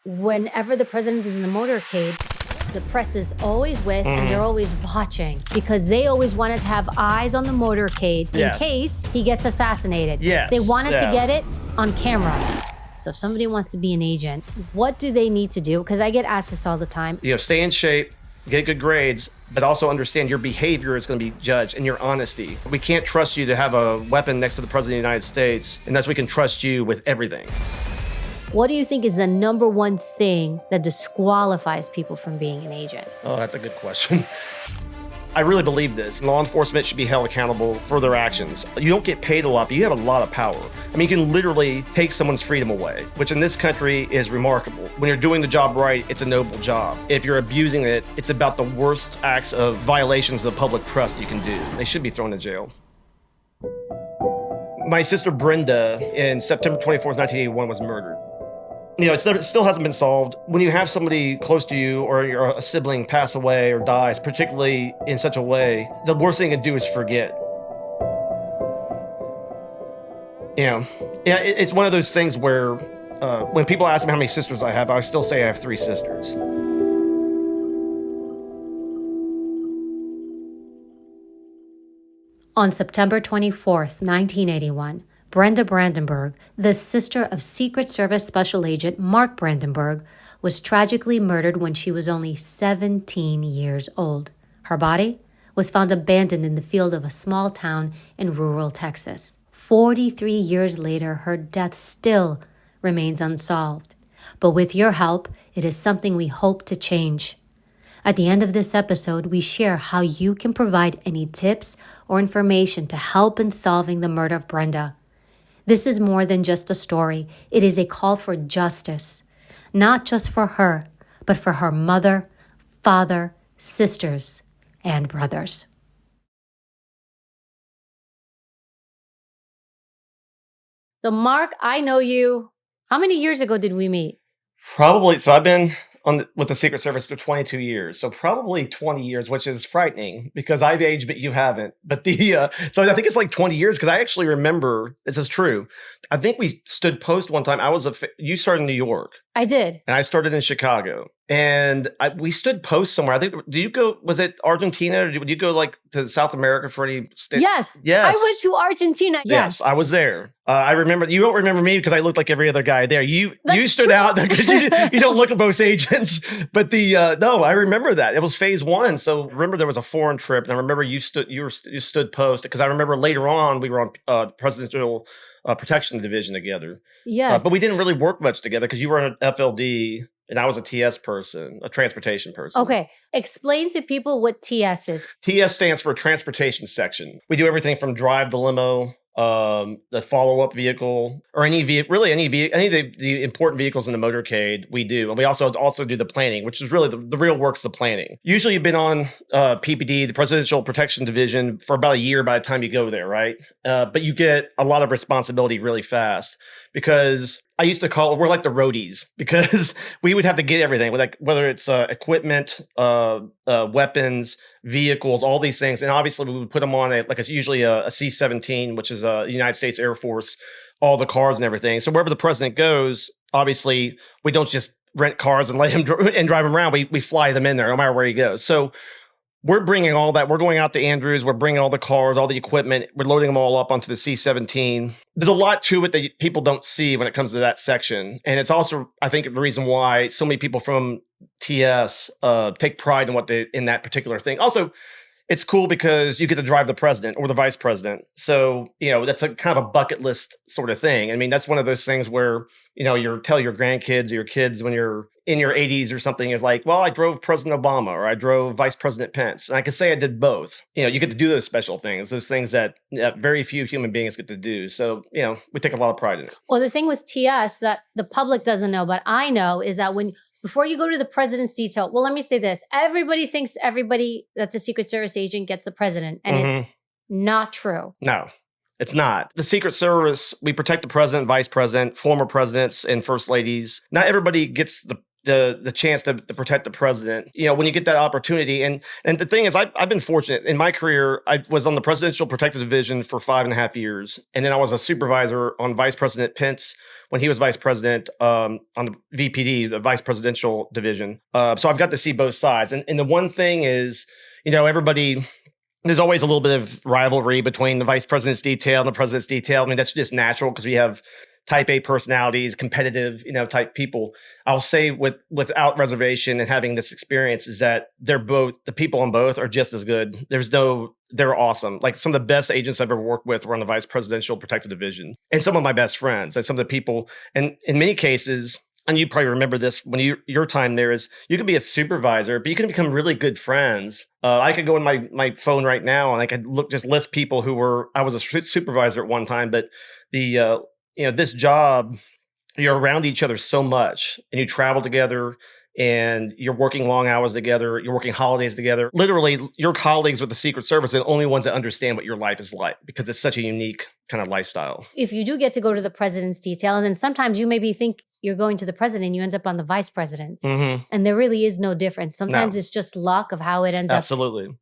whenever the president is in the motorcade, the press is always with and they're always watching because they always wanted to have eyes on the motorcade in case he gets assassinated. Yes. They wanted to get it on camera. So if somebody wants to be an agent, what do they need to do? Because I get asked this all the time. Stay in shape, get good grades, but also understand your behavior is going to be judged and your honesty. We can't trust you to have a weapon next to the president of the United States unless we can trust you with everything. What do you think is the number one thing that disqualifies people from being an agent? Oh, that's a good question. I really believe this. Law enforcement should be held accountable for their actions. You don't get paid a lot, but you have a lot of power. I mean, you can literally take someone's freedom away, which in this country is remarkable. When you're doing the job right, it's a noble job. If you're abusing it, it's about the worst acts of violations of public trust you can do. They should be thrown in jail. My sister Brenda, in September 24th, 1981, was murdered. It still hasn't been solved. When you have somebody close to you or a sibling pass away or dies, particularly in such a way, the worst thing to do is forget. It's one of those things where when people ask me how many sisters I have, I still say I have 3 sisters. On September 24th, 1981, Brenda Brandenburg, the sister of Secret Service Special Agent Mark Brandenburg, was tragically murdered when she was only 17 years old. Her body was found abandoned in the field of a small town in rural Texas. 43 years later, her death still remains unsolved. But with your help, it is something we hope to change. At the end of this episode, we share how you can provide any tips or information to help in solving the murder of Brenda. This is more than just a story. It is a call for justice, not just for her, but for her mother, father, sisters, and brothers. So Mark, I know you. How many years ago did we meet? Probably. So I've been with the Secret Service for 22 years. So probably 20 years, which is frightening because I've aged, but you haven't. But so I think it's like 20 years because I actually remember, this is true. I think we stood post one time. You started in New York. I did. And I started in Chicago. And we stood post somewhere. I think, was it Argentina? Or did you go to South America for any state? Yes. Yes. I went to Argentina. Yes, I was there. I remember, you don't remember me because I looked like every other guy there. You stood out because you don't look at most agents. But no, I remember that. It was phase 1. So remember there was a foreign trip. And I remember you stood post because I remember later on we were on Presidential Protection Division together. Yes. But we didn't really work much together because you were an FLD and I was a TS person, a transportation person. Okay. Explain to people what TS is. TS stands for Transportation Section. We do everything from drive the limo, the follow-up vehicle, or any of the important vehicles in the motorcade we do. And we also do the planning, which is really the real work's the planning. Usually you've been on PPD, the Presidential Protection Division, for about a year by the time you go there, right? But you get a lot of responsibility really fast because I used to call it, we're like the roadies because we would have to get everything, whether it's equipment, weapons, vehicles, all these things. And obviously we would put them on it's usually a C-17, which is a United States Air Force, all the cars and everything. So wherever the president goes, obviously we don't just rent cars and let him and drive them around. We fly them in there no matter where he goes. So we're bringing all that. We're going out to Andrews. We're bringing all the cars, all the equipment. We're loading them all up onto the C-17. There's a lot to it that people don't see when it comes to that section. And it's also, I think, the reason why so many people from TS take pride in that particular thing. Also, it's cool because you get to drive the president or the vice president. So, that's a kind of a bucket list sort of thing. I mean, that's one of those things where, you tell your grandkids or your kids when you're in your 80s or something is like, well, I drove President Obama or I drove Vice President Pence. And I can say I did both. You get to do those special things, those things that very few human beings get to do. So, we take a lot of pride in it. Well, the thing with TS that the public doesn't know, but I know, is that before you go to the president's detail, well, let me say this. Everybody thinks everybody that's a Secret Service agent gets the president, and it's not true. No, it's not. The Secret Service, we protect the president, vice president, former presidents, and first ladies. Not everybody gets the chance to protect the president, when you get that opportunity. And the thing is, I've been fortunate in my career. I was on the Presidential Protective Division for 5.5 years. And then I was a supervisor on Vice President Pence when he was vice president on the VPD, the Vice Presidential Division. So I've got to see both sides. And the one thing is, everybody, there's always a little bit of rivalry between the vice president's detail and the president's detail. I mean, that's just natural because we have type A personalities, competitive, type people. I'll say without reservation and having this experience is that the people on both are just as good. They're awesome. Like some of the best agents I've ever worked with were on the Vice Presidential Protective Division, and some of my best friends and some of the people. And in many cases, and you probably remember this when your time there is, you could be a supervisor, but you can become really good friends. I could go on my phone right now and I could list people I was a supervisor at one time, but this job, you're around each other so much and you travel together and you're working long hours together. You're working holidays together. Literally, your colleagues with the Secret Service are the only ones that understand what your life is like because it's such a unique kind of lifestyle. If you do get to go to the president's detail, and then sometimes you maybe think you're going to the president, you end up on the vice president's. Mm-hmm. And there really is no difference. Sometimes it's just luck of how it ends up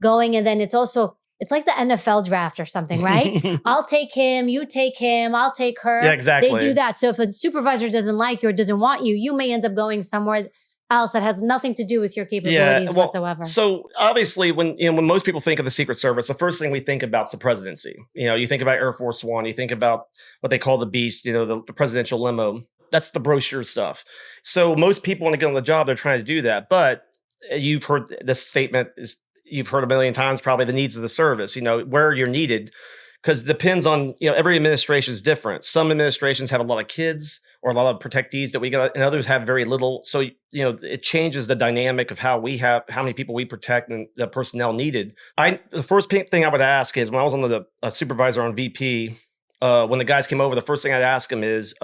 going. And then it's like the NFL draft or something, right? I'll take him, you take him, I'll take her. Yeah, exactly. They do that. So if a supervisor doesn't like you or doesn't want you, you may end up going somewhere else that has nothing to do with your capabilities whatsoever. So obviously when most people think of the Secret Service, the first thing we think about is the presidency. You think about Air Force One, you think about what they call the beast, the presidential limo. That's the brochure stuff. So most people, when they get on the job, they're trying to do that. But you've heard this statement you've heard a million times, probably, the needs of the service, where you're needed. Because it depends on, every administration is different. Some administrations have a lot of kids or a lot of protectees that we got, and others have very little. So, it changes the dynamic of how many people we protect and the personnel needed. The first thing I would ask is when I was on the supervisor on VP, when the guys came over, the first thing I'd ask them is,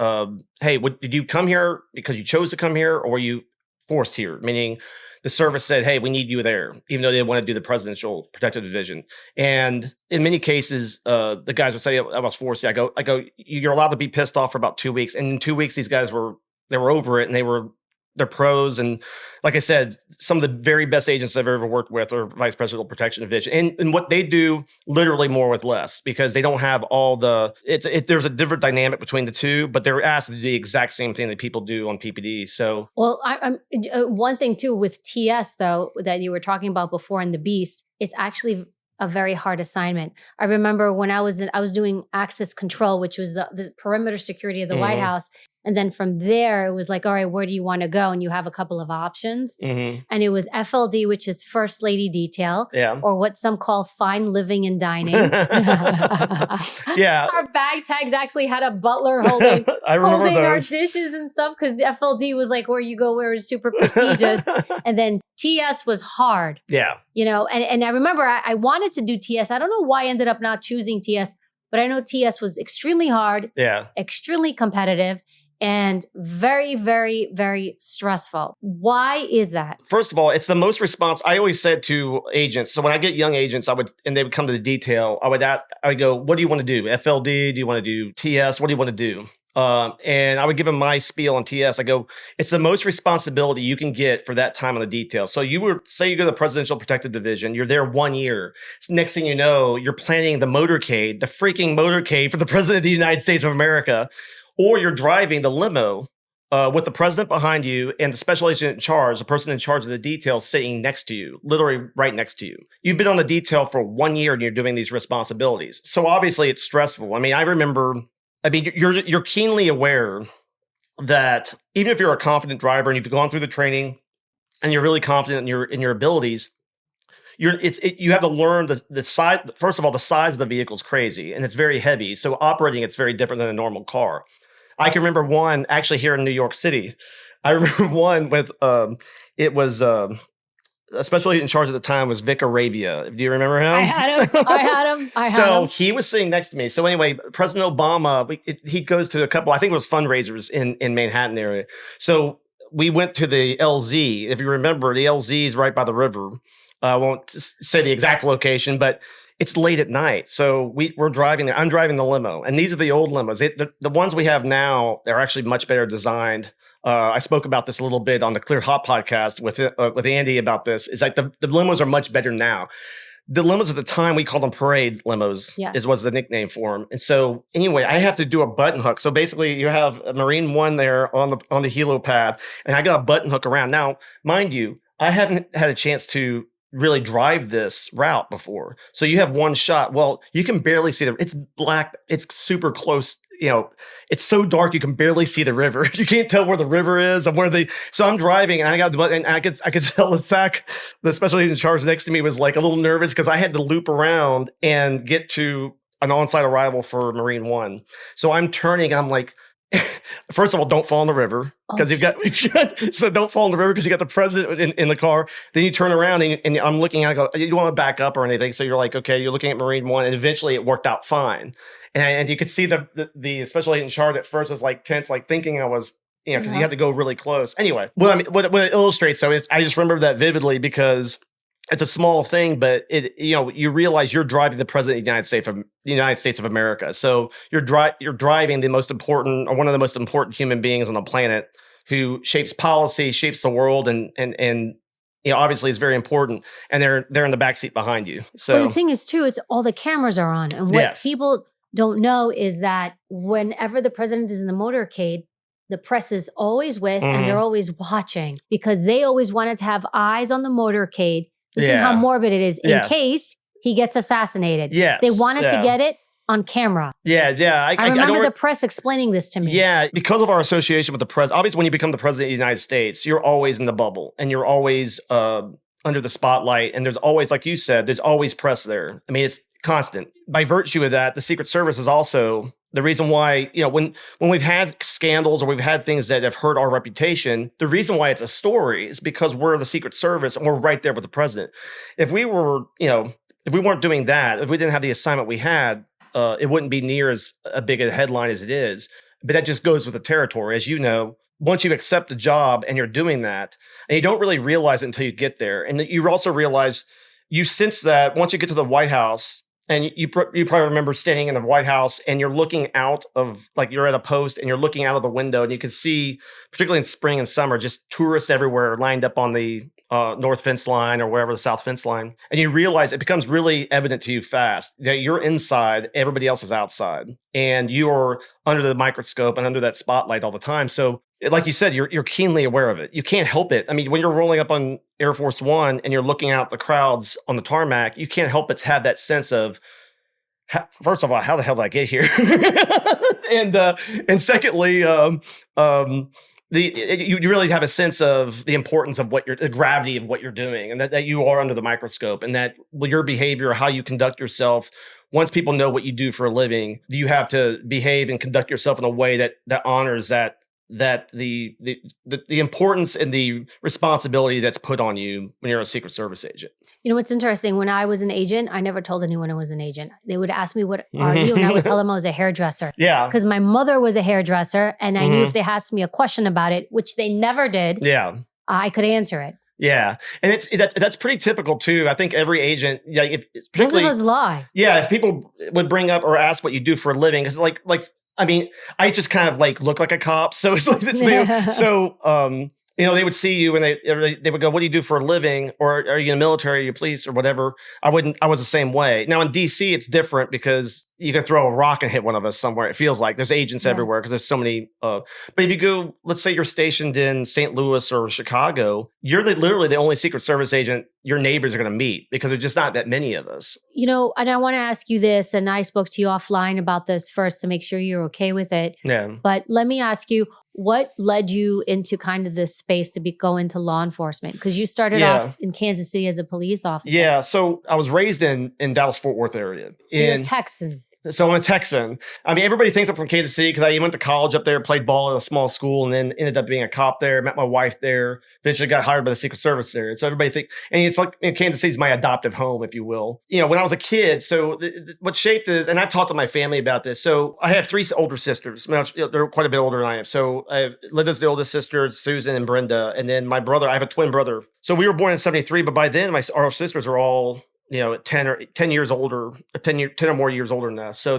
hey, did you come here because you chose to come here or were you forced here? Meaning, the service said, hey, we need you there, even though they didn't want to do the Presidential Protective Division. And in many cases, the guys would say, I was forced. I go, you're allowed to be pissed off for about 2 weeks. And in 2 weeks, these guys were over it and they're pros. And like I said, some of the very best agents I've ever worked with are Vice Presidential Protection Division. And what they do, literally more with less, because they don't have all there's a different dynamic between the two, but they're asked to do the exact same thing that people do on PPD. So, well, I'm one thing too with TS though, that you were talking about before in the Beast, it's actually a very hard assignment. I remember when I was doing access control, which was the perimeter security of the White House. And then from there, it was like, all right, where do you want to go? And you have a couple of options. And it was FLD, which is First Lady Detail, or what some call Fine Living and Dining. Our bag tags actually had a butler holding our dishes and stuff because FLD was like where you go where it's super prestigious. And then TS was hard. Yeah. And I remember I wanted to do TS. I don't know why I ended up not choosing TS, but I know TS was extremely hard, extremely competitive, and very, very, very stressful. Why is that? First of all, it's the most response. I always said to agents, so when I get young agents, and they would come to the detail, I would go, what do you want to do? FLD? Do you want to do TS? What do you want to do? And I would give them my spiel on TS. I go, it's the most responsibility you can get for that time on the detail. So say you go to the Presidential Protective Division, you're there 1 year. Next thing you know, you're planning the freaking motorcade for the President of the United States of America. Or you're driving the limo with the president behind you and the special agent in charge, the person in charge of the detail sitting next to you, literally right next to you. You've been on the detail for 1 year and you're doing these responsibilities. So obviously it's stressful. I mean, you're keenly aware that even if you're a confident driver and you've gone through the training and you're really confident in your abilities, you have to learn the size. First of all, the size of the vehicle is crazy and it's very heavy. So operating, it's very different than a normal car. I can remember one actually here in New York City. I remember one with it was especially in charge at the time was Vic Arabia. Do you remember him? I had him. So he was sitting next to me. So anyway, President Obama, he goes to a couple, I think it was fundraisers in Manhattan area. So we went to the LZ. If you remember, the LZ is right by the river. I won't say the exact location, but it's late at night. So we're driving there. I'm driving the limo, and these are the old limos. The ones we have now, they're actually much better designed. I spoke about this a little bit on the Clear Hot podcast with Andy about this. It's like the limos are much better now. The limos at the time, we called them parade limos, was the nickname for them. And so anyway, I have to do a button hook. So basically you have a Marine One there on the helo path, and I got a button hook around. Now, mind you, I haven't had a chance to really drive this route before. So you have one shot. Well, you can barely see it's black. It's super close. It's so dark you can barely see the river. You can't tell where the river is and so I'm driving, and I could tell the special agent in charge next to me was like a little nervous because I had to loop around and get to an on-site arrival for Marine One. So I'm turning, and I'm like, first of all, don't fall in the river because so don't fall in the river because you got the president in the car. Then you turn around and I'm looking at it, I go, you don't want to back up or anything. So you're like, okay, you're looking at Marine One, and eventually it worked out fine. And you could see the special agent in charge at first was like tense, like thinking I was, because you had to go really close. Anyway, what it illustrates, I just remember that vividly because it's a small thing, but you realize you're driving the president of the United States of America. So you're driving the most important, or one of the most important human beings on the planet, who shapes policy, shapes the world, and obviously is very important. And they're in the backseat behind you. So the thing is too, it's all the cameras are on, and what people don't know is that whenever the president is in the motorcade, the press is always with, and they're always watching because they always wanted to have eyes on the motorcade. Listen how morbid it is in case he gets assassinated. Yes. They wanted to get it on camera. Yeah. I remember the press explaining this to me. Yeah, because of our association with the press. Obviously, when you become the president of the United States, you're always in the bubble, and you're always under the spotlight. And there's always, like you said, there's always press there. I mean, it's constant. By virtue of that, the Secret Service is also the reason why, when we've had scandals or we've had things that have hurt our reputation, the reason why it's a story is because we're the Secret Service and we're right there with the president. If we were, if we weren't doing that, if we didn't have the assignment we had, it wouldn't be near as a big a headline as it is. But that just goes with the territory. As you know, once you accept the job and you're doing that, and you don't really realize it until you get there. And you also realize, you sense that once you get to the White House, and you probably remember standing in the White House and you're looking out of, like you're at a post and you're looking out of the window and you can see, particularly in spring and summer, just tourists everywhere lined up on the north fence line or wherever the south fence line. And you realize it becomes really evident to you fast that you're inside, everybody else is outside. And you're under the microscope and under that spotlight all the time. So like you said, you're keenly aware of it. You can't help it. I mean, when you're rolling up on Air Force One and you're looking out the crowds on the tarmac, you can't help but have that sense of, first of all, how the hell did I get here? and secondly, you really have a sense of the importance of the gravity of what you're doing, and that you are under the microscope, and that your behavior, how you conduct yourself. Once people know what you do for a living, you have to behave and conduct yourself in a way that honors that the importance and the responsibility that's put on you when you're a Secret Service agent. What's interesting, when I was an agent, I never told anyone I was an agent. They would ask me, what are you? And I would tell them I was a hairdresser. Yeah. Because my mother was a hairdresser, and I knew if they asked me a question about it, which they never did, I could answer it. Yeah. And that's pretty typical too. I think every agent, most of us lie. Yeah. If people would bring up or ask what you do for a living, because I mean, I just kind of look like a cop. So it's like, they would see you and they would go, what do you do for a living? Or are you in the military? Are you police or whatever? I was the same way. Now in DC, it's different because you can throw a rock and hit one of us somewhere. It feels like there's agents everywhere because there's so many. But if you go, let's say you're stationed in St. Louis or Chicago, you're literally the only Secret Service agent your neighbors are going to meet because there's just not that many of us. And I want to ask you this, and I spoke to you offline about this first to make sure you're okay with it. Yeah. But let me ask you, what led you into kind of this space to go into law enforcement? Because you started off in Kansas City as a police officer. Yeah. So I was raised in Dallas-Fort Worth area. So you're a Texan. So I'm a Texan. I mean, everybody thinks I'm from Kansas City because I went to college up there, played ball at a small school, and then ended up being a cop there. Met my wife there. Eventually got hired by the Secret Service there. And so everybody and it's like Kansas City is my adoptive home, if you will. When I was a kid, so what shaped is, and I've talked to my family about this. So I have 3 older sisters. They're quite a bit older than I am. So Linda's the oldest sister, Susan and Brenda, and then my brother. I have a twin brother. So we were born in '73, but by then our sisters are all 10 years older, 10 or more years older than us. So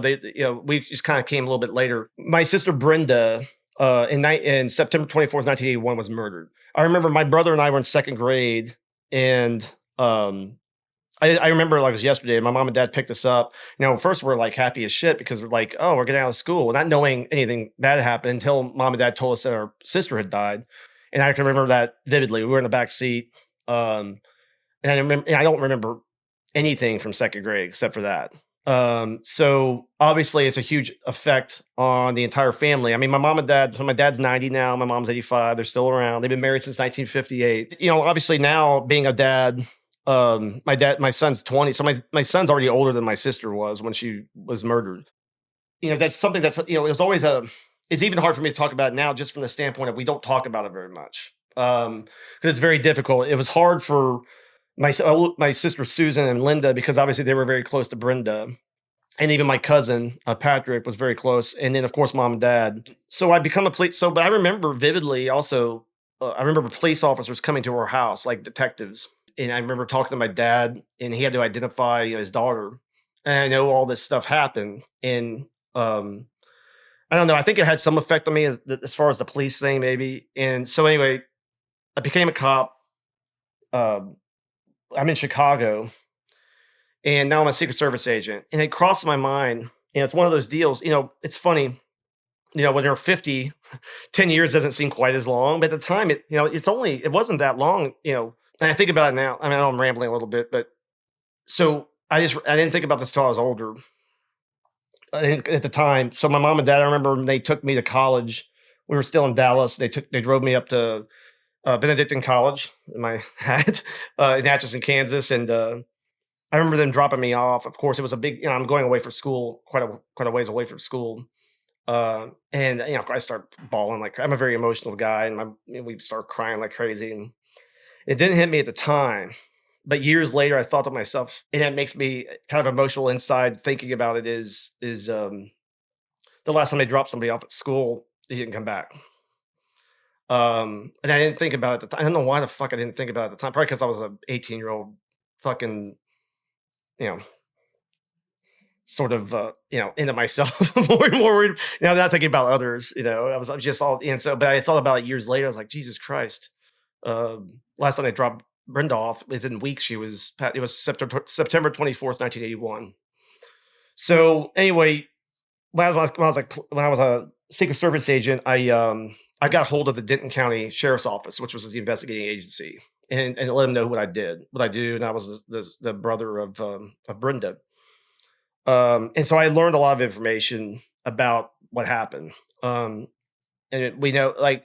we just kind of came a little bit later. My sister Brenda, in September 24th, 1981, was murdered. I remember my brother and I were in second grade, and I remember like it was yesterday. My mom and dad picked us up. First we're like happy as shit because we're like, oh, we're getting out of school, not knowing anything bad happened until mom and dad told us that our sister had died. And I can remember that vividly. We were in the back seat, and I don't remember anything from second grade except for that. So obviously it's a huge effect on the entire family. I mean, my mom and dad, so my dad's 90 now, my mom's 85. They're still around. They've been married since 1958. Obviously now being a dad, my son's 20. So my son's already older than my sister was when she was murdered. That's something that's, it was always it's even hard for me to talk about it now, just from the standpoint of we don't talk about it very much. Because it's very difficult. It was hard for my sister Susan and Linda, because obviously they were very close to Brenda, and even my cousin Patrick was very close, and then of course mom and dad. So I become a police. But I remember vividly also. I remember police officers coming to our house, like detectives, and I remember talking to my dad, and he had to identify his daughter, and I know all this stuff happened, and I don't know. I think it had some effect on me as far as the police thing, maybe. And so anyway, I became a cop. Um, I'm in Chicago, and now I'm a Secret Service agent. And it crossed my mind. It's one of those deals. It's funny. When you're 50, 10 years doesn't seem quite as long, but at the time, it wasn't that long. And I think about it now. I mean, I know I'm rambling a little bit, but so I didn't think about this until I was older. At the time, so my mom and dad, I remember when they took me to college. We were still in Dallas. They drove me up to Benedictine College in my hat in Atchison, Kansas, and I remember them dropping me off. Of course, it was a big. I'm going away for school, quite a ways away from school, and I start bawling. Like, I'm a very emotional guy, and we start crying like crazy. And it didn't hit me at the time, but years later, I thought to myself, and it makes me kind of emotional inside thinking about it. Is the last time they dropped somebody off at school, he didn't come back. And I didn't think about it at the time. I don't know why the fuck I didn't think about it at the time. Probably because I was an 18-year-old fucking, you know, sort of, into myself more and more worried. Not thinking about others, I was just all, and so, but I thought about it years later. I was like, Jesus Christ. Last time I dropped Brenda off, within weeks, it was September 24th, 1981. So anyway, when I was a Secret Service agent, I got hold of the Denton County Sheriff's Office, which was the investigating agency, and let them know what I do, and I was the brother of Brenda, and so I learned a lot of information about what happened, we know, like,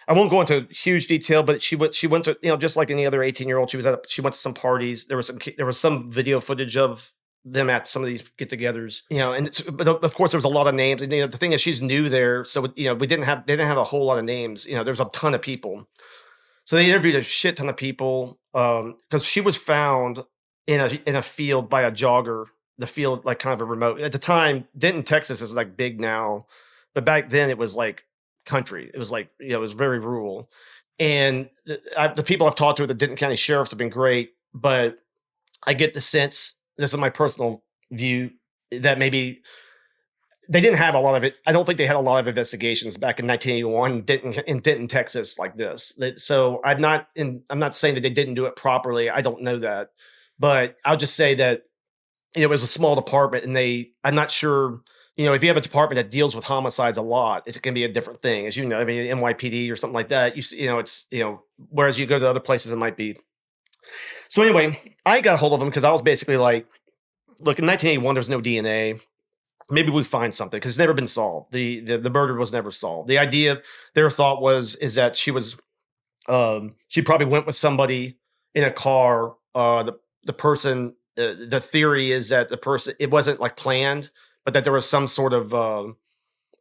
I won't go into huge detail, but she went to, just like any other 18-year-old, she went to some parties. There was some video footage of them at some of these get-togethers, but of course there was a lot of names. And the thing is, she's new there, so they didn't have a whole lot of names. There's a ton of people, so they interviewed a shit ton of people, because she was found in a field by a jogger. The field, like, kind of a remote at the time. Denton, Texas is like big now, but back then it was like country. It was like, it was very rural. And the people I've talked to at the Denton County Sheriffs have been great, but I get the sense, this is my personal view, that maybe they didn't have a lot of it. I don't think they had a lot of investigations back in 1981 in Denton, Texas, like this. So I'm not saying that they didn't do it properly. I don't know that, but I'll just say that it was a small department, and I'm not sure. If you have a department that deals with homicides a lot, it can be a different thing, as you know. I mean, NYPD or something like that. It's whereas you go to other places, it might be. So anyway, I got a hold of them because I was basically like, look, in 1981, there's no DNA. Maybe we find something, because it's never been solved. The murder was never solved. The idea, their thought is that she was, she probably went with somebody in a car. The person, the theory is that the person, it wasn't like planned, but that there was some sort of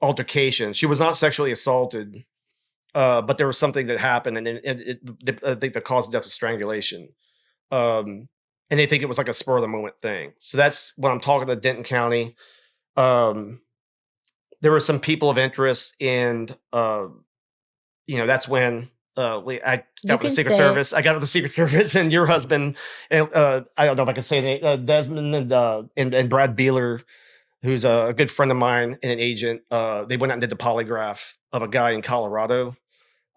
altercation. She was not sexually assaulted, but there was something that happened, and I think the cause of death is strangulation. And they think it was like a spur of the moment thing. So that's when I'm talking to Denton County. There were some people of interest, and that's when I You got with the can Secret say Service. I got with the Secret Service, and your husband, and I don't know if I can say Desmond and Brad Beeler, who's a good friend of mine and an agent. They went out and did the polygraph of a guy in Colorado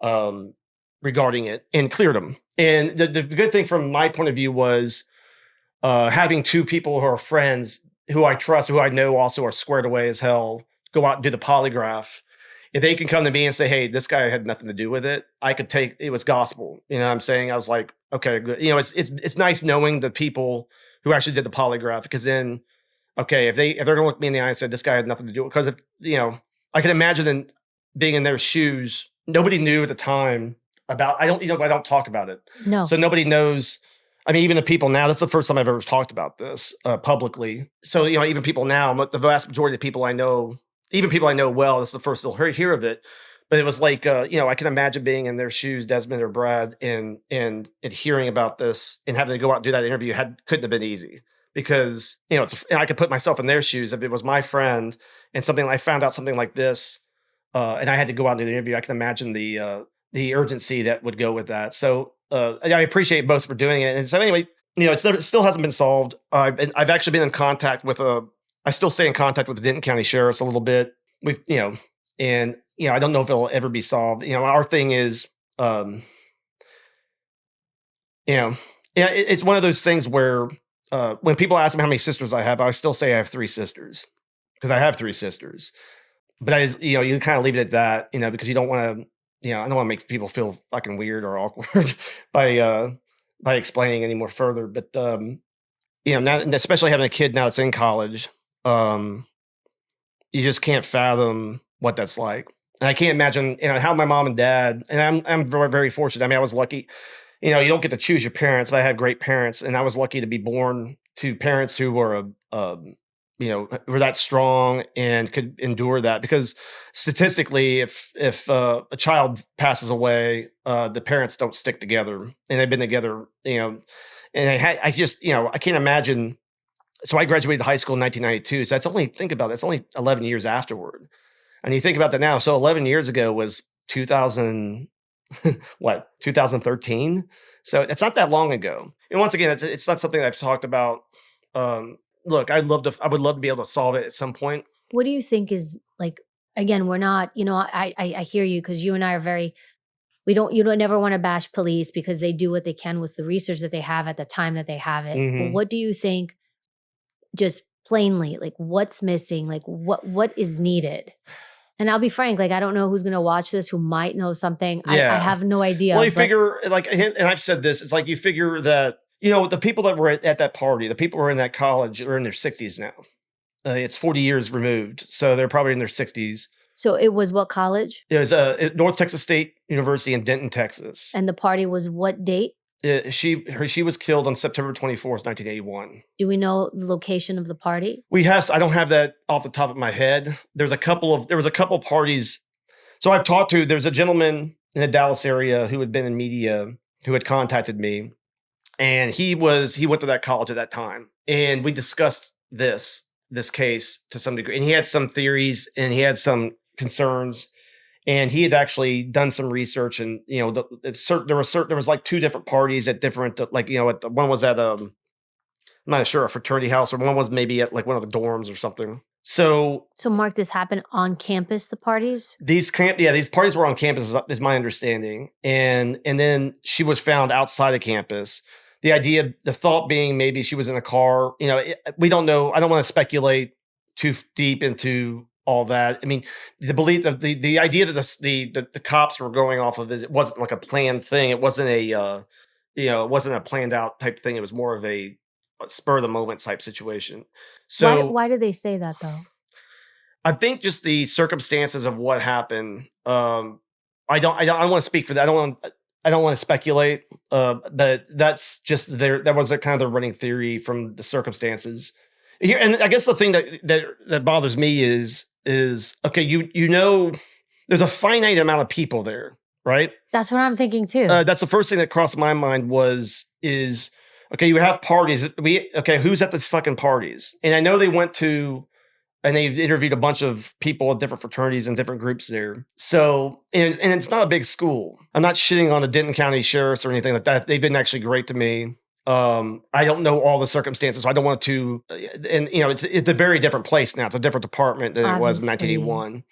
um, regarding it and cleared him. And the good thing from my point of view was having two people who are friends, who I trust, who I know also are squared away as hell, go out and do the polygraph. If they can come to me and say, "Hey, this guy had nothing to do with it," I could take it was gospel. You know what I'm saying? I was like, okay, good. You know, it's nice knowing the people who actually did the polygraph, because then, okay, if they're gonna look me in the eye and say this guy had nothing to do with it, because if I can imagine them being in their shoes. Nobody knew at the time about. I don't talk about it, no. so nobody knows. I mean, even the people now, that's the first time I've ever talked about this publicly. So, even people now, the vast majority of people I know, even people I know well, this is the first they'll hear of it. But it was like, I can imagine being in their shoes, Desmond or Brad, and hearing about this and having to go out and do that interview couldn't have been easy, because, and I could put myself in their shoes. If it was my friend and I found out something like this, and I had to go out and do the interview, I can imagine the urgency that would go with that. So I appreciate both for doing it. And so anyway, it still hasn't been solved. I've actually been in contact with I still stay in contact with the Denton County Sheriff's a little bit. We've, and I don't know if it'll ever be solved. Our thing is, it's one of those things where when people ask me how many sisters I have, I still say I have 3 sisters, because I have 3 sisters. But you kind of leave it at that, because you don't want to. I don't want to make people feel fucking weird or awkward by explaining any more further. But now, especially having a kid now that's in college, you just can't fathom what that's like. And I can't imagine, how my mom and dad. And I'm very, very fortunate. I mean, I was lucky. You don't get to choose your parents, but I had great parents, and I was lucky to be born to parents who were were that strong and could endure that. Because statistically, if a child passes away, the parents don't stick together, and they've been together, and I can't imagine. So I graduated high school in 1992. So think about it, it's only 11 years afterward. And you think about that now. So 11 years ago was 2000, 2013. So it's not that long ago. And once again, it's not something I've talked about. Look, I would love to be able to solve it at some point. What do you think is, like, again, we're not, I hear you, because you and I are very, you don't never want to bash police, because they do what they can with the research that they have at the time that they have it. Mhm. But what do you think, just plainly, like, what's missing? Like, what is needed? And I'll be frank, like, I don't know who's going to watch this who might know something. I Yeah. have no idea. Well, you figure, and I've said this, it's like you figure that, the people that were at that party, the people who were in that college are in their 60s now. It's 40 years removed, so they're probably in their 60s. So it was what college? It was North Texas State University in Denton, Texas. And the party was what date? She was killed on September 24th, 1981. Do we know the location of the party? I don't have that off the top of my head. There was a couple parties. So there's a gentleman in the Dallas area who had been in media who had contacted me, and he went to that college at that time, and we discussed this case to some degree, and he had some theories and he had some concerns. And he had actually done some research, and there was like 2 different parties at different, one was at I'm not sure, a fraternity house, or one was maybe at like one of the dorms or something. So Mark, this happened on campus, the parties? These parties were on campus, is my understanding, and then she was found outside of campus. The thought being maybe she was in a car. We don't know. I don't want to speculate too deep into all that. I mean, the belief of the idea that the cops were going off of it wasn't like a planned thing. It wasn't it wasn't a planned out type thing. It was more of a spur of the moment type situation. So why do they say that though? I think just the circumstances of what happened. I don't want to speak for that. I don't want to speculate. But that's just that was a kind of the running theory from the circumstances here. And I guess the thing that bothers me is okay, there's a finite amount of people there, right? That's what I'm thinking too. That's the first thing that crossed my mind is okay, you have parties. Who's at these fucking parties? And I know they went to and they interviewed a bunch of people at different fraternities and different groups there. So, and it's not a big school. I'm not shitting on the Denton County sheriffs or anything like that. They've been actually great to me. I don't know all the circumstances, so I don't want to. And it's a very different place now. It's a different department than it was in Obviously. 1981.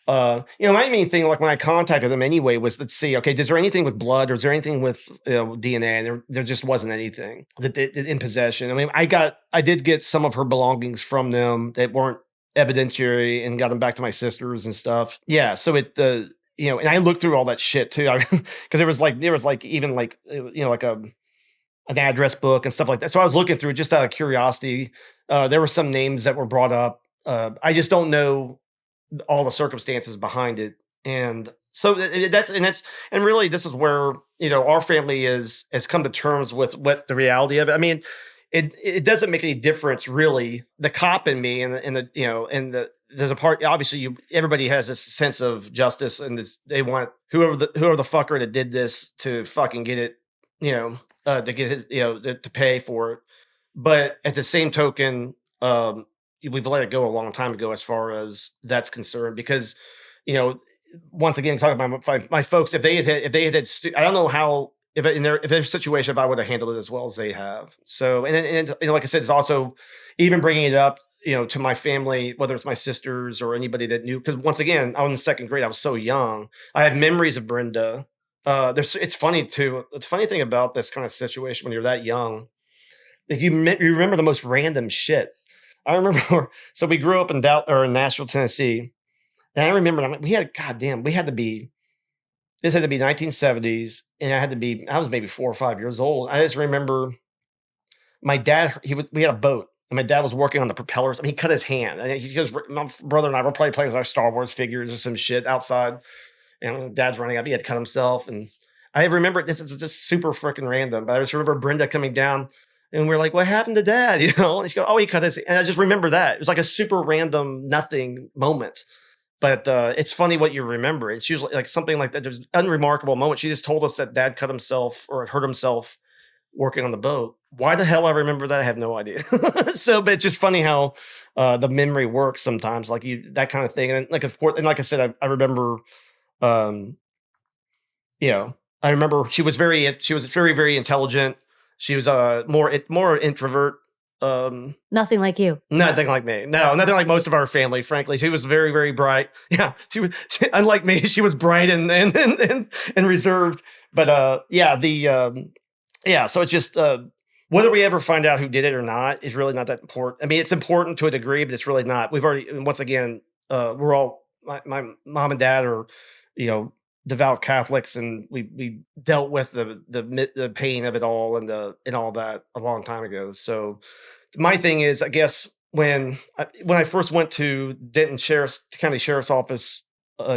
My main thing, like when I contacted them anyway, was to see, okay, is there anything with blood or is there anything with DNA? And there just wasn't anything that in possession. I mean, I did get some of her belongings from them that weren't evidentiary and got them back to my sisters and stuff. Yeah. So and I looked through all that shit too. Because there was like even like, like an address book and stuff like that. So I was looking through just out of curiosity. There were some names that were brought up. I just don't know all the circumstances behind it. And so and really this is where, our family has come to terms with what the reality of it. I mean, it doesn't make any difference really. The cop in me and there's a part, obviously everybody has this sense of justice and they want whoever the fucker that did this to fucking get it, to get his, to pay for it. But at the same token, we've let it go a long time ago as far as that's concerned, because, once again, talking about my folks, if they had, I don't know how, if in their situation, if I would have handled it as well as they have. So, and like I said, it's also even bringing it up, to my family, whether it's my sisters or anybody that knew, because once again, I was in second grade. I was so young. I had memories of Brenda. It's funny too. The funny thing about this kind of situation when you're that young, like you remember the most random shit. I remember, so we grew up in Nashville, Tennessee. And I remember this had to be 1970s. And I was maybe 4 or 5 years old. I just remember my dad, we had a boat and my dad was working on the propellers. I mean, he cut his hand. And he goes, my brother and I were probably playing with our Star Wars figures or some shit outside. And dad's running up, he had cut himself. And I remember, this is just super freaking random, but I just remember Brenda coming down. And we're like, what happened to dad? And she goes, oh, he cut his. And I just remember that. It was like a super random nothing moment. But it's funny what you remember. It's usually like something like that. There's an unremarkable moment. She just told us that dad cut himself or hurt himself working on the boat. Why the hell I remember that? I have no idea. But it's just funny how the memory works sometimes, like that kind of thing. And like, of course, and like I said, I remember, I remember she was very, very intelligent. She was more introvert. Nothing like you. Nothing like me. No, nothing like most of our family, frankly. She was very, very bright. Yeah, unlike me, she was bright and reserved. But so it's just whether we ever find out who did it or not is really not that important. I mean, it's important to a degree, but it's really not. We've already, once again, we're all, my mom and dad are, devout Catholics, and we dealt with the pain of it all and all that a long time ago. So my thing is, I guess when I first went to Denton County Sheriff's Office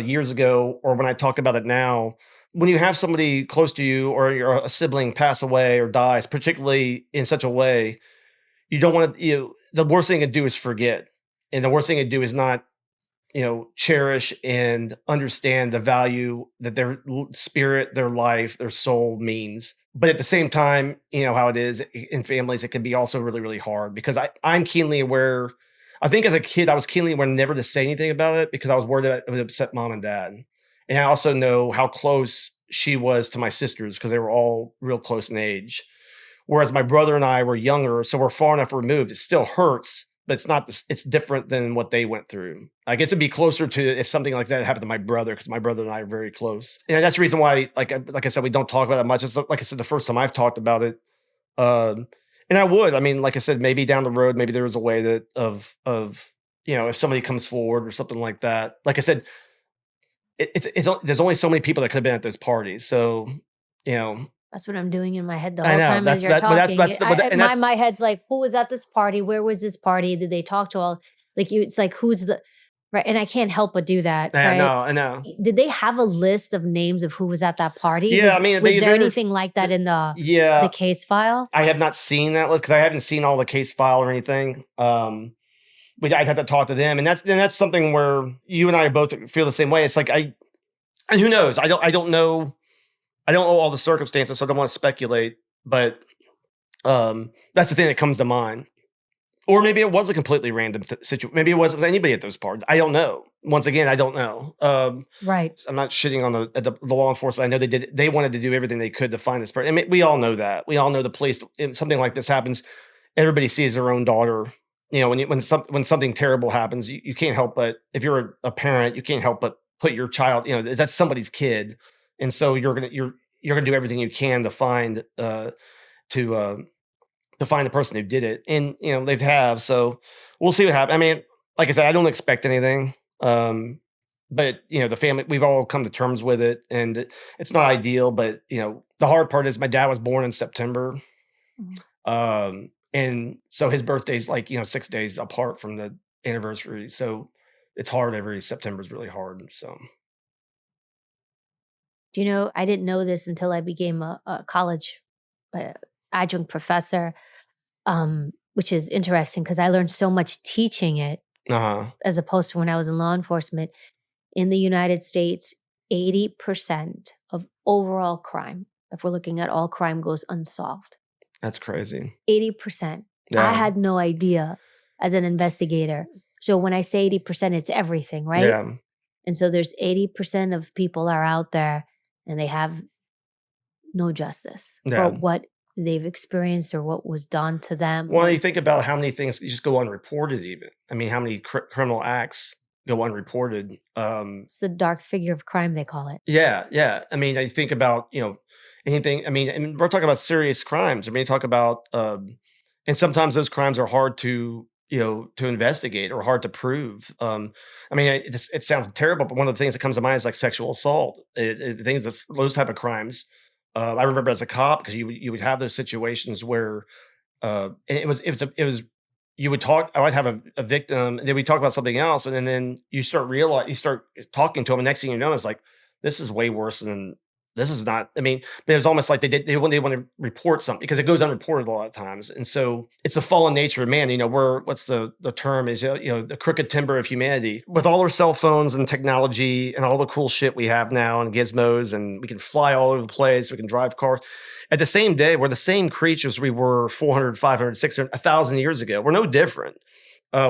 years ago, or when I talk about it now, when you have somebody close to you or a sibling pass away or dies, particularly in such a way, you don't want to. The worst thing to do is forget, and the worst thing to do is not cherish and understand the value that their spirit, their life, their soul means. But at the same time, how it is in families, it can be also really, really hard, because I'm keenly aware. I think as a kid, I was keenly aware never to say anything about it because I was worried that it would upset mom and dad. And I also know how close she was to my sisters because they were all real close in age. Whereas my brother and I were younger, so we're far enough removed. It still hurts, but it's not this, it's different than what they went through. I get to be closer to if something like that happened to my brother, because my brother and I are very close. And that's the reason why, like I said, we don't talk about it much. It's like I said, the first time I've talked about it. And I would, like I said, maybe down the road, maybe there was a way that of if somebody comes forward or something like that. Like I said, there's only so many people that could have been at those parties. So, That's what I'm doing in my head the I whole know, time as you're talking. that's My head's like, who was at this party? Where was this party? Did they talk to all? Like it's like, who's the right? And I can't help but do that. Right? I know. Did they have a list of names of who was at that party? Yeah, was there anything like that in the case file? I have not seen that list because I haven't seen all the case file or anything. But I'd have to talk to them, and that's something where you and I both feel the same way. It's like and who knows? I don't know. I don't know all the circumstances, so I don't want to speculate. But that's the thing that comes to mind. Or maybe it was a completely random situation. Maybe it wasn't anybody at those parties. I don't know. Once again, I don't know. Right. I'm not shitting on the law enforcement. I know they did. They wanted to do everything they could to find this person. I mean, we all know that. We all know the police. If something like this happens, everybody sees their own daughter. You know, when something terrible happens, you can't help but, if you're a parent, you can't help but put your child. You know, that's somebody's kid, and so you're gonna do everything you can to find to find the person who did it. And, you know, they have. So we'll see what happens. I mean, like I said, I don't expect anything. But, you know, the family, we've all come to terms with it. And it's not ideal. But, you know, the hard part is my dad was born in September. And so his birthday's like, you know, 6 days apart from the anniversary. So it's hard. Every September is really hard. So. Do you know, I didn't know this until I became a college adjunct professor, which is interesting because I learned so much teaching it as opposed to when I was in law enforcement. In the United States, 80% of overall crime, if we're looking at all crime, goes unsolved. That's crazy. 80%. Yeah. I had no idea as an investigator. So when I say 80%, it's everything, right? Yeah. And so there's 80% of people are out there and they have no justice for what they've experienced or what was done to them. Well, you think about how many things just go unreported even. I mean, how many criminal acts go unreported. It's the dark figure of crime, they call it. Yeah, yeah. I mean, I think about, you know, anything. I mean, we're talking about serious crimes. I mean, you talk about, and sometimes those crimes are hard to, you know, to investigate or hard to prove. I mean, it sounds terrible, but one of the things that comes to mind is like sexual assault. Those type of crimes. I remember as a cop, because you would have those situations where and it was you would talk. I would have a victim, and then we talk about something else, and then you start talking to them, and next thing you know, it's like, this is way worse than this is not. I mean, but it was almost like they want to report something because it goes unreported a lot of times, and so it's the fallen nature of man. You know, what's the term is, you know, the crooked timber of humanity. With all our cell phones and technology and all the cool shit we have now and gizmos, and we can fly all over the place, we can drive cars. At the same day, we're the same creatures we were 400, 500, 600, 1,000 years ago. We're no different.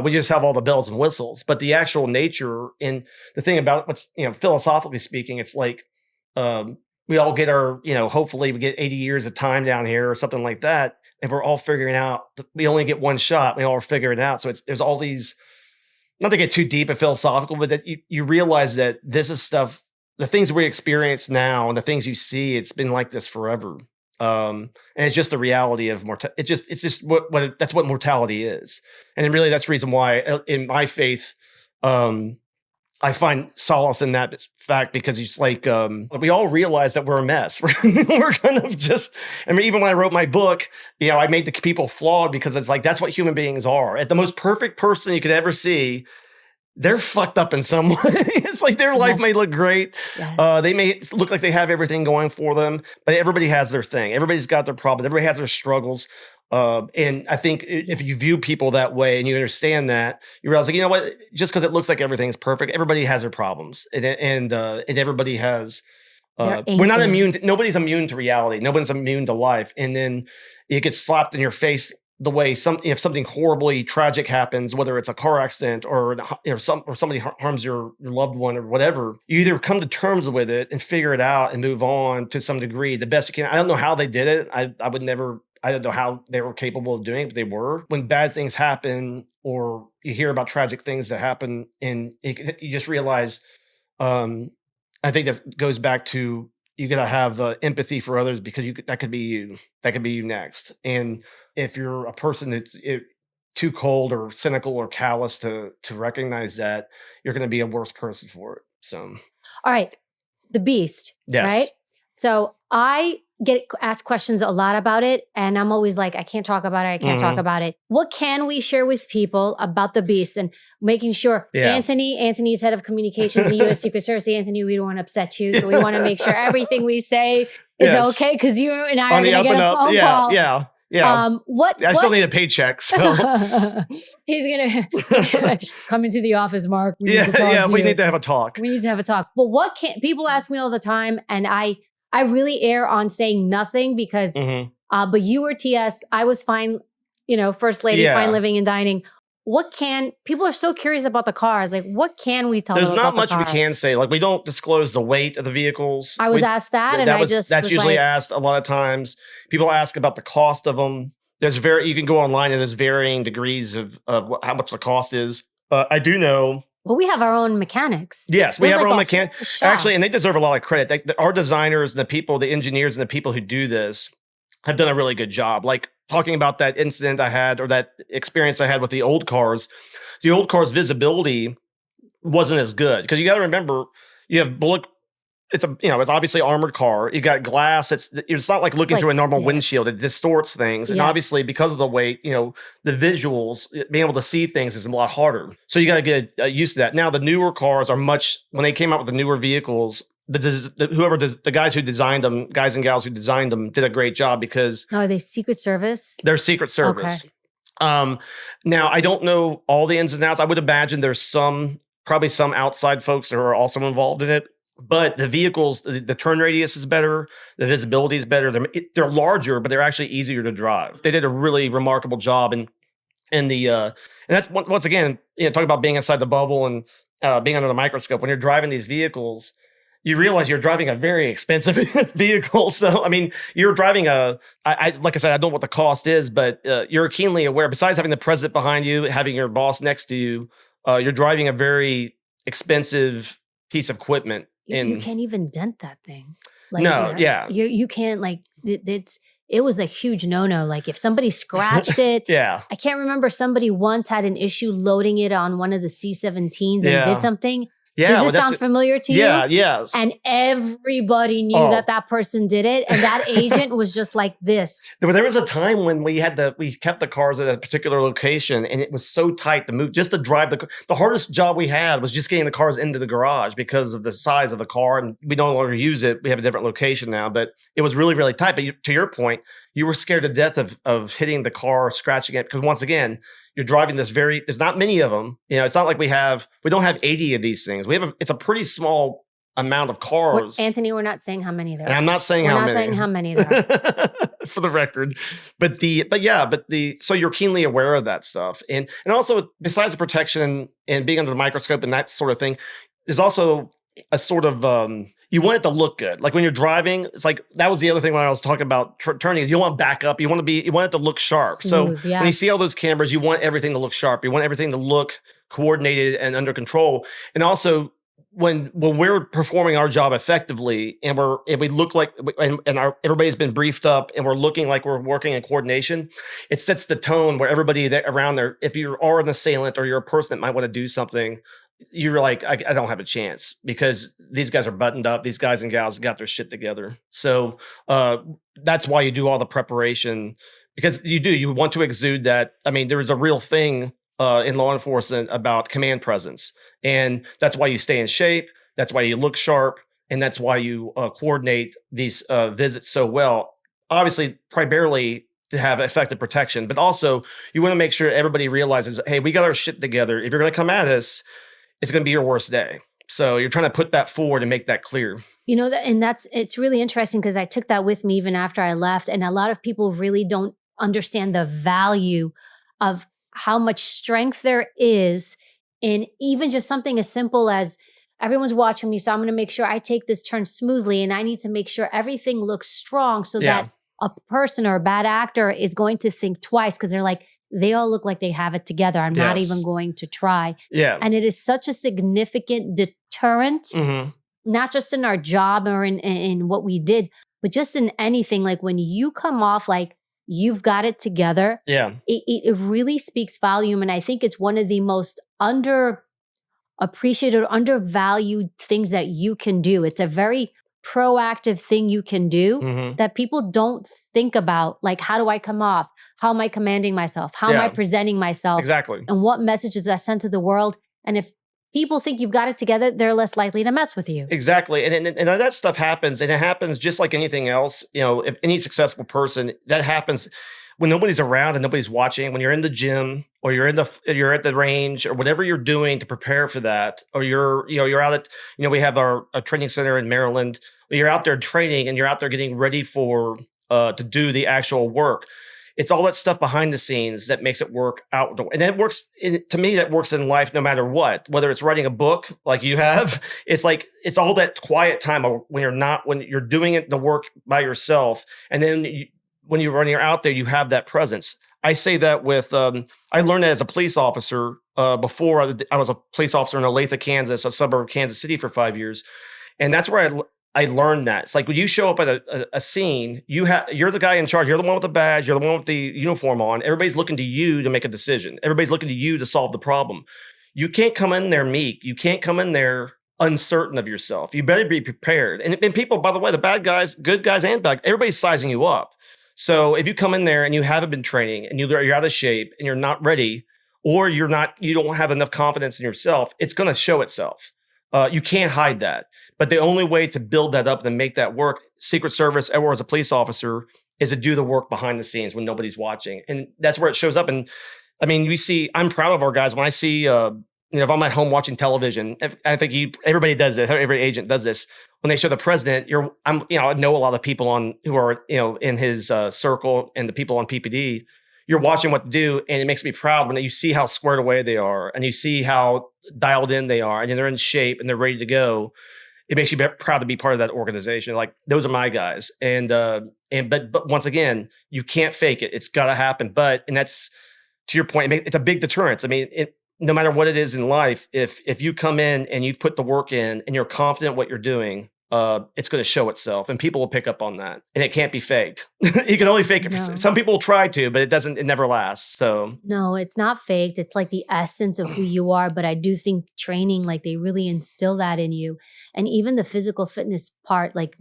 We just have all the bells and whistles. But the actual nature and the thing about what's, you know, philosophically speaking, it's like we all get our, you know, hopefully we get 80 years of time down here or something like that. And we're all figuring out, we only get one shot. We all are figuring it out. So there's all these, not to get too deep and philosophical, but that you realize that this is stuff, the things we experience now and the things you see, it's been like this forever. And it's just the reality of mortality. It's just that's what mortality is. And really that's the reason why in my faith, I find solace in that fact, because it's like, we all realize that we're a mess. We're kind of just, I mean, even when I wrote my book, you know, I made the people flawed because it's like, that's what human beings are. At the most perfect person you could ever see, they're fucked up in some way. It's like their life may look great. Yes. They may look like they have everything going for them, but everybody has their thing. Everybody's got their problems. Everybody has their struggles. And I think if you view people that way and you understand that, you realize, like, you know what, just because it looks like everything's perfect, everybody has their problems. And everybody has, we're not immune. Nobody's immune to reality. Nobody's immune to life. And then it gets slapped in your face the way if something horribly tragic happens, whether it's a car accident or, you know, somebody harms your loved one or whatever, you either come to terms with it and figure it out and move on to some degree, the best you can. I don't know how they did it. I don't know how they were capable of doing it, but they were. When bad things happen or you hear about tragic things that happen, and you just realize, I think that goes back to, you got to have empathy for others, because that could be you. That could be you next. And if you're a person that's too cold or cynical or callous to recognize that, you're going to be a worse person for it. So, all right, the beast, yes. Right? So I get asked questions a lot about it, and I'm always like, I can't talk about it. I can't talk about it. What can we share with people about the beast, and making sure Anthony's head of communications in the U.S. Secret Service. Anthony, we don't want to upset you, so we want to make sure everything we say is okay, because you and I are going to get a phone call. Yeah. I still need a paycheck. So he's gonna come into the office, Mark. We need to have a talk. We need to have a talk. But what can people ask me all the time, and I really err on saying nothing because, but you were TS. I was fine. First Lady, Yeah. Fine Living and Dining. People are so curious about the cars. Like, what can we tell them There's not about much the we cars? can say. Like, we don't disclose the weight of the vehicles. I was asked that, and that's usually asked a lot of times. People ask about the cost of them. You can go online and there's varying degrees of how much the cost is. I do know. Well, we have our own mechanics. Yes, we have our own mechanics. Actually, and they deserve a lot of credit. Our designers, the engineers, and the people who do this have done a really good job. Like talking about that incident I had or that experience I had with the old cars. The old cars' visibility wasn't as good because you got to remember you have bullet. It's obviously armored car. You got glass. It's not like looking through a normal windshield. It distorts things, and obviously because of the weight, the visuals, being able to see things is a lot harder. So you got to get used to that. Now the newer cars are when they came out with the newer vehicles, the guys who designed them, guys and gals who designed them, did a great job because. Oh, are they Secret Service? They're Secret Service. Okay. Now I don't know all the ins and outs. I would imagine there's probably some outside folks that are also involved in it. But the vehicles, the turn radius is better, the visibility is better. They're larger, but they're actually easier to drive. They did a really remarkable job, and that's once again, talk about being inside the bubble and being under the microscope. When you're driving these vehicles, you realize you're driving a very expensive vehicle. So, I mean, you're driving like I said, I don't know what the cost is, but you're keenly aware. Besides having the president behind you, having your boss next to you, you're driving a very expensive piece of equipment. You can't even dent that thing. You can't it was a huge no-no. Like if somebody scratched it, I can't remember somebody once had an issue loading it on one of the C-17s and did something. Yeah, does this sound familiar to you? Yeah, yes. And everybody knew that person did it, and that agent was just like this. There was a time when we kept the cars at a particular location, and it was so tight to move just to drive the hardest job we had was just getting the cars into the garage because of the size of the car, and we no longer use it. We have a different location now, but it was really, really tight. But to your point, you were scared to death of hitting the car, scratching it, because once again, you're driving there's not many of them. It's not like we don't have 80 of these things. It's a pretty small amount of cars. Anthony, we're not saying how many there are. And I'm not saying how many there are. For the record. So you're keenly aware of that stuff. And also besides the protection and being under the microscope and that sort of thing, there's also a sort of you want it to look good. Like when you're driving, it's like that was the other thing when I was talking about turning. You want backup. You want it to look sharp. Smooth, when you see all those cameras, you want everything to look sharp. You want everything to look coordinated and under control. And also when we're performing our job effectively and we look like everybody's been briefed up and we're looking like we're working in coordination, it sets the tone where everybody around there, if you are an assailant or you're a person that might want to do something, you're like, I don't have a chance because these guys are buttoned up. These guys and gals got their shit together. So that's why you do all the preparation because you want to exude that. I mean, there is a real thing in law enforcement about command presence. And that's why you stay in shape. That's why you look sharp. And that's why you coordinate these visits so well. Obviously, primarily to have effective protection, but also you want to make sure everybody realizes, hey, we got our shit together. If you're going to come at us, it's going to be your worst day. So you're trying to put that forward and make that clear. It's really interesting because I took that with me even after I left. And a lot of people really don't understand the value of how much strength there is in even just something as simple as everyone's watching me. So I'm going to make sure I take this turn smoothly and I need to make sure everything looks strong so that a person or a bad actor is going to think twice because they're like, they all look like they have it together. I'm not even going to try. Yeah. And it is such a significant deterrent, not just in our job or in what we did, but just in anything. Like when you come off like you've got it together, it really speaks volume. And I think it's one of the most underappreciated, undervalued things that you can do. It's a very proactive thing you can do that people don't think about. Like, how do I come off? How am I commanding myself? How am I presenting myself? Exactly. And what messages I send to the world? And if people think you've got it together, they're less likely to mess with you. Exactly. And that stuff happens. And it happens just like anything else. If any successful person, that happens when nobody's around and nobody's watching, when you're in the gym or you're at the range or whatever you're doing to prepare for that, or you're out at, we have our training center in Maryland. You're out there training and you're out there getting ready to do the actual work. It's all that stuff behind the scenes that makes it work out. And that works, to me, that works in life no matter what. Whether it's writing a book like you have, it's like, it's all that quiet time when you're doing it, the work by yourself. And then when you're out there, you have that presence. I say that with, I learned that as a police officer before I was a police officer in Olathe, Kansas, a suburb of Kansas City for 5 years. And that's where I learned that. It's like when you show up at a scene, you're the guy in charge. You're the one with the badge. You're the one with the uniform on. Everybody's looking to you to make a decision. Everybody's looking to you to solve the problem. You can't come in there meek. You can't come in there uncertain of yourself. You better be prepared. And people, by the way, the bad guys, good guys and bad, everybody's sizing you up. So if you come in there and you haven't been training and you're out of shape and you're not ready, or you don't have enough confidence in yourself, it's going to show itself. You can't hide that. But the only way to build that up and make that work, Secret Service or as a police officer, is to do the work behind the scenes when nobody's watching. And that's where it shows up. And I mean, I'm proud of our guys. When I see, if I'm at home watching television, I think everybody does this. Every agent does this. When they show the president, I know a lot of people who are, in his circle and the people on PPD. You're watching what to do, and it makes me proud when you see how squared away they are, and you see how dialed in they are, and they're in shape and they're ready to go. It makes you proud to be part of that organization. Like, those are my guys. But once again, you can't fake it. It's got to happen. And that's, to your point, it's a big deterrence. I mean, no matter what it is in life, if you come in and you've put the work in and you're confident what you're doing, it's going to show itself, and people will pick up on that. And it can't be faked. You can only fake it. No. Some people try to, but it never lasts. So no, it's not faked. It's like the essence of who you are. But I do think training, like, they really instill that in you. And even the physical fitness part, like,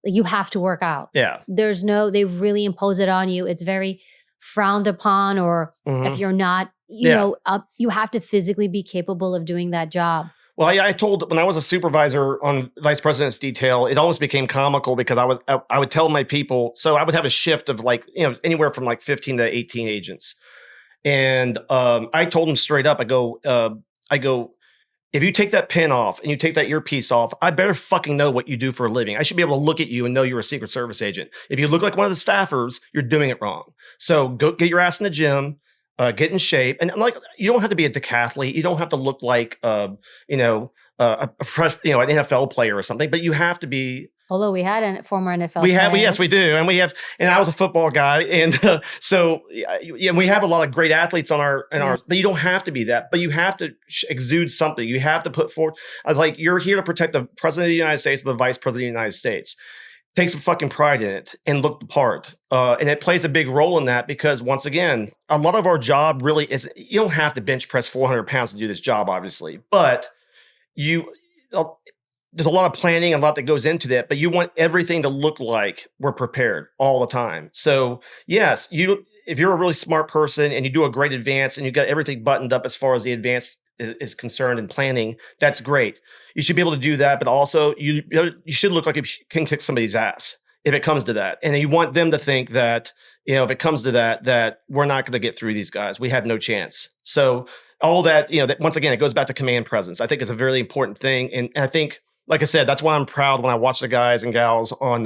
you have to work out. Yeah. They really impose it on you. It's very frowned upon, or if you're not, up, you have to physically be capable of doing that job. Well, I told, when I was a supervisor on Vice President's detail, it almost became comical because I would tell my people, so I would have a shift of anywhere from 15 to 18 agents. And I told them straight up, I go, if you take that pin off and you take that earpiece off, I better fucking know what you do for a living. I should be able to look at you and know you're a Secret Service agent. If you look like one of the staffers, you're doing it wrong. So go get your ass in the gym. Get in shape. And you don't have to be a decathlete. You don't have to look like, an NFL player or something, but you have to be. Although we had a former NFL Yes, we do. And I was a football guy. And we have a lot of great athletes but you don't have to be that, but you have to exude something. You have to put forward. I was like, you're here to protect the President of the United States, the Vice President of the United States. Take some fucking pride in it and look the part. And it plays a big role in that because, once again, a lot of our job really is, you don't have to bench press 400 pounds to do this job, obviously, but there's a lot of planning, a lot that goes into that, but you want everything to look like we're prepared all the time. So yes, if you're a really smart person and you do a great advance and you got everything buttoned up as far as the advance is concerned in planning, that's great. You should be able to do that, but also you should look like you can kick somebody's ass if it comes to that. And you want them to think that, if it comes to that we're not going to get through these guys. We have no chance. So all that, that once again, it goes back to command presence. I think it's a very important thing. And I think, like I said, that's why I'm proud when I watch the guys and gals on,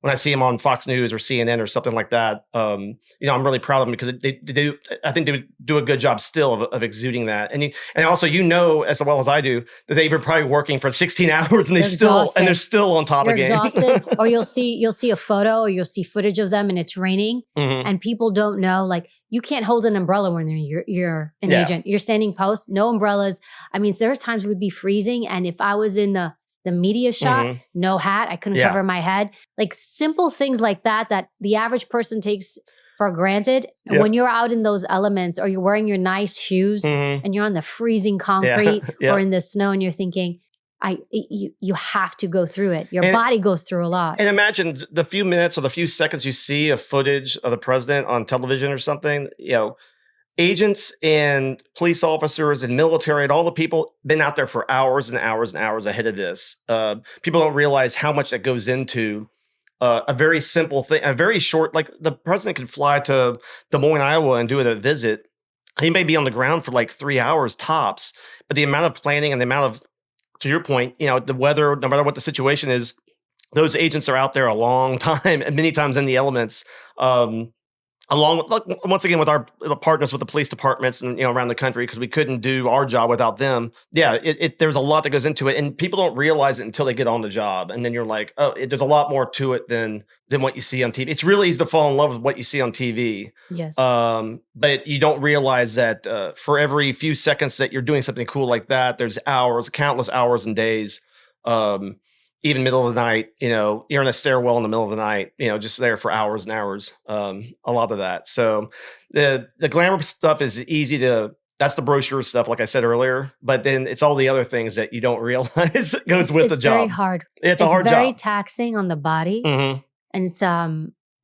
when I see them on Fox News or CNN or something like that. I'm really proud of them because they do. I think they do a good job still of exuding that. And also, as well as I do, that they've been probably working for 16 hours and they're still on top of game. Exhausted. Or you'll see a photo or you'll see footage of them and it's raining, and people don't know, like, you can't hold an umbrella when you're an agent. You're standing post, no umbrellas. I mean, there are times we'd be freezing, and if I was in the media shot, no hat, I couldn't cover my head. Like, simple things like that the average person takes for granted. And when you're out in those elements, or you're wearing your nice shoes and you're on the freezing concrete or in the snow, and you're thinking, you have to go through it. Your body goes through a lot. And imagine the few minutes or the few seconds you see of footage of the president on television or something, agents and police officers and military and all the people been out there for hours and hours and hours ahead of this. People don't realize how much that goes into a very simple thing, a very short, like the president can fly to Des Moines, Iowa and do a visit. He may be on the ground for 3 hours tops, but the amount of planning and the amount of, to your point, the weather, no matter what the situation is, those agents are out there a long time and many times in the elements. along with, once again, with our partners with the police departments and around the country, because we couldn't do our job without them. Yeah, there's a lot that goes into it, and people don't realize it until they get on the job, and then you're like, oh, there's a lot more to it than what you see on TV. It's really easy to fall in love with what you see on TV. Yes. But you don't realize that for every few seconds that you're doing something cool like that, there's hours, countless hours and days. Even middle of the night, you're in a stairwell in the middle of the night, just there for hours and hours. A lot of that. So the glamour stuff is easy that's the brochure stuff, like I said earlier. But then it's all the other things that you don't realize goes with the job. It's very hard. It's a hard job. It's very taxing on the body. Mm-hmm. And it's,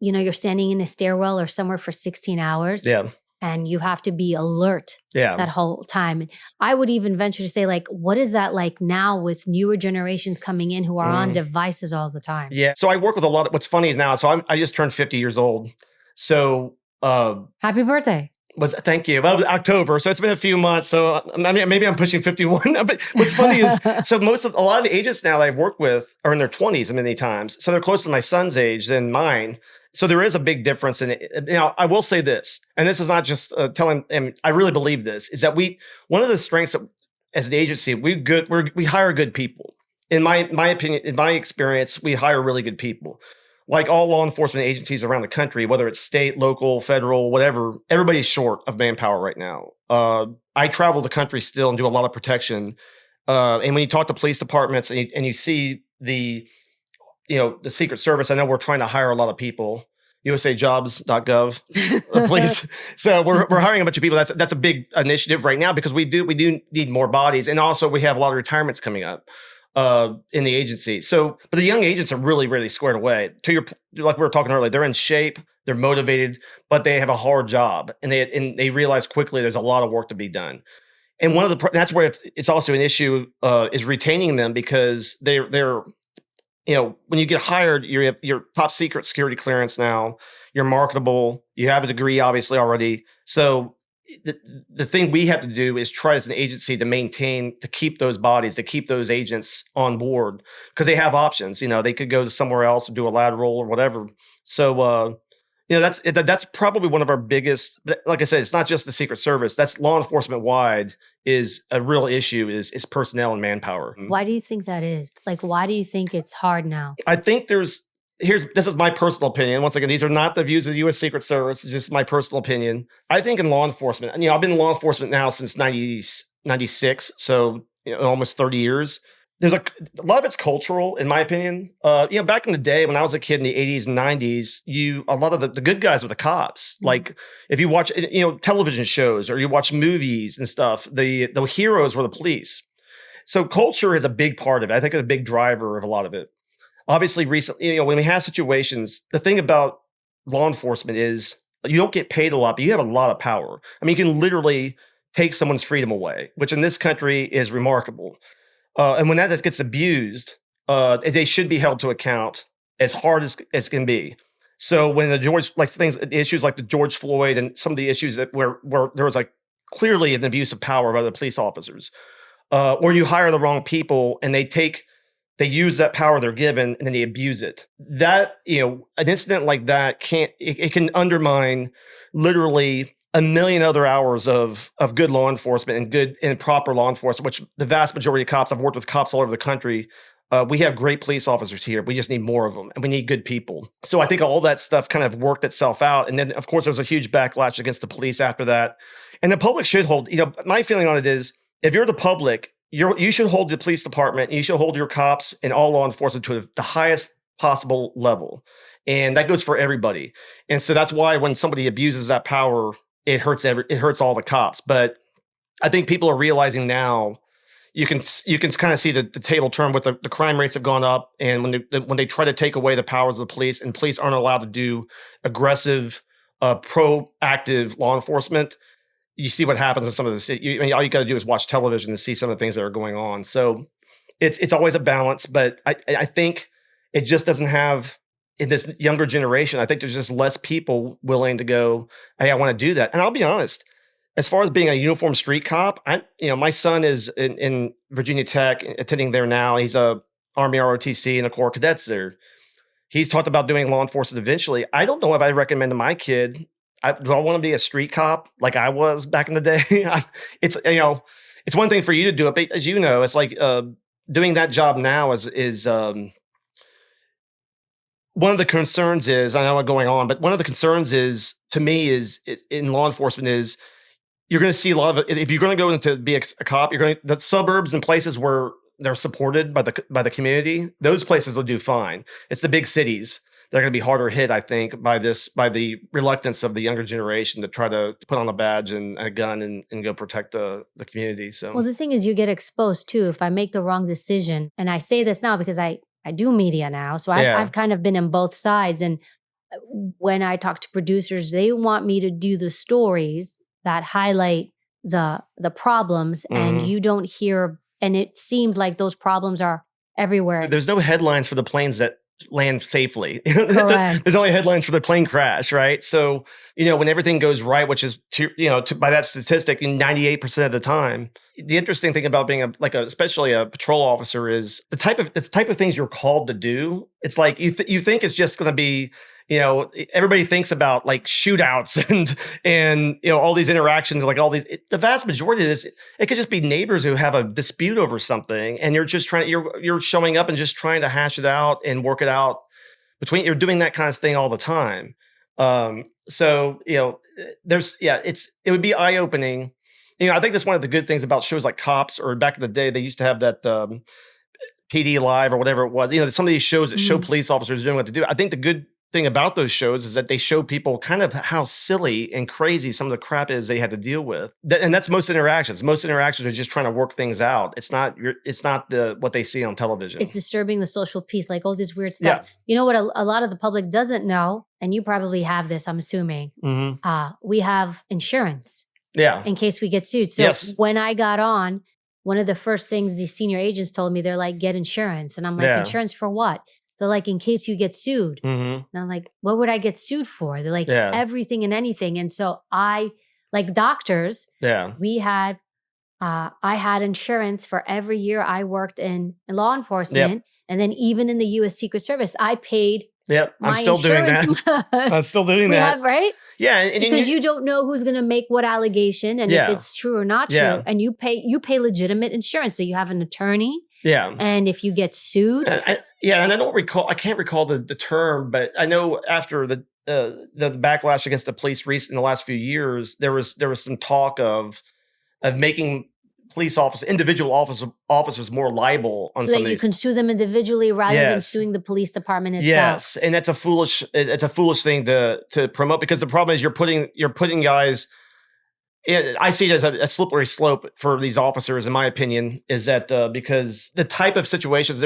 you're standing in a stairwell or somewhere for 16 hours. Yeah. And you have to be alert that whole time. I would even venture to say, like, what is that like now with newer generations coming in who are on devices all the time? Yeah. So I work with a lot of, what's funny is now, so I just turned 50 years old. So happy birthday. Thank you. Well, October. So it's been a few months. So I mean, maybe I'm pushing 51. But what's funny is, so a lot of the agents now that I've worked with are in their 20s many times. So they're closer to my son's age than mine. So there is a big difference in it. Now, I will say this, and this is not just telling, and I really believe this, is that one of the strengths that, as an agency, we hire good people. In my opinion, in my experience, we hire really good people. Like all law enforcement agencies around the country, whether it's state, local, federal, whatever, everybody's short of manpower right now. I travel the country still and do a lot of protection. And when you talk to police departments and you see the Secret Service, I know we're trying to hire a lot of people. USAjobs.gov, please. So we're hiring a bunch of people. That's a big initiative right now because we do need more bodies, and also we have a lot of retirements coming up in the agency. So, but the young agents are really, really squared away. Like we were talking earlier, they're in shape, they're motivated, but they have a hard job, and they realize quickly there's a lot of work to be done. And that's where it's also an issue is retaining them, because they're when you get hired, you're top secret security clearance now, you're marketable, you have a degree obviously already. So the thing we have to do is try as an agency to keep those bodies, to keep those agents on board, because they have options. They could go to somewhere else and do a lateral or whatever. So, that's probably one of our biggest, like I said, it's not just the Secret Service, that's law enforcement wide, is a real issue is personnel and manpower. Why do you think that is? Like, why do you think it's hard now? I think this is my personal opinion. Once again, these are not the views of the U.S. Secret Service. It's just my personal opinion. I think in law enforcement, I've been in law enforcement now since 96, so almost 30 years. There's a lot of it's cultural, in my opinion. Back in the day when I was a kid in the 80s and 90s, a lot of the good guys were the cops. Like if you watch television shows or you watch movies and stuff, the heroes were the police. So culture is a big part of it. I think it's a big driver of a lot of it. Obviously, recently, when we have situations, the thing about law enforcement is you don't get paid a lot, but you have a lot of power. I mean, you can literally take someone's freedom away, which in this country is remarkable. And when that gets abused, they should be held to account as hard as can be. So when issues like the George Floyd and some of the issues where there was like clearly an abuse of power by the police officers, or you hire the wrong people and they use that power they're given and then they abuse it. That, an incident like that can undermine literally a million other hours of good law enforcement and good and proper law enforcement, which the vast majority of cops, I've worked with cops all over the country. We have great police officers here. We just need more of them, and we need good people. So I think all that stuff kind of worked itself out. And then, of course, there was a huge backlash against the police after that. And the public should hold, my feeling on it is, if you're the public, you should hold the police department, and you should hold your cops and all law enforcement to the highest possible level. And that goes for everybody. And so that's why when somebody abuses that power, it hurts all the cops. But I think people are realizing now, you can kind of see the table turn with the crime rates have gone up. And when they try to take away the powers of the police, and police aren't allowed to do aggressive, proactive law enforcement, you see what happens in some of the all you got to do is watch television to see some of the things that are going on. So it's always a balance, but I think it just doesn't have, in this younger generation, I think there's just less people willing to go, hey, I want to do that. And I'll be honest, as far as being a uniformed street cop, my son is in Virginia Tech, attending there now. He's a Army ROTC and a Corps of Cadets there. He's talked about doing law enforcement eventually. I don't know if I recommend to my kid do I want to be a street cop like I was back in the day? It's, it's one thing for you to do it, but as you know, it's like doing that job now is one of the concerns is, I know I'm going on, but one of the concerns is, to me, is in law enforcement is you're going to see a lot of, if you're going to go into be a cop, you're going to, the suburbs and places where they're supported by the community, those places will do fine. It's the big cities that are going to be harder hit, I think, by the reluctance of the younger generation to try to put on a badge and a gun and go protect the community. So, well, the thing is, you get exposed too. If I make the wrong decision, and I say this now because I do media now, so I've kind of been in both sides. And when I talk to producers, they want me to do the stories that highlight the problems, and you don't hear. And it seems like those problems are everywhere. There's no headlines for the planes that land safely. There's only headlines for the plane crash, right? So, when everything goes right, which is, by that statistic, 98% of the time. The interesting thing about being especially a patrol officer is the type of things you're called to do. It's like you think it's just going to be, everybody thinks about like shootouts and all these interactions, like all these. The vast majority of this, it could just be neighbors who have a dispute over something, and you're just you're showing up and just trying to hash it out and work it out between. You're doing that kind of thing all the time. So it would be eye opening. I think that's one of the good things about shows like Cops, or back in the day, they used to have that PD Live or whatever it was. Some of these shows that show police officers doing what to do. I think the good thing about those shows is that they show people kind of how silly and crazy some of the crap is they had to deal with. And that's most interactions. Most interactions are just trying to work things out. It's not what they see on television. It's disturbing the social peace, like all this weird stuff. Yeah. You know what a lot of the public doesn't know, and you probably have this, I'm assuming. We have insurance. Yeah. In case we get sued. So when I got on, one of the first things the senior agents told me, they're like, get insurance. And I'm like, insurance for what? They're like, in case you get sued. And I'm like, what would I get sued for? They're like, everything and anything. And so like doctors, we had, I had insurance for every year I worked in law enforcement. And then even in the U.S. Secret Service, I paid I'm still doing that. I'm still doing that. Right? Yeah. Because you don't know who's going to make what allegation and if it's true or not true. And you pay legitimate insurance. So you have an attorney. Yeah. And if you get sued. And I can't recall the term, but I know after the backlash against the police in the last few years, there was some talk of making individual officers more liable on some of these. So that you can sue them individually rather than suing the police department itself. Yes, and that's a foolish thing to promote, because the problem is you're putting guys. I see it as a slippery slope for these officers, in my opinion, is that because the type of situations,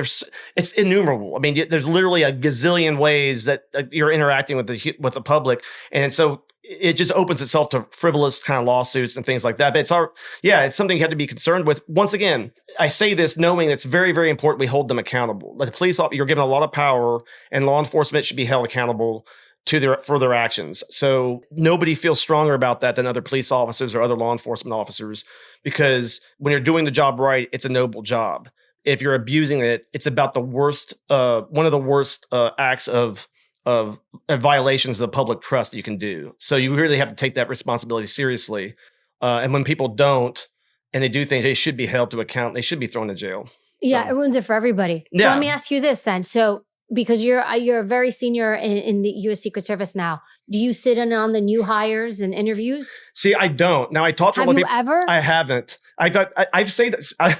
it's innumerable. I mean, there's literally a gazillion ways that you're interacting with the public, and so it just opens itself to frivolous kind of lawsuits and things like that. But it's something you have to be concerned with. Once again, I say this knowing it's very, very important we hold them accountable. Like the police, you're given a lot of power, and law enforcement should be held accountable for their actions. So nobody feels stronger about that than other police officers or other law enforcement officers, because when you're doing the job right, it's a noble job. If you're abusing it, it's about the worst, one of the worst acts of violations of the public trust you can do. So you really have to take that responsibility seriously. And when people don't, and they do things, they should be held to account. They should be thrown in jail. Yeah, it ruins it for everybody. So let me ask you this then. So because you're very senior in the U.S. Secret Service now, do you sit in on the new hires and interviews? See, I don't. Now, I talked to a lot of people. Have you ever? I haven't. I've say this. I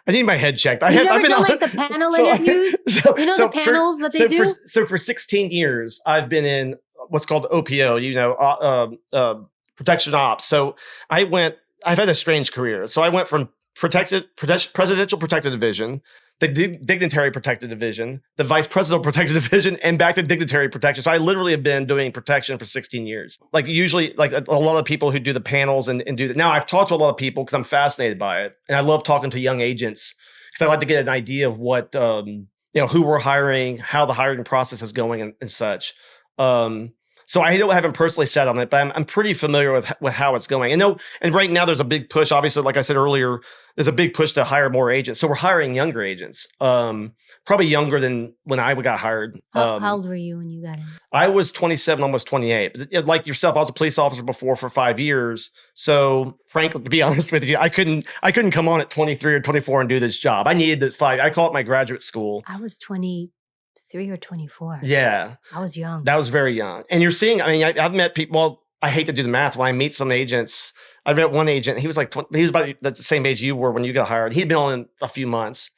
need my head checked. I've been done like the panel interviews. The panels that they do. So for 16 years, I've been in what's called OPO. Protection ops. So I've had a strange career. So I went from Presidential Protected Division, the Dignitary Protected Division, the Vice Presidential Protected Division, and back to Dignitary Protection. So I literally have been doing protection for 16 years. Like usually, like a lot of people who do the panels and do that. Now I've talked to a lot of people because I'm fascinated by it. And I love talking to young agents because I like to get an idea of what, who we're hiring, how the hiring process is going and such. So I haven't personally sat on it, but I'm pretty familiar with how it's going. And right now there's a big push. Obviously, like I said earlier, there's a big push to hire more agents. So we're hiring younger agents, probably younger than when I got hired. How old were you when you got in? I was 27, almost 28. But like yourself, I was a police officer before for 5 years. So frankly, to be honest with you, I couldn't come on at 23 or 24 and do this job. I needed the 5. I call it my graduate school. I was 23 or 24. Yeah. I was young. That was very young. And you're seeing, I mean, I've met people, well, I hate to do the math. When I meet some agents, I met one agent, he was like, he was about the same age you were when you got hired. He'd been on a few months.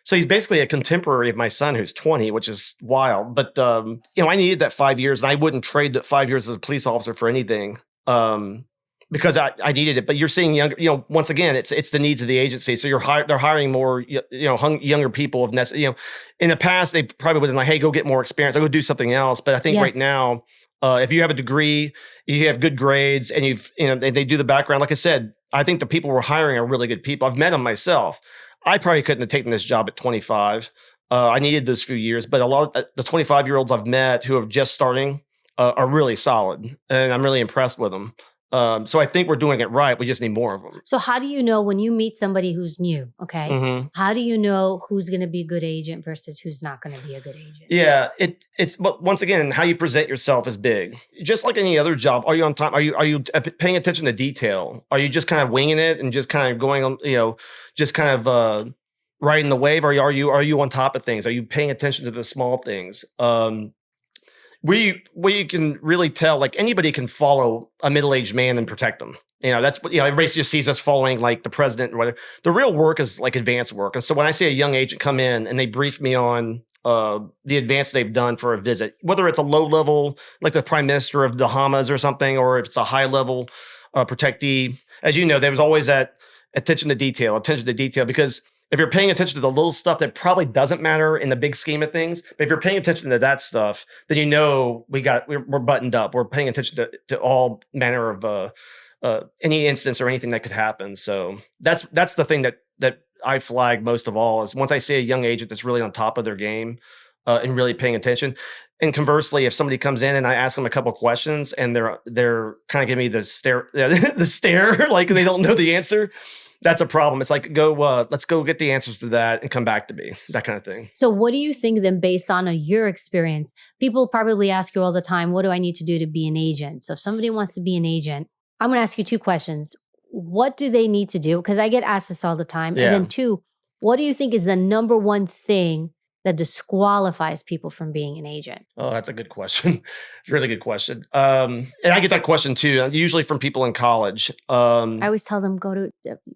So he's basically a contemporary of my son who's 20, which is wild. But, I needed that 5 years, and I wouldn't trade that 5 years as a police officer for anything because I needed it. But you're seeing younger, once again, it's the needs of the agency. So they're hiring more, younger people of in the past, they probably would have been like, hey, go get more experience. I'll go do something else. But I think right now, if you have a degree, you have good grades, and they do the background. Like I said, I think the people we're hiring are really good people. I've met them myself. I probably couldn't have taken this job at 25. I needed those few years, but a lot of the 25-year-olds I've met who are just starting are really solid, and I'm really impressed with them. So I think we're doing it right. We just need more of them. So how do you know when you meet somebody who's new, okay? Mm-hmm. How do you know who's going to be a good agent versus who's not going to be a good agent? Yeah, but once again, how you present yourself is big. Just like any other job, are you on time? Are you paying attention to detail? Are you just kind of winging it and just kind of going on, just kind of riding the wave? Or are you on top of things? Are you paying attention to the small things? Where you can really tell, like anybody can follow a middle-aged man and protect them. That's what, everybody just sees us following like the president or whatever. The real work is like advanced work. And so when I see a young agent come in and they brief me on the advance they've done for a visit, whether it's a low level, like the prime minister of the Bahamas or something, or if it's a high level protectee, as you know, there was always that attention to detail, because if you're paying attention to the little stuff that probably doesn't matter in the big scheme of things, but if you're paying attention to that stuff, then we're buttoned up. We're paying attention to all manner of any instance or anything that could happen. So that's the thing that I flag most of all is once I see a young agent that's really on top of their game and really paying attention. And conversely, if somebody comes in and I ask them a couple questions and they're kind of giving me the stare, like they don't know the answer. That's a problem. It's like, let's go get the answers to that and come back to me, that kind of thing. So what do you think then, based on your experience? People probably ask you all the time, what do I need to do to be an agent? So if somebody wants to be an agent, I'm going to ask you 2 questions. What do they need to do? Because I get asked this all the time. Yeah. And then 2, what do you think is the number one thing that disqualifies people from being an agent? Oh, that's a good question. It's a really good question. And I get that question too, usually from people in college. I always tell them, go to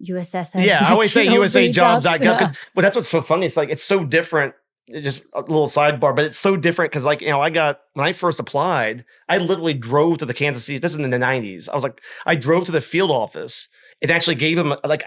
USS. Yeah, I always say USAjobs.gov. But that's what's so funny. It's like, it's so different. Just a little sidebar, but it's so different because when I first applied, I literally drove to the Kansas City. This is in the 90s. I drove to the field office. It actually gave them, I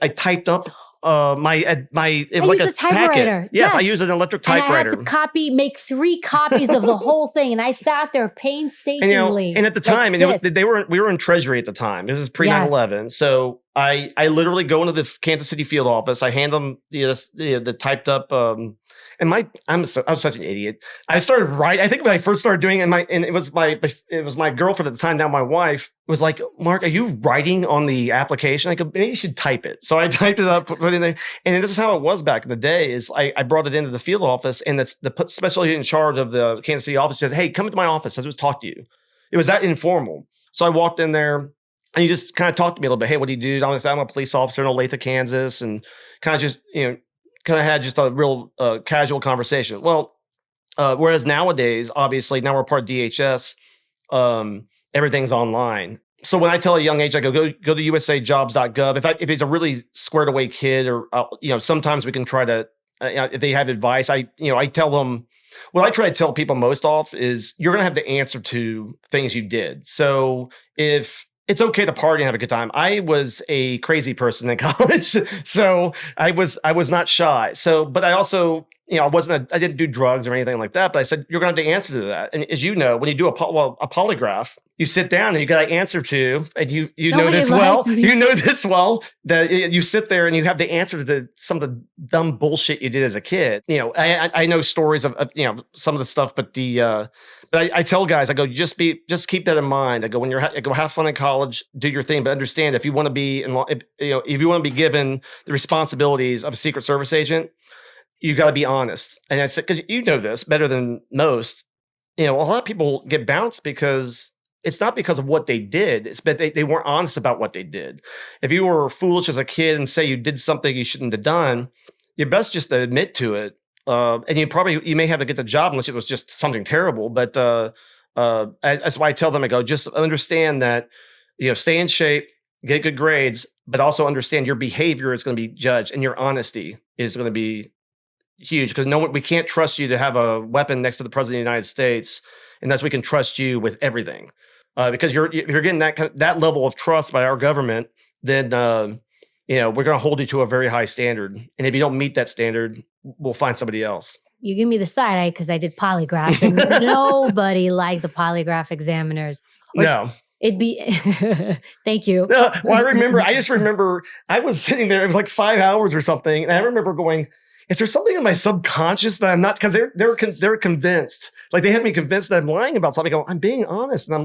typed up it was like a typewriter. Packet. Yes, I used an electric typewriter. And I had to make 3 copies of the whole thing, and I sat there painstakingly. And at the time, we were in Treasury at the time. This is pre 9/11, so I literally go into the Kansas City field office. I hand them the typed up. I was such an idiot. I started writing. I think when I first started doing it, it was my girlfriend at the time, now my wife, was like, Mark, are you writing on the application? I go, maybe you should type it. So I typed it up, put it in there. And this is how it was back in the day is I brought it into the field office, and the special agent in charge of the Kansas City office said, hey, come into my office. I just talk to you. It was that informal. So I walked in there, and he just kind of talked to me a little bit. Hey, what do you do? I'm a police officer in Olathe, Kansas, and kind of just, had just a real casual conversation. Well, whereas nowadays, obviously, now we're part of DHS, everything's online. So when I tell a young age, I go to usajobs.gov. If he's a really squared away kid, or sometimes we can try to, if they have advice, I tell them. What I try to tell people most off is you're going to have to answer to things you did. So if it's okay to party and have a good time. I was a crazy person in college, so I was not shy. So, but I also I didn't do drugs or anything like that, but I said, you're going to have to answer to that. And as you know, when you do a polygraph, you sit down and you got to answer to, and you know this well, that you sit there and you have to answer to some of the dumb bullshit you did as a kid. I know stories of some of the stuff, but I tell guys, I go, just keep that in mind. I go, I go, have fun in college, do your thing, but understand if you want to be, if you want to be given the responsibilities of a Secret Service agent, you got to be honest. And I said, because you know this better than most, a lot of people get bounced because it's not because of what they did. It's that they weren't honest about what they did. If you were foolish as a kid and say you did something you shouldn't have done, you're best just to admit to it. And you may have to get the job unless it was just something terrible. But that's why I tell them, I go, just understand that, stay in shape, get good grades, but also understand your behavior is going to be judged and your honesty is going to be huge, because we can't trust you to have a weapon next to the president of the United States unless we can trust you with everything. Because if you're getting that level of trust by our government, then we're going to hold you to a very high standard. And if you don't meet that standard, we'll find somebody else. You give me the side eye because I did polygraphs, and nobody liked the polygraph examiners. No. It'd be, thank you. Well, I just remember I was sitting there, it was like 5 hours or something. And I remember going, is there something in my subconscious that I'm not, because they're convinced, like they had me convinced that I'm lying about something. I go, I'm being honest. And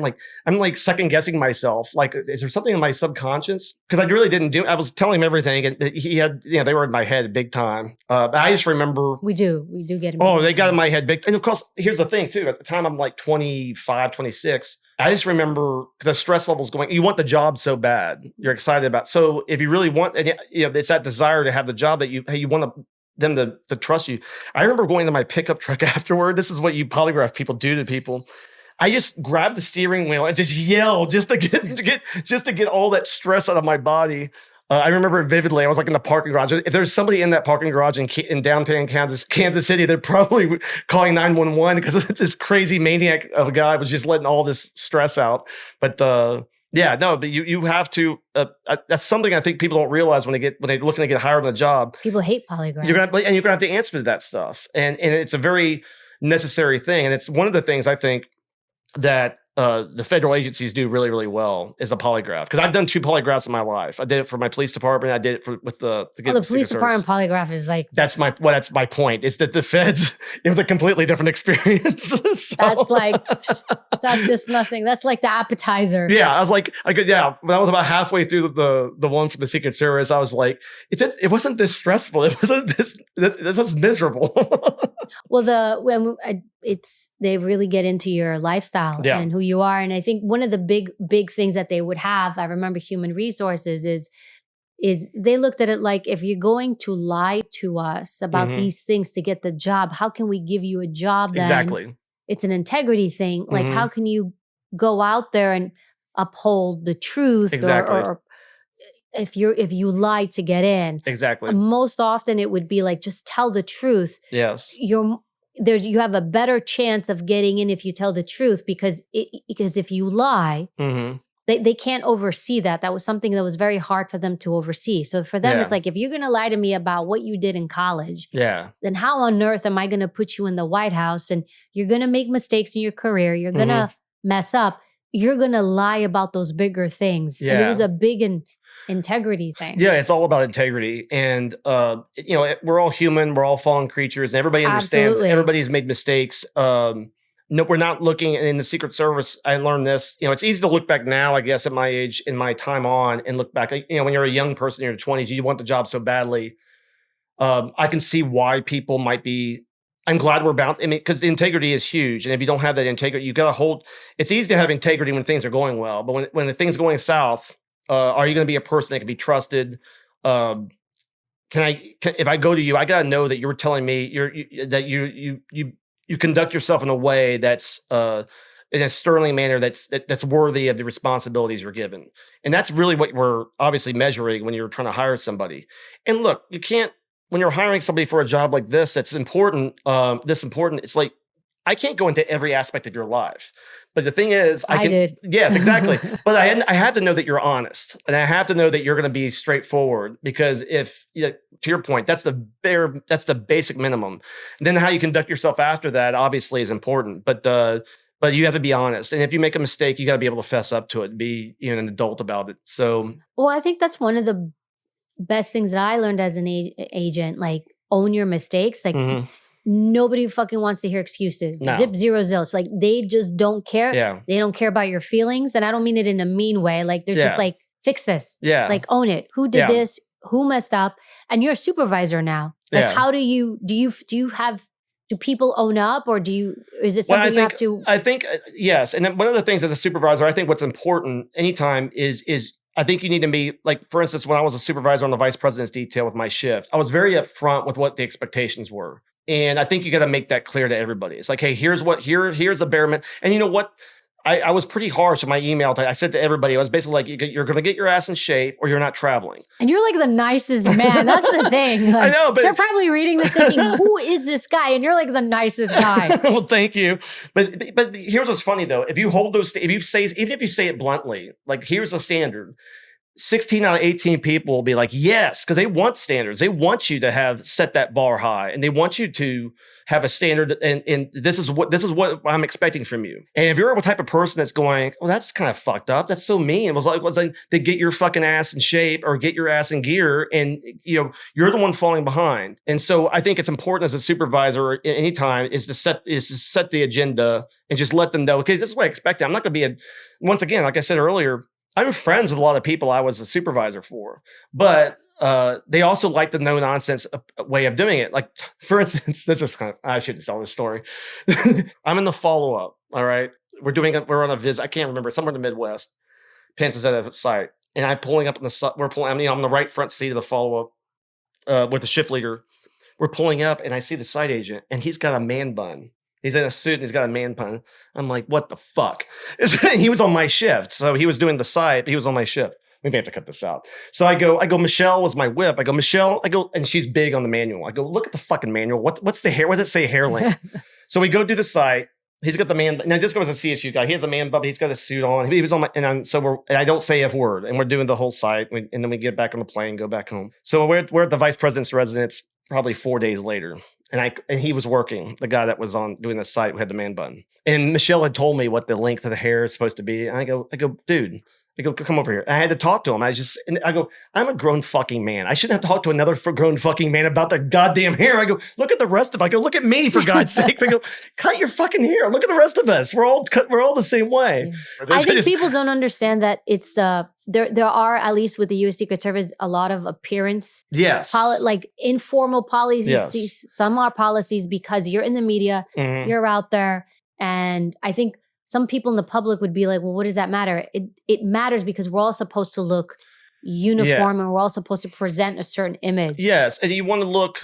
I'm like second guessing myself. Like, is there something in my subconscious? Because I really didn't I was telling him everything, and he had, they were in my head big time. But I just remember. We do get him. Oh, they got in my head big. And of course, here's the thing too. At the time, I'm like 25, 26. I just remember the stress levels going, you want the job so bad. You're excited about. So if you really want, it's that desire to have the job that you want them to trust you. I remember going to my pickup truck afterward. This is what you polygraph people do to people. I just grabbed the steering wheel and just yelled just to get all that stress out of my body. I remember it vividly. I was like in the parking garage. If there's somebody in that parking garage in downtown Kansas City, they're probably calling 911 because this crazy maniac of a guy was just letting all this stress out. But but you have to. That's something I think people don't realize when they're looking to get hired on a job. People hate polygraphs. You're gonna have to answer to that stuff, and it's a very necessary thing, and it's one of the things I think that the federal agencies do really, really well is a polygraph. Because I've done 2 polygraphs in my life. I did it for my police department. I did it with the police department polygraph is like that's my point. It's that the feds. It was a completely different experience. So. That's just nothing. That's like the appetizer. Yeah, I was like, when I was about halfway through the one for the Secret Service, I was like, it wasn't this stressful. It wasn't this was miserable. Well, they really get into your lifestyle and who you are. And I think one of the big things that they would have, I remember Human Resources is they looked at it like, if you're going to lie to us about these things to get the job, how can we give you a job then? Exactly. It's an integrity thing. Like, how can you go out there and uphold the truth? Exactly. Or if you lie to get in. Exactly. Most often it would be like, just tell the truth. Yes. You have a better chance of getting in if you tell the truth, because if you lie, they can't oversee that. That was something that was very hard for them to oversee. So for them, it's like, if you're going to lie to me about what you did in college, then how on earth am I going to put you in the White House? And you're going to make mistakes in your career. You're going to mess up. You're going to lie about those bigger things. Yeah. And it was a big integrity thing. Yeah, it's all about integrity. And, we're all human. We're all fallen creatures. And everybody understands. Absolutely. Everybody's made mistakes. No, we're not looking in the Secret Service. I learned this. It's easy to look back now, I guess, at my age, in my time on, and look back. When you're a young person in your 20s, you want the job so badly. I can see why people might be. I'm glad we're bounced. I mean, because the integrity is huge, and if you don't have that integrity, you got to hold. It's easy to have integrity when things are going well, but when the things are going south, are you going to be a person that can be trusted? If I go to you, I got to know that you're telling me that you conduct yourself in a way that's in a sterling manner that's worthy of the responsibilities you're given. And that's really what we're obviously measuring when you're trying to hire somebody. And look, you can't, when you're hiring somebody for a job like this, that's important, it's like, I can't go into every aspect of your life, But the thing is, I did. Yes, exactly. But I have to know that you're honest, and I have to know that you're going to be straightforward. Because if, to your point, that's the basic minimum. And then how you conduct yourself after that obviously is important. But you have to be honest, and if you make a mistake, you got to be able to fess up to it, be an adult about it. So, well, I think that's one of the best things that I learned as an agent. Like, own your mistakes. Like. Mm-hmm. Nobody fucking wants to hear excuses. No. Zip, zero, zilch. Like, they just don't care. Yeah. They don't care about your feelings. And I don't mean it in a mean way. Like, they're just like, fix this. Yeah. Like, own it. Who did this? Who messed up? And you're a supervisor now. Like, how do you people own up, or is it something you have to? I think, yes. And then one of the things as a supervisor, I think what's important anytime is I think you need to be, like, for instance, when I was a supervisor on the vice president's detail with my shift, I was very upfront with what the expectations were. And I think you got to make that clear to everybody. It's like, hey, here's the bare minimum. And you know what? I was pretty harsh in my email. I said to everybody, I was basically like, you're going to get your ass in shape or you're not traveling. And you're like the nicest man. That's the thing. Like, I know, but they're probably reading this thinking, who is this guy? And you're like the nicest guy. Well, thank you. But here's what's funny though. If you say it bluntly, like, here's a standard, 16 out of 18 people will be like, yes, because they want standards. They want you to have set that bar high, and they want you to have a standard. And this is what I'm expecting from you. And if you're a type of person that's going, well, that's kind of fucked up. That's so mean. It was like to get your fucking ass in shape or get your ass in gear, and you're the one falling behind. And so I think it's important as a supervisor at any time is to set the agenda and just let them know, okay, this is what I expect. I'm not going to be once again, like I said earlier, I'm friends with a lot of people I was a supervisor for, but they also like the no nonsense way of doing it. Like, for instance, this is I shouldn't tell this story. I'm in the follow up. All right, we're on a visit. I can't remember, somewhere in the Midwest. Pence is at a site, and I'm pulling up on I'm the right front seat of the follow up with the shift leader. We're pulling up, and I see the site agent, and he's got a man bun. He's in a suit and he's got a man bun. I'm like, what the fuck? He was on my shift. So he was doing the site, but he was on my shift. We may have to cut this out. So I go, Michelle was my whip. Michelle, and she's big on the manual. I go, look at the fucking manual. What's the hair? What does it say hair length? So we go do the site. He's got the man. Now this guy was a CSU guy. He has a man bun, but he's got a suit on. He was on my, and I don't say a word, and we're doing the whole site. And then we get back on the plane, go back home. So we're at the vice president's residence probably 4 days later. And he was working, the guy that was on doing the site who had the man bun. And Michelle had told me what the length of the hair is supposed to be. And I go, dude, come over here. And I had to talk to him. I go, I'm a grown fucking man. I shouldn't have to talk to another grown fucking man about their goddamn hair. I go, look at the rest of it. I go, look at me, for God's sakes. I go, cut your fucking hair. Look at the rest of us. We're all the same way. Yeah. I think people don't understand that it's there are, at least with the U.S. Secret Service, a lot of appearance. Yes. Like informal policies. Yes. Some are policies because you're in the media, you're out there. And I think some people in the public would be like, well, what does that matter? It matters because we're all supposed to look uniform and we're all supposed to present a certain image. Yes. And you want to look,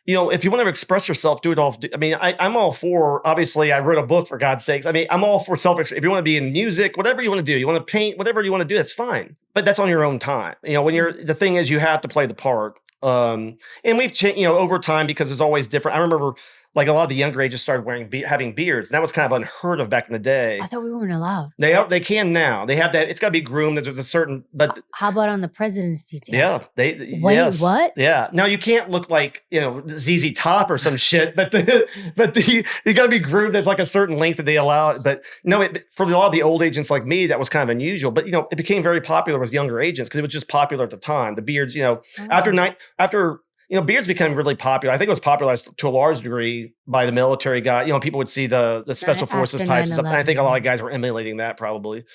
if you want to express yourself, do it all. I mean, I'm all for, obviously, I wrote a book, for God's sakes. I mean, I'm all for self-expression. If you want to be in music, whatever you want to do, you want to paint, whatever you want to do, that's fine. But that's on your own time. The thing is, you have to play the part. And we've changed, over time, because there's always different. I remember, like, a lot of the younger ages started having beards. And that was kind of unheard of back in the day. I thought we weren't allowed. They can now. They have that. It's got to be groomed. There's a certain, but how about on the president's detail? Yeah, Wait, yes. What? Yeah. Now you can't look like ZZ Top or some shit, but you got to be groomed at like a certain length that they allow. But no, for a lot of the old agents like me, that was kind of unusual. But it became very popular with younger agents because it was just popular at the time. The beards, after. Beards became really popular. I think it was popularized to a large degree by the military guy. People would see the special forces types. And I think a lot of guys were emulating that probably,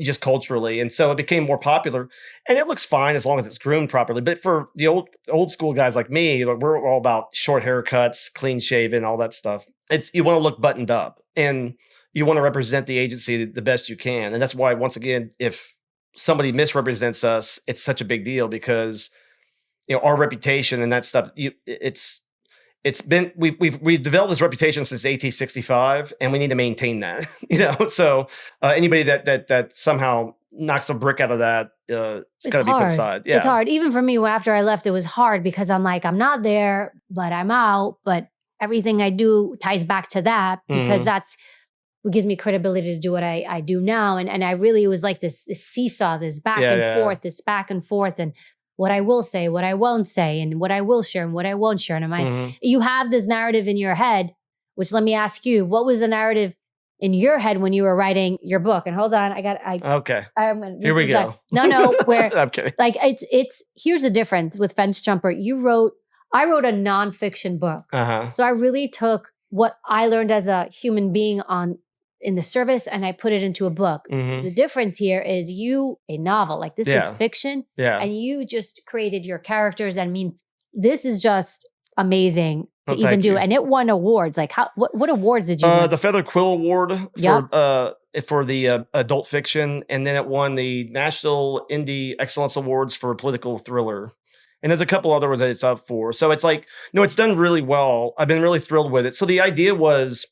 just culturally. And so it became more popular. And it looks fine as long as it's groomed properly. But for the old school guys like me, we're all about short haircuts, clean shaven, all that stuff. You want to look buttoned up. And you want to represent the agency the best you can. And that's why, once again, if somebody misrepresents us, it's such a big deal because our reputation and that stuff. We've developed this reputation since 1865, and we need to maintain that. So anybody that somehow knocks a brick out of that, it's got to be put aside. Yeah, it's hard. Even for me, after I left, it was hard because I'm like, I'm not there, but I'm out. But everything I do ties back to that because that's what gives me credibility to do what I do now. And I really, it was like this seesaw, this back and forth, and what I will say, what I won't say, and what I will share and what I won't share. And you have this narrative in your head, which let me ask you, what was the narrative in your head when you were writing your book? And hold on, okay. Here we go. Where I'm kidding. Like it's here's the difference with Fence Jumper. I wrote a nonfiction book. So I really took what I learned as a human being in the service and I put it into a book. The difference here is a novel, like this is fiction. And you just created your characters. I mean, this is just amazing to even do. And it won awards. Like what awards did you win? The Feather Quill Award for the adult fiction. And then it won the National Indie Excellence Awards for political thriller. And there's a couple other ones that it's up for. So it's like, no, it's done really well. I've been really thrilled with it. So the idea was,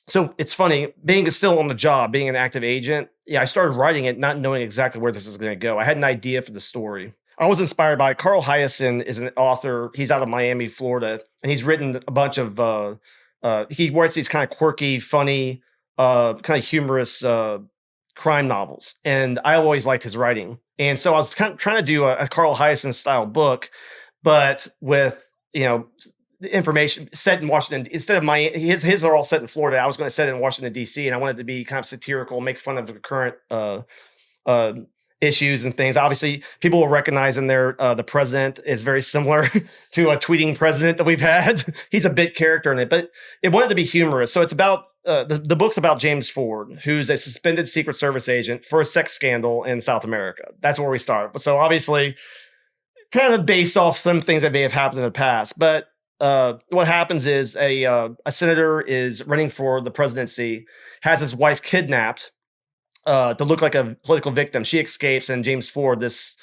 so it's funny, being still on the job, being an active agent. Yeah, I started writing it not knowing exactly where this was going to go. I had an idea for the story. I was inspired by Carl Hyacin is an author. He's out of Miami, Florida, and he's written a bunch of, he writes these kind of quirky, funny, kind of humorous crime novels. And I always liked his writing. And so I was kind of trying to do a Carl Hyacin style book, but with, the information set in Washington instead of Miami. His are all set in Florida. I was going to set it in Washington, D.C., and I wanted to be kind of satirical, make fun of the current issues and things. Obviously, people will recognize in there the president is very similar to a tweeting president that we've had. He's a bit character in it, but it wanted to be humorous. So it's about the book's about James Ford, who's a suspended Secret Service agent for a sex scandal in South America. That's where we start. But so obviously, kind of based off some things that may have happened in the past, but. What happens is a senator is running for the presidency, has his wife kidnapped to look like a political victim. She escapes, and James Ford, this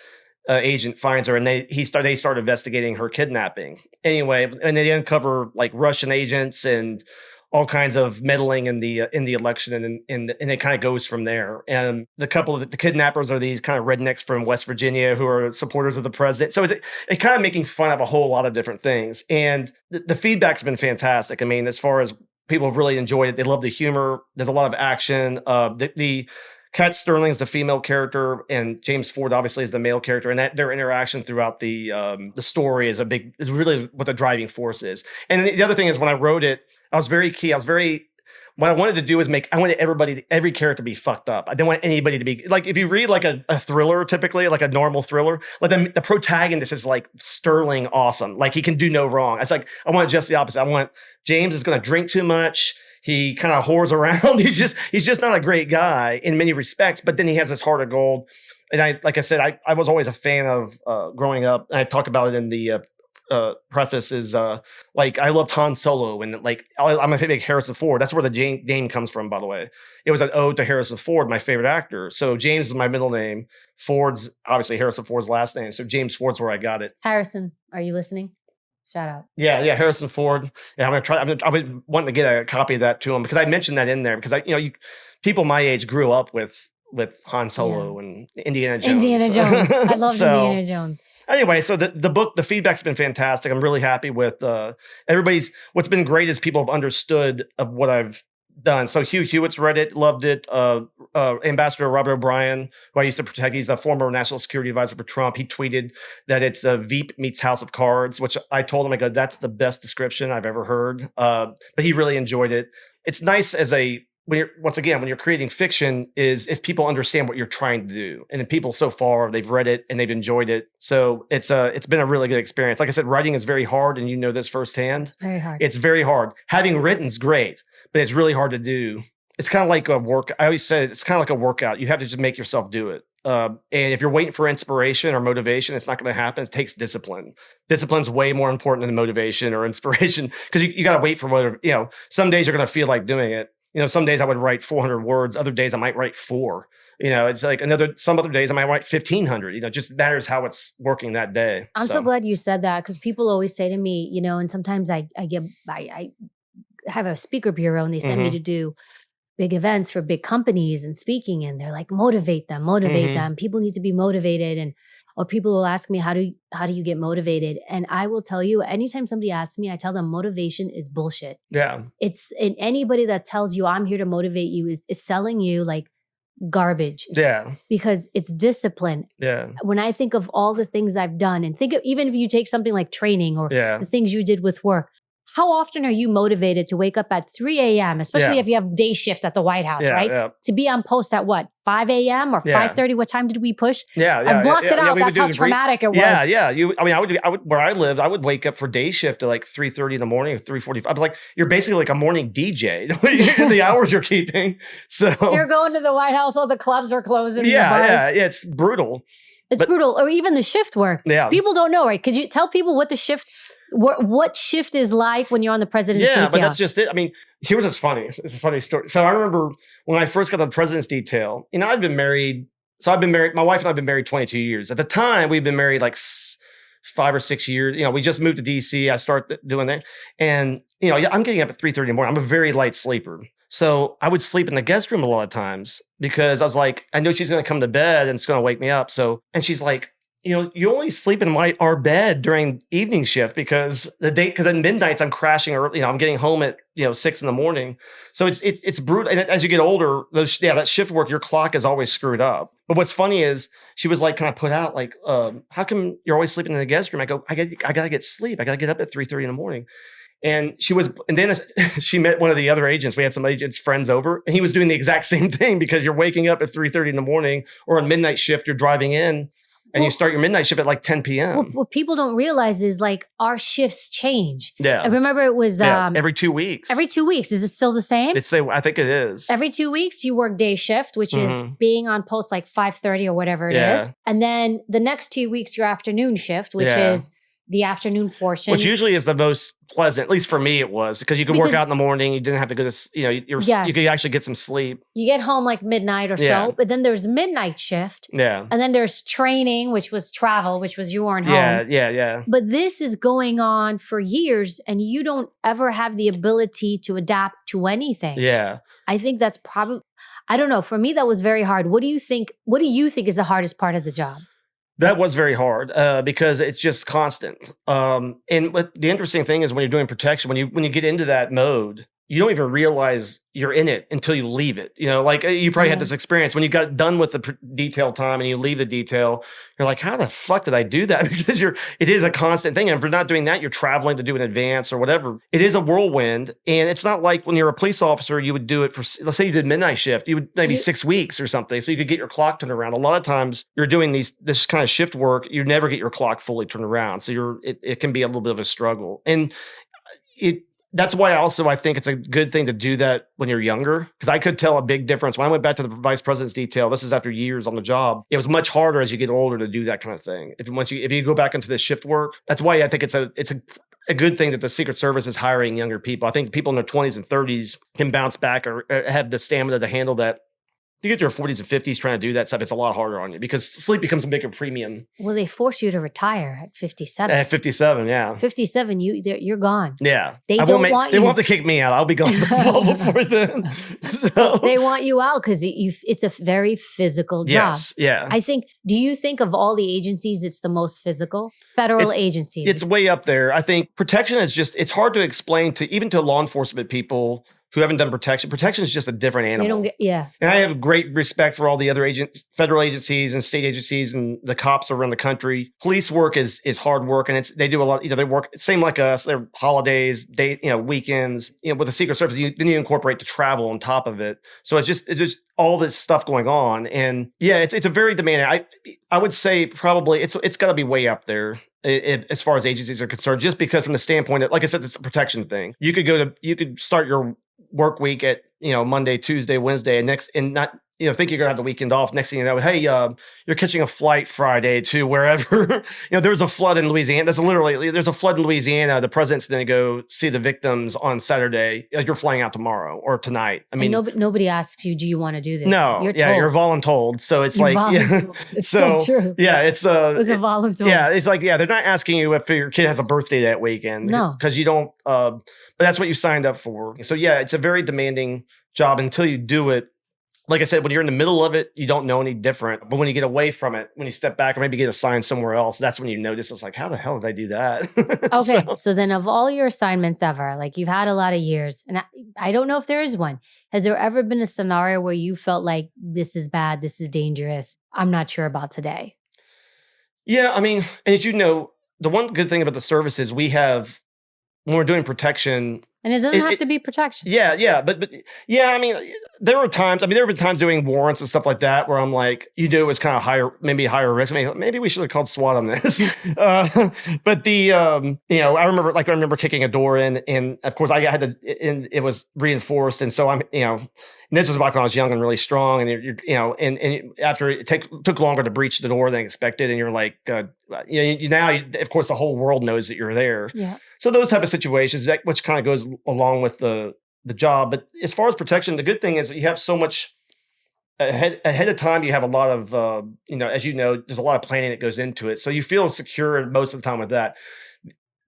agent, finds her, and they start investigating her kidnapping. Anyway, and they uncover like Russian agents and all kinds of meddling in the election, and it kind of goes from there. And the couple of the kidnappers are these kind of rednecks from West Virginia who are supporters of the president. So it's kind of making fun of a whole lot of different things. And the feedback's been fantastic. I mean, as far as people have really enjoyed it, they love the humor. There's a lot of action. The Kat Sterling is the female character, and James Ford obviously is the male character, and that their interaction throughout the story is really what the driving force is. And the other thing is, when I wrote it, what I wanted to do is I wanted every character to be fucked up. I didn't want anybody to be like, if you read like a thriller, typically like a normal thriller, like the protagonist is like sterling awesome. Like he can do no wrong. It's like, I want just the opposite. I want James is going to drink too much. He kind of whores around. He's just not a great guy in many respects, but then he has this heart of gold. And like I said, I was always a fan of growing up. And I talk about it in the preface is like I loved Han Solo, and like I'm a big Harrison Ford. That's where the name comes from, by the way. It was an ode to Harrison Ford, my favorite actor. So James is my middle name. Ford's obviously Harrison Ford's last name. So James Ford's where I got it. Harrison, are you listening? Shout out. Yeah, Harrison Ford. Yeah, I've been wanting to get a copy of that to him because I mentioned that in there because people my age grew up with Han Solo and Indiana Jones. I love Indiana Jones. Anyway, so the book, the feedback's been fantastic. I'm really happy with what's been great is people have understood of what I've done. So Hugh Hewitt's read it, loved it. Ambassador Robert O'Brien, who I used to protect, he's the former national security advisor for Trump. He tweeted that it's Veep meets House of Cards, which I told him, I go, that's the best description I've ever heard. But he really enjoyed it. It's nice when you're creating fiction, is if people understand what you're trying to do. And then people so far, they've read it and they've enjoyed it. So it's been a really good experience. Like I said, writing is very hard, and you know this firsthand. It's very hard. It's very hard. Having written's great, but it's really hard to do. It's kind of like a work. I always say it's kind of like a workout. You have to just make yourself do it. And if you're waiting for inspiration or motivation, it's not going to happen. It takes discipline. Discipline's way more important than motivation or inspiration, because you got to wait for whatever, some days you're going to feel like doing it. Some days I would write 400 words. Other days I might write 4. It's like some other days I might write 1,500. It just matters how it's working that day. I'm so glad you said that, because people always say to me, and sometimes I have a speaker bureau, and they send me to do big events for big companies and speaking, and they're like, motivate them. People need to be motivated. And or people will ask me, how do you get motivated? And I will tell you, anytime somebody asks me, I tell them motivation is bullshit. Yeah. And anybody that tells you I'm here to motivate you is selling you like garbage. Yeah. Because it's discipline. Yeah. When I think of all the things I've done, and think of, even if you take something like training or Yeah. the things you did with work, how often are you motivated to wake up at 3 a.m., especially if you have day shift at the White House, right? Yeah. To be on post at what, 5 a.m. or 5:30? What time did we push? Yeah. I blocked it out. That's how traumatic it was. Yeah. I would where I lived, I would wake up for day shift at like 3:30 in the morning or 3:45. I'm like, you're basically like a morning DJ. The hours you're keeping. So you're going to the White House, all the clubs are closing. Yeah. It's brutal. It's brutal. Or even the shift work. Yeah. People don't know, right? Could you tell people what the shift is like when you're on the president's detail? Yeah, but that's just it. I mean, here's what's funny. It's a funny story. So I remember when I first got the president's detail, I'd been married. So I've been married. My wife and I've been married 22 years. At the time, we'd been married like 5 or 6 years. We just moved to DC. I started doing that. And, I'm getting up at 3:30 in the morning. I'm a very light sleeper. So I would sleep in the guest room a lot of times because I was like, I know she's going to come to bed and it's going to wake me up. And she's like, you only sleep in our bed during evening shift because at midnights I'm crashing, or I'm getting home at 6 in the morning. So it's brutal. And as you get older, that shift work, your clock is always screwed up. But what's funny is she was like kind of put out like, how come you're always sleeping in the guest room? I go, I gotta get sleep. I gotta get up at 3:30 in the morning. And then she met one of the other agents. We had some agents friends over, and he was doing the exact same thing because you're waking up at 3:30 in the morning, or on midnight shift, you're driving in. And you start your midnight shift at like 10 p.m. What people don't realize is like our shifts change. Yeah. I remember it was every 2 weeks. Every 2 weeks. Is it still the same? I think it is. Every 2 weeks you work day shift, which is being on post like 5:30 or whatever it is. And then the next 2 weeks your afternoon shift, which is the afternoon portion. Which usually is the most pleasant, at least for me it was, because you could work out in the morning. You didn't have to go to, you could actually get some sleep. You get home like midnight or so, but then there's midnight shift. Yeah. And then there's training, which was travel, which was you weren't home. Yeah. But this is going on for years and you don't ever have the ability to adapt to anything. Yeah. I think that's probably, I don't know. For me, that was very hard. What do you think is the hardest part of the job? That was very hard because it's just constant. And the interesting thing is when you're doing protection, when you get into that mode, you don't even realize you're in it until you leave it. Like you probably had this experience when you got done with the detail time and you leave the detail, you're like, how the fuck did I do that? Because it is a constant thing. And if you're not doing that, you're traveling to do an advance or whatever. It is a whirlwind. And it's not like when you're a police officer, you would do it for, let's say you did midnight shift, you would maybe 6 weeks or something. So you could get your clock turned around. A lot of times you're doing this kind of shift work, you never get your clock fully turned around. So it can be a little bit of a struggle. And that's why I think it's a good thing to do that when you're younger, because I could tell a big difference. When I went back to the vice president's detail, this is after years on the job, it was much harder as you get older to do that kind of thing. If you go back into the shift work, that's why I think it's a good thing that the Secret Service is hiring younger people. I think people in their 20s and 30s can bounce back or have the stamina to handle that. If you get to your 40s and 50s trying to do that stuff, it's a lot harder on you because sleep becomes a bigger premium. Well, they force you to retire at 57. At 57, yeah. 57, you're gone. Yeah. They won't have to kick me out. I'll be gone before then. So. They want you out because it's a very physical job. Yes, yeah. Do you think of all the agencies, it's the most physical? Federal agencies. It's way up there. I think protection is it's hard to explain even to law enforcement people who haven't done protection. Protection is just a different animal. They don't get, And I have great respect for all the other federal agencies and state agencies and the cops around the country. Police work is hard work, and they do a lot. They work same like us. They're holidays, weekends. With the Secret Service, then you incorporate the travel on top of it. So it's just all this stuff going on, and it's a very demanding. I would say probably it's got to be way up there as far as agencies are concerned. Just because from the standpoint of, like I said, it's a protection thing. You could start your work week at Monday, Tuesday, Wednesday, and not think you're gonna have the weekend off. Next thing you know, hey, you're catching a flight Friday to wherever. There's a flood in Louisiana. There's a flood in Louisiana. The president's going to go see the victims on Saturday. You're flying out tomorrow or tonight. I mean, nobody asks you, do you want to do this? No, you're voluntold. So it's It's so true. Yeah, it's a voluntold. Yeah, it's like they're not asking you if your kid has a birthday that weekend. No, because you don't. But that's what you signed up for. So it's a very demanding job until you do it like I said, when you're in the middle of it, you don't know any different. But when you get away from it, when you step back or maybe get assigned somewhere else, that's when you notice it's like, how the hell did I do that? Okay. So then of all your assignments ever, like you've had a lot of years, and I don't know if there is one. Has there ever been a scenario where you felt like this is bad, this is dangerous, I'm not sure about today? Yeah, I mean, as you know, the one good thing about the service is we have, when we're doing protection, And it doesn't have to be protection. yeah, but yeah, I mean, there were times. I mean, there have been times doing warrants and stuff like that where I'm like, it was kind of higher risk. Maybe we should have called SWAT on this. But I remember kicking a door in, and of course I had to, and it was reinforced, and so and this was back when I was young and really strong, and after it took longer to breach the door than expected, and you're like, of course the whole world knows that you're there. Yeah. So those type of situations, which kind of goes along with the job. But as far as protection, the good thing is you have so much ahead of time. You have a lot of, as you know, there's a lot of planning that goes into it. So you feel secure most of the time with that.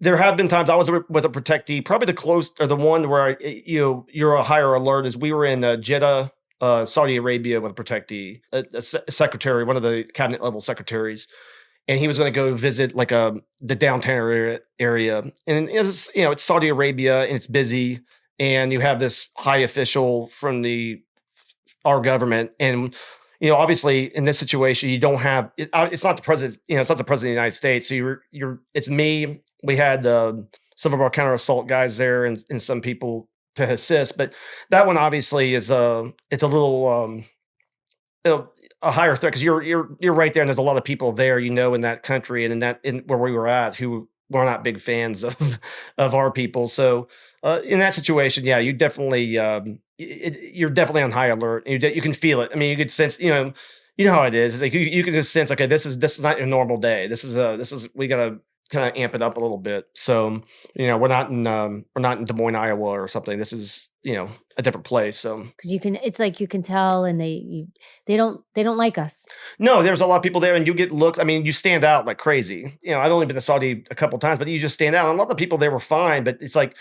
There have been times I was with a protectee, probably the one where you're a higher alert is we were in Jeddah, Saudi Arabia with a protectee, a secretary, one of the cabinet level secretaries. And he was going to go visit like the downtown area. And it's Saudi Arabia and it's busy. And you have this high official from our government. And, obviously in this situation, you don't have, it's not the president, it's not the president of the United States. So it's me. We had some of our counter assault guys there and some people to assist. But that one obviously is it's a little, a higher threat because you're right there, and there's a lot of people there, in that country and in where we were at who were not big fans of our people. So in that situation, yeah, you definitely you're definitely on high alert. You can feel it. I mean, you could sense, you know how it is. It's like you can just sense, okay, this is not a normal day. This is we gotta kind of amp it up a little bit. So we're not in Des Moines, Iowa or something. This is a different place. So because it's like you can tell, and they don't like us. No, there's a lot of people there, and you get looked. I mean, you stand out like crazy. I've only been to Saudi a couple times, but you just stand out. And a lot of people there were fine, but it's like,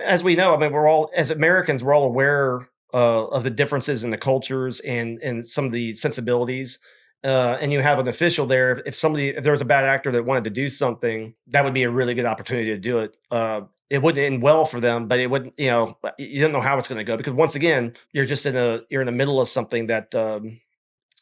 as we know, I mean, we're all, as Americans, we're all aware of the differences in the cultures and some of the sensibilities. And you have an official there. If there was a bad actor that wanted to do something, that would be a really good opportunity to do it. It wouldn't end well for them, but it wouldn't. You don't know how it's going to go because once again, you're in the middle of something that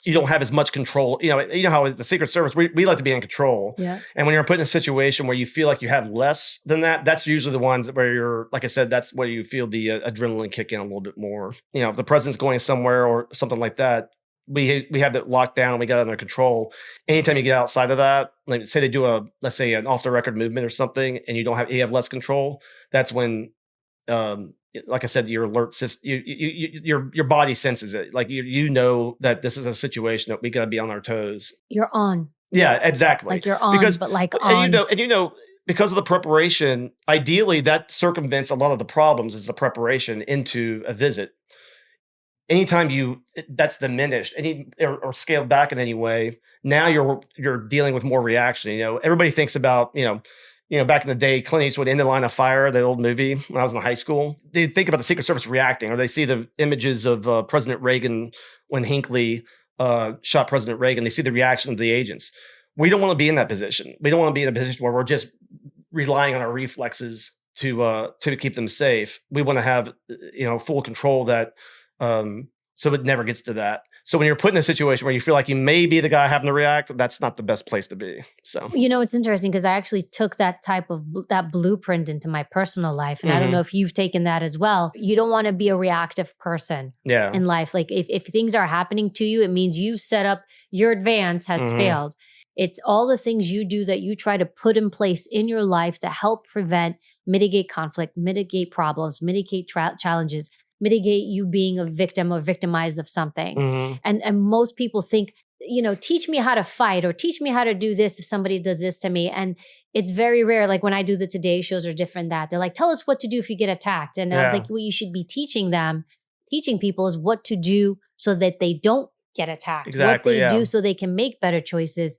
you don't have as much control. You know how the Secret Service, we like to be in control. Yeah. And when you're put in a situation where you feel like you have less than that, that's usually the ones where you're, like I said, that's where you feel the adrenaline kick in a little bit more. If the president's going somewhere or something like that, we have that locked down and we got it under control. Anytime you get outside of that, like say they do let's say an off the record movement or something, and you have less control, that's when, like I said, your alert system, your body senses it. Like you know that this is a situation that we got to be on our toes. You're on. Yeah, exactly. Like you're on, but like on. And because of the preparation, ideally that circumvents a lot of the problems is the preparation into a visit. Anytime that's diminished or scaled back in any way, now you're dealing with more reaction. Everybody thinks about, back in the day, Clint Eastwood, In the Line of Fire, that old movie when I was in high school. They think about the Secret Service reacting, or they see the images of President Reagan when Hinckley shot President Reagan. They see the reaction of the agents. We don't want to be in that position. We don't want to be in a position where we're just relying on our reflexes to keep them safe. We want to have full control of that. So it never gets to that. So when you're put in a situation where you feel like you may be the guy having to react, that's not the best place to be. So it's interesting because I actually took that type of that blueprint into my personal life, and I don't know if you've taken that as well. You don't want to be a reactive person in life. Like if things are happening to you, it means you've set up your advance has failed. It's all the things you do that you try to put in place in your life to help prevent, mitigate conflict, mitigate problems, mitigate challenges, mitigate you being a victim or victimized of something. And most people think, teach me how to fight or teach me how to do this if somebody does this to me. And it's very rare. Like when I do the Today shows or different that they're like, tell us what to do if you get attacked. And I was like, what you should be teaching people is what to do so that they don't get attacked. Exactly, what they do so they can make better choices.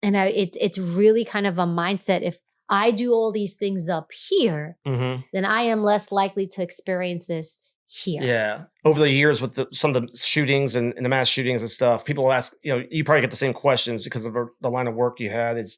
And it's really kind of a mindset. If I do all these things up here, then I am less likely to experience this here. Yeah. Over the years with some of the shootings and the mass shootings and stuff, people will ask, you probably get the same questions because of the line of work you had is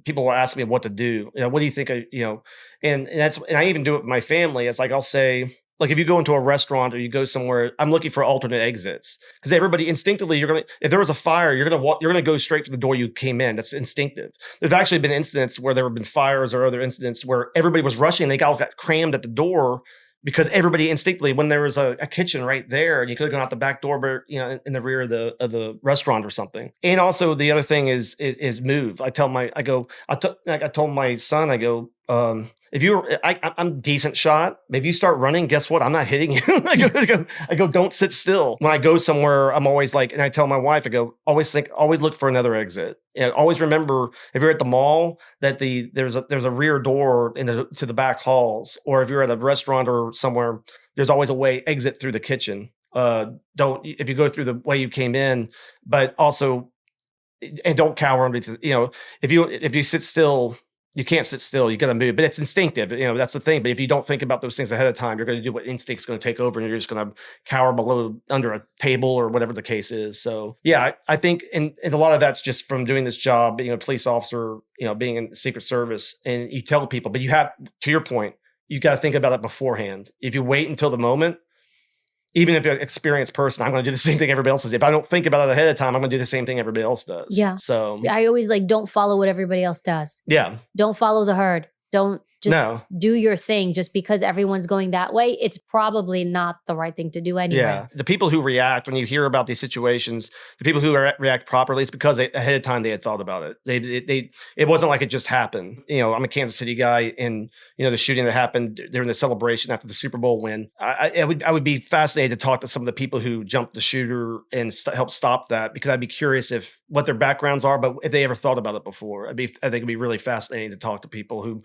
people will ask me what to do. What do you think? And I even do it with my family. It's like, I'll say, like, if you go into a restaurant or you go somewhere, I'm looking for alternate exits because everybody instinctively, if there was a fire, you're going to go straight for the door you came in. That's instinctive. There's actually been incidents where there have been fires or other incidents where everybody was rushing. They all got crammed at the door because everybody instinctively, when there was a kitchen right there and you could have gone out the back door, but in the rear of the restaurant or something. And also the other thing is move. I told my son, I go, I'm decent shot. If you start running, guess what? I'm not hitting you. I go, don't sit still. When I go somewhere, I'm always like, and I tell my wife, I go, always look for another exit. Always remember if you're at the mall that there's a rear door to the back halls, or if you're at a restaurant or somewhere, there's always a exit through the kitchen. If you go through the way you came in, but also, and don't cower because if you sit still. You can't sit still. You got to move, but it's instinctive. That's the thing. But if you don't think about those things ahead of time, you're going to do what instinct's going to take over, and you're just going to cower under a table or whatever the case is. So yeah, I think, and a lot of that's just from doing this job, being a police officer, being in the Secret Service, and you tell people, but you have, to your point, you got to think about it beforehand. If you wait until the moment, even if you're an experienced person, I'm going to do the same thing everybody else does. If I don't think about it ahead of time, I'm going to do the same thing everybody else does. Yeah. So I always don't follow what everybody else does. Yeah. Don't follow the herd. Don't just do your thing just because everyone's going that way. It's probably not the right thing to do anyway. Yeah. The people who react, when you hear about these situations, the people who react properly, it's because ahead of time they had thought about it. It wasn't like it just happened. I'm a Kansas City guy, and the shooting that happened during the celebration after the Super Bowl win. I would be fascinated to talk to some of the people who jumped the shooter and helped stop that, because I'd be curious what their backgrounds are, but if they ever thought about it before. I think it'd be really fascinating to talk to people who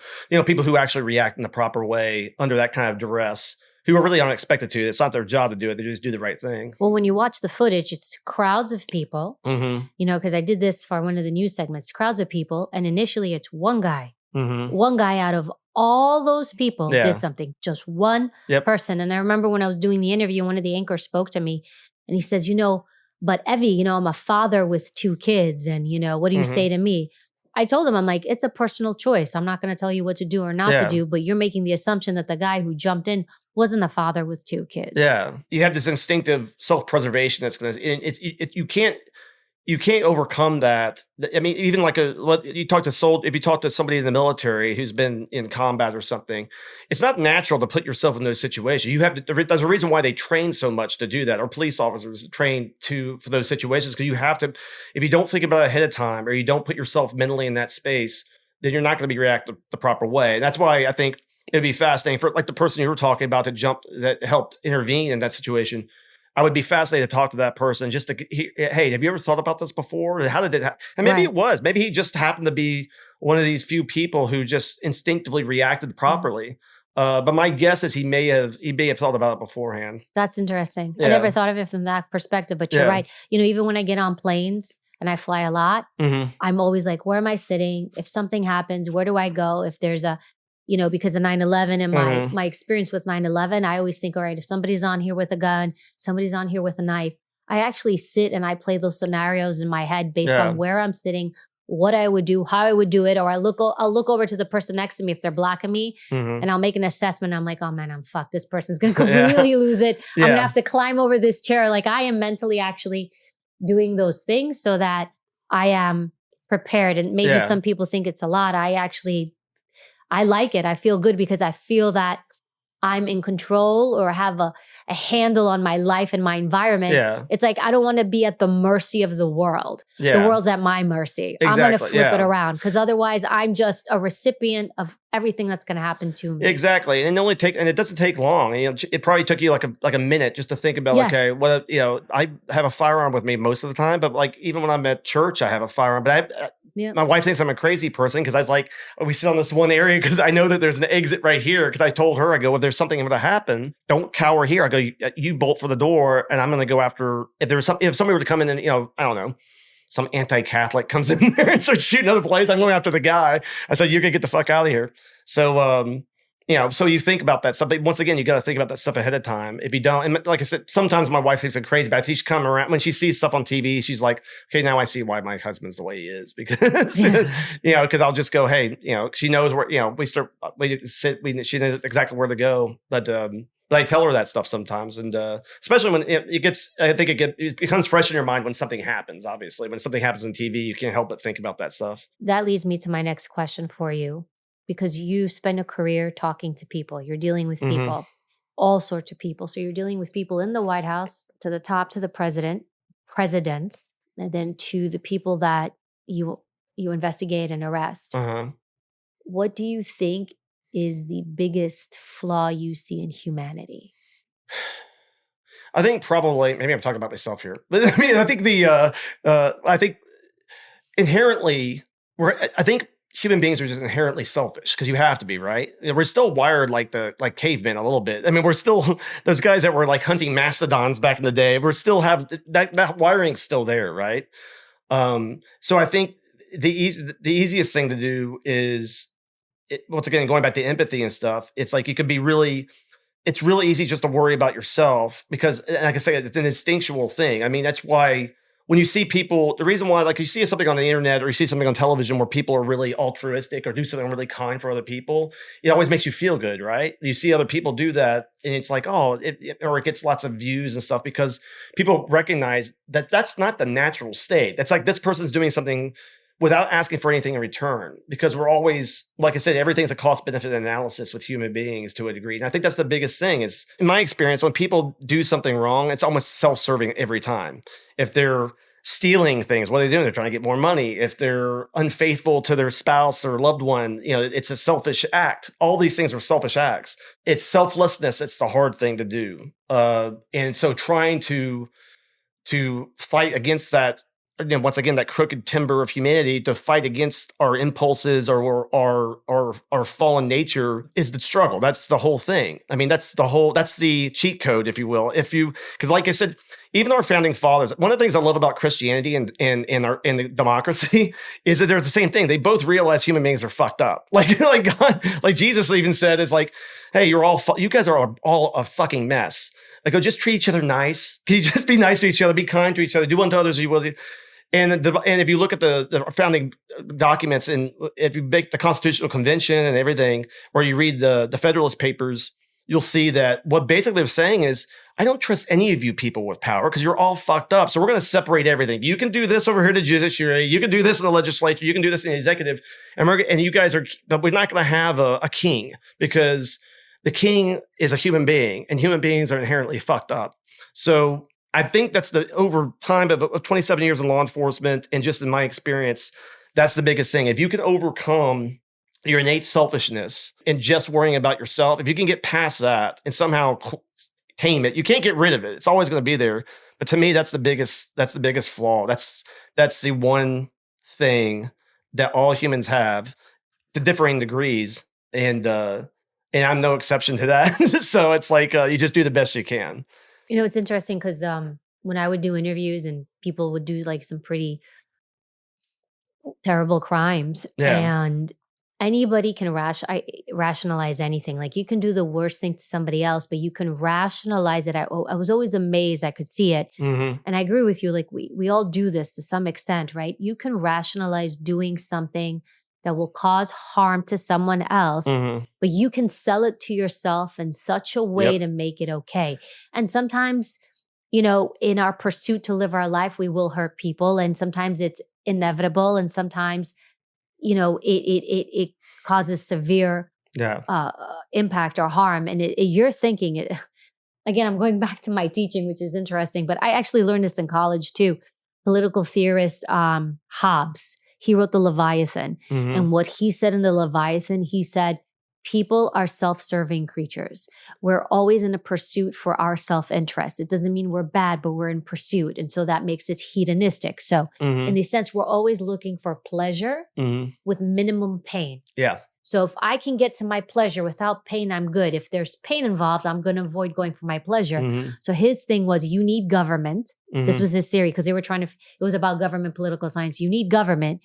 actually react in the proper way under that kind of duress, who are really unexpected to. It's not their job to do it. They just do the right thing. Well, when you watch the footage, it's crowds of people, because I did this for one of the news segments, crowds of people. And initially it's one guy, one guy out of all those people did something, just one person. And I remember when I was doing the interview, one of the anchors spoke to me and he says, but Evie, I'm a father with 2 kids. And, what do you say to me? I told him, I'm like, it's a personal choice. I'm not going to tell you what to do or not to do, but you're making the assumption that the guy who jumped in wasn't a father with 2 kids. Yeah. You have this instinctive self-preservation that's going to, you can't overcome that. I mean, even if you talk to somebody in the military who's been in combat or something, it's not natural to put yourself in those situations. There's a reason why they train so much to do that, or police officers train for those situations, because you have to, if you don't think about it ahead of time, or you don't put yourself mentally in that space, then you're not going to be reacting the proper way. And that's why I think it'd be fascinating for the person you were talking about that helped intervene in that situation. I would be fascinated to talk to that person just to hear, hey, have you ever thought about this before? How did it happen? And maybe it was. Maybe he just happened to be one of these few people who just instinctively reacted properly. But my guess is he may have thought about it beforehand. That's interesting. I never thought of it from that perspective, but you're right. Even when I get on planes and I fly a lot, I'm always like, where am I sitting? If something happens, where do I go? If there's because of 9/11 and my experience with 9/11, I always think, all right, if somebody's on here with a gun, somebody's on here with a knife, I actually sit and I play those scenarios in my head based on where I'm sitting, what I would do, how I would do it, or I'll look over to the person next to me if they're blocking me, and I'll make an assessment. I'm like, oh man, I'm fucked. This person's going to completely lose it. I'm going to have to climb over this chair. Like, I am mentally actually doing those things so that I am prepared. And maybe some people think it's a lot. I like it. I feel good because I feel that I'm in control or have a handle on my life and my environment. Yeah. It's like, I don't want to be at the mercy of the world. Yeah. The world's at my mercy. Exactly. I'm going to flip it around, because otherwise I'm just a recipient of everything that's going to happen to me. Exactly. And it doesn't take long. It probably took you like a minute just to think about, okay, I have a firearm with me most of the time, but even when I'm at church, I have a firearm, but my wife thinks I'm a crazy person because I was like, we sit on this one area because I know that there's an exit right here. Because I told her, I go, if there's something going to happen, don't cower here. I go, you bolt for the door, and I'm going to go after. If somebody were to come in and I don't know, some anti-Catholic comes in there and starts shooting other places, I'm going after the guy. I said, you're going to get the fuck out of here. So So you think about that stuff. But once again, you got to think about that stuff ahead of time. If you don't, and like I said, sometimes my wife thinks I'm crazy, but I think she's come around when she sees stuff on TV. She's like, okay, now I see why my husband's the way he is because, because I'll just go, hey, she knows where, she knows exactly where to go. But I tell her that stuff sometimes. And especially when it becomes fresh in your mind when something happens, obviously. When something happens on TV, you can't help but think about that stuff. That leads me to my next question for you. Because you spend a career talking to people, you're dealing with people, all sorts of people. So you're dealing with people in the White House, to the top, to the presidents, and then to the people that you investigate and arrest. What do you think is the biggest flaw you see in humanity? I think probably, maybe I'm talking about myself here, but I mean, I think I think inherently, I think human beings are just inherently selfish because you have to be, right? We're still wired like cavemen a little bit. I mean, we're still those guys that were like hunting mastodons back in the day. We're still have that wiring's still there, right? So I think the easiest thing to do is, once again, going back to empathy and stuff. It's like it's really easy just to worry about yourself because, like I say, it's an instinctual thing. I mean, that's why when you see people, the reason why, like you see something on the internet or you see something on television where people are really altruistic or do something really kind for other people, it always makes you feel good, right? You see other people do that and it's like, it gets lots of views and stuff because people recognize that that's not the natural state. That's like this person's doing something without asking for anything in return, because we're always, like I said, everything's a cost benefit analysis with human beings to a degree. And I think that's the biggest thing is, in my experience, when people do something wrong, it's almost self-serving every time. If they're stealing things, what are they doing? They're trying to get more money. If they're unfaithful to their spouse or loved one, it's a selfish act. All these things are selfish acts. It's selflessness. It's the hard thing to do. And so trying to fight against that, once again, that crooked timber of humanity, to fight against our impulses or our fallen nature is the struggle. That's the whole thing. I mean, that's the cheat code, if you will. Because like I said, even our founding fathers, one of the things I love about Christianity and the democracy is that there's the same thing. They both realize human beings are fucked up. Like God, like Jesus even said, is like, hey, you guys are all a fucking mess. Like, just treat each other nice. Can you just be nice to each other? Be kind to each other. Do unto others as you will. And if you look at the founding documents, and if you make the Constitutional Convention and everything, or you read the Federalist Papers, you'll see that what basically they're saying is, I don't trust any of you people with power because you're all fucked up. So we're going to separate everything. You can do this over here to judiciary. You can do this in the legislature. You can do this in the executive. And you guys are, but we're not going to have a king, because the king is a human being and human beings are inherently fucked up. So I think that's over time of 27 years in law enforcement and just in my experience, that's the biggest thing. If you can overcome your innate selfishness and just worrying about yourself, if you can get past that and somehow tame it, you can't get rid of it. It's always going to be there. But to me, that's the biggest flaw. That's the one thing that all humans have, to differing degrees. And I'm no exception to that. So it's like, you just do the best you can. It's interesting because when I would do interviews and people would do like some pretty terrible crimes, and anybody can rationalize anything. Like, you can do the worst thing to somebody else, but you can rationalize it. I was always amazed I could see it. And I agree with you. Like, we all do this to some extent, right? You can rationalize doing something that will cause harm to someone else, but you can sell it to yourself in such a way to make it okay. And sometimes, in our pursuit to live our life, we will hurt people, and sometimes it's inevitable, and sometimes, it causes severe impact or harm. And you're thinking it. Again, I'm going back to my teaching, which is interesting, but I actually learned this in college too. Political theorist Hobbes. He wrote the Leviathan. And what he said in the Leviathan, he said, people are self-serving creatures. We're always in a pursuit for our self-interest. It doesn't mean we're bad, but we're in pursuit. And so that makes it hedonistic. So in the sense, we're always looking for pleasure with minimum pain. Yeah. So if I can get to my pleasure without pain, I'm good. If there's pain involved, I'm going to avoid going for my pleasure. So his thing was, you need government. This was his theory, because they were it was about government, political science. You need government,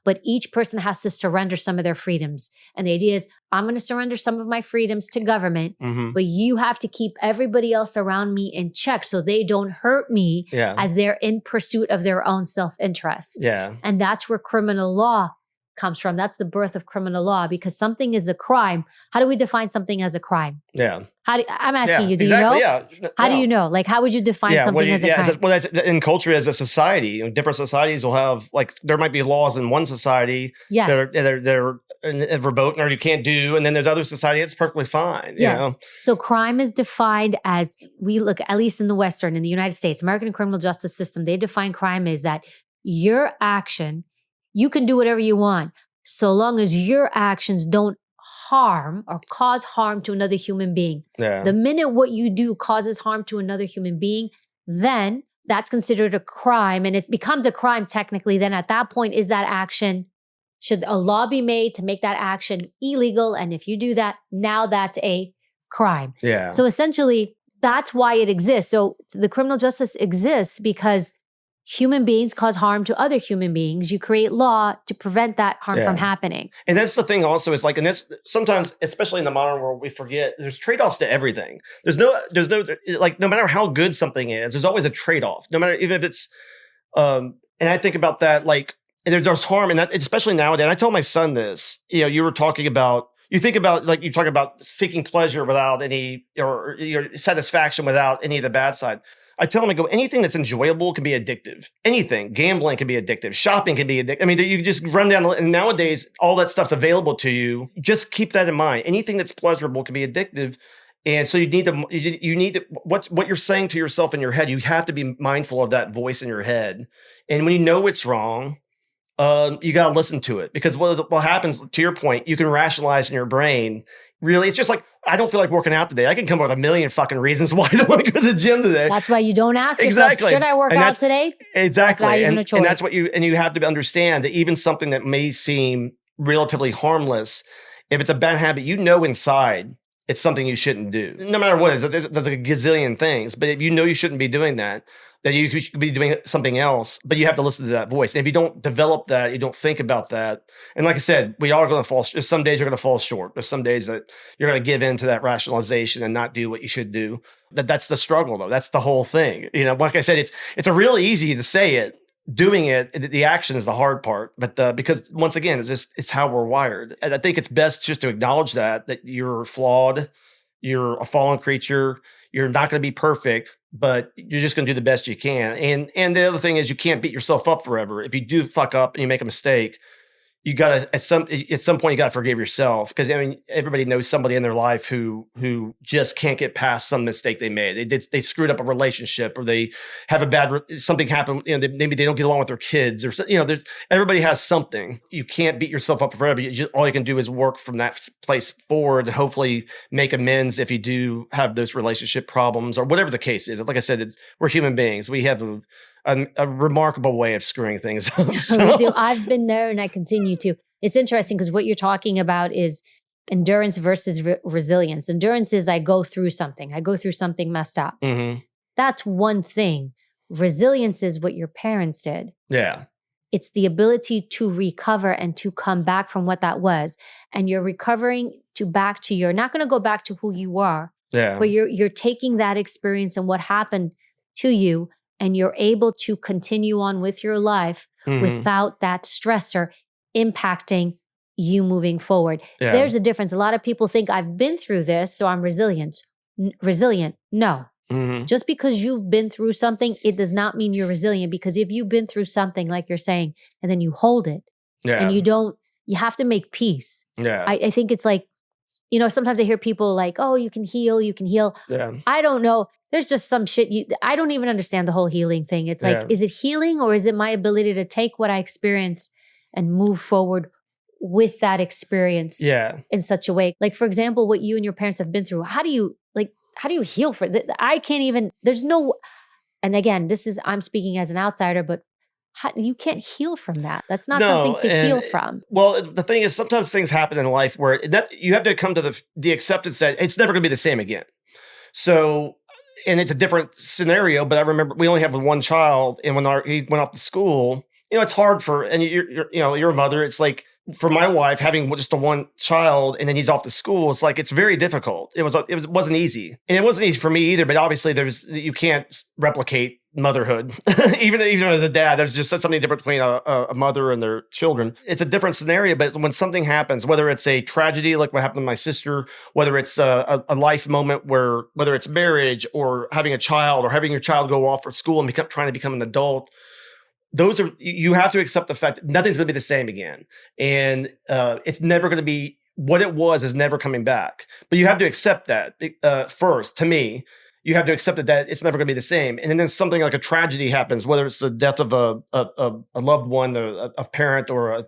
but each person has to surrender some of their freedoms. And the idea is, I'm going to surrender some of my freedoms to government, but you have to keep everybody else around me in check so they don't hurt me as they're in pursuit of their own self-interest. Yeah. And that's where criminal law comes from. That's the birth of criminal law, because something is a crime. How do we define something as a crime? Yeah. I'm asking you, do you know? Yeah. How do you know? Like, how would you define something as a crime? Well, that's in culture as a society. You know, different societies will have, like, there might be laws in one society that are verboten or you can't do, and then there's other society that's perfectly fine. You know? So crime is defined as, we look, at least in the Western, in the United States, American criminal justice system, they define crime as that your action, you can do whatever you want, so long as your actions don't harm or cause harm to another human being. Yeah. The minute what you do causes harm to another human being, then that's considered a crime, and it becomes a crime technically. Then at that point, is that action, should a law be made to make that action illegal? And if you do that, now that's a crime. Yeah. So essentially, that's why it exists. So the criminal justice exists because human beings cause harm to other human beings. You create law to prevent that harm from happening. And that's the thing also, is like, and this sometimes, especially in the modern world, we forget there's trade-offs to everything. There's no, like, no matter how good something is, there's always a trade-off, no matter, even if it's, and I think about that, like, there's harm, and that, especially nowadays. And I tell my son this, you know, you were talking about, you think about, like, you talk about seeking pleasure without any, or your satisfaction without any of the bad side. I tell them, I go, anything that's enjoyable can be addictive. Anything. Gambling can be addictive. Shopping can be addictive. I mean, you just run down, and nowadays, all that stuff's available to you. Just keep that in mind. Anything that's pleasurable can be addictive. And so you need to, what you're saying to yourself in your head, you have to be mindful of that voice in your head. And when you know it's wrong, you got to listen to it, because what happens, to your point, you can rationalize in your brain. Really, it's just like, I don't feel like working out today. I can come up with a million fucking reasons why I don't want to go to the gym today. That's why you don't ask yourself, should I work out today? Exactly. That's not even a choice. And that's what you have to understand, that even something that may seem relatively harmless, if it's a bad habit, you know inside it's something you shouldn't do. No matter what it is, there's a gazillion things, but if you know you shouldn't be doing that you should be doing something else, but you have to listen to that voice. And if you don't develop that, you don't think about that. And like I said, we are going to fall. Some days you're going to fall short. There's some days that you're going to give in to that rationalization and not do what you should do. That's the struggle, though. That's the whole thing. You know, like I said, it's a real easy to say it. Doing it, the action is the hard part. But because once again, it's how we're wired. And I think it's best just to acknowledge that you're flawed, you're a fallen creature. You're not going to be perfect, but you're just going to do the best you can. And the other thing is, you can't beat yourself up forever. If you do fuck up and you make a mistake, you got to, at some point, you got to forgive yourself. Because, I mean, everybody knows somebody in their life who just can't get past some mistake they made. They screwed up a relationship, or they have something happen. You know, maybe they don't get along with their kids, or, you know, everybody has something. You can't beat yourself up forever. All you can do is work from that place forward, and hopefully make amends if you do have those relationship problems, or whatever the case is. Like I said, we're human beings. We have a remarkable way of screwing things up. So. I've been there, and I continue to. It's interesting because what you're talking about is endurance versus resilience. Endurance is, I go through something messed up. Mm-hmm. That's one thing. Resilience is what your parents did. Yeah. It's the ability to recover and to come back from what that was. And you're recovering you're not going to go back to who you are. Yeah. But you're taking that experience and what happened to you, and you're able to continue on with your life without that stressor impacting you moving forward. Yeah. There's a difference. A lot of people think, I've been through this, so I'm resilient. No. Mm-hmm. Just because you've been through something, it does not mean you're resilient. Because if you've been through something, like you're saying, and then you hold it, and you have to make peace. Yeah. I think it's like, you know, sometimes I hear people like, oh, you can heal. Yeah. I don't know. There's just some shit. I don't even understand the whole healing thing. It's like, is it healing, or is it my ability to take what I experienced and move forward with that experience in such a way? Like, for example, what you and your parents have been through. How do you heal for it? I can't even, there's no, and again, I'm speaking as an outsider, but you can't heal from that. That's not something to heal from. Well, the thing is, sometimes things happen in life where you have to come to the acceptance that it's never going to be the same again. So, and it's a different scenario, but I remember we only have one child, and when he went off to school, it's hard and you're a mother. It's like for my wife having just the one child and then he's off to school. It's like, it's very difficult. It wasn't easy, and it wasn't easy for me either. But obviously you can't replicate motherhood. even as a dad, there's just something different between a mother and their children. It's a different scenario, but when something happens, whether it's a tragedy like what happened to my sister, whether it's a life moment whether it's marriage or having a child or having your child go off for school and trying to become an adult, you have to accept the fact that nothing's going to be the same again. And it's never going to be what it was is never coming back. But you have to accept that first, to me. You have to accept that it's never going to be the same. And then something like a tragedy happens, whether it's the death of a loved one, a parent, or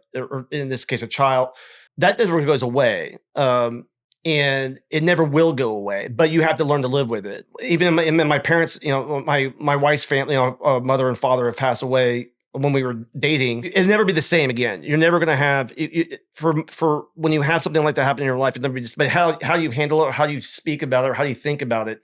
in this case, a child, that never goes away. And it never will go away, but you have to learn to live with it. Even in my parents, my wife's family, mother and father have passed away when we were dating. It'll never be the same again. You're never going to have for when you have something like that happen in your life. It'll never be but how you handle it, how you speak about it, or how you think about it.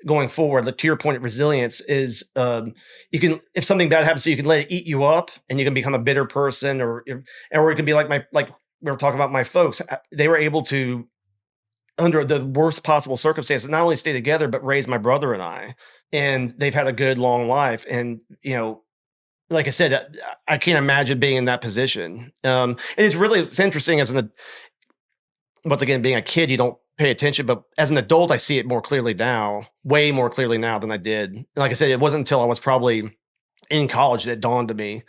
Going forward, to your point of resilience is you can, if something bad happens, so you can let it eat you up and you can become a bitter person, or it could be like we were talking about my folks. They were able to, under the worst possible circumstances, not only stay together, but raise my brother and I, and they've had a good long life. And, like I said, I can't imagine being in that position. And it's interesting once again, being a kid, you don't pay attention, but as an adult, I see it more clearly now, way more clearly now than I did. Like I said, it wasn't until I was probably in college that it dawned to me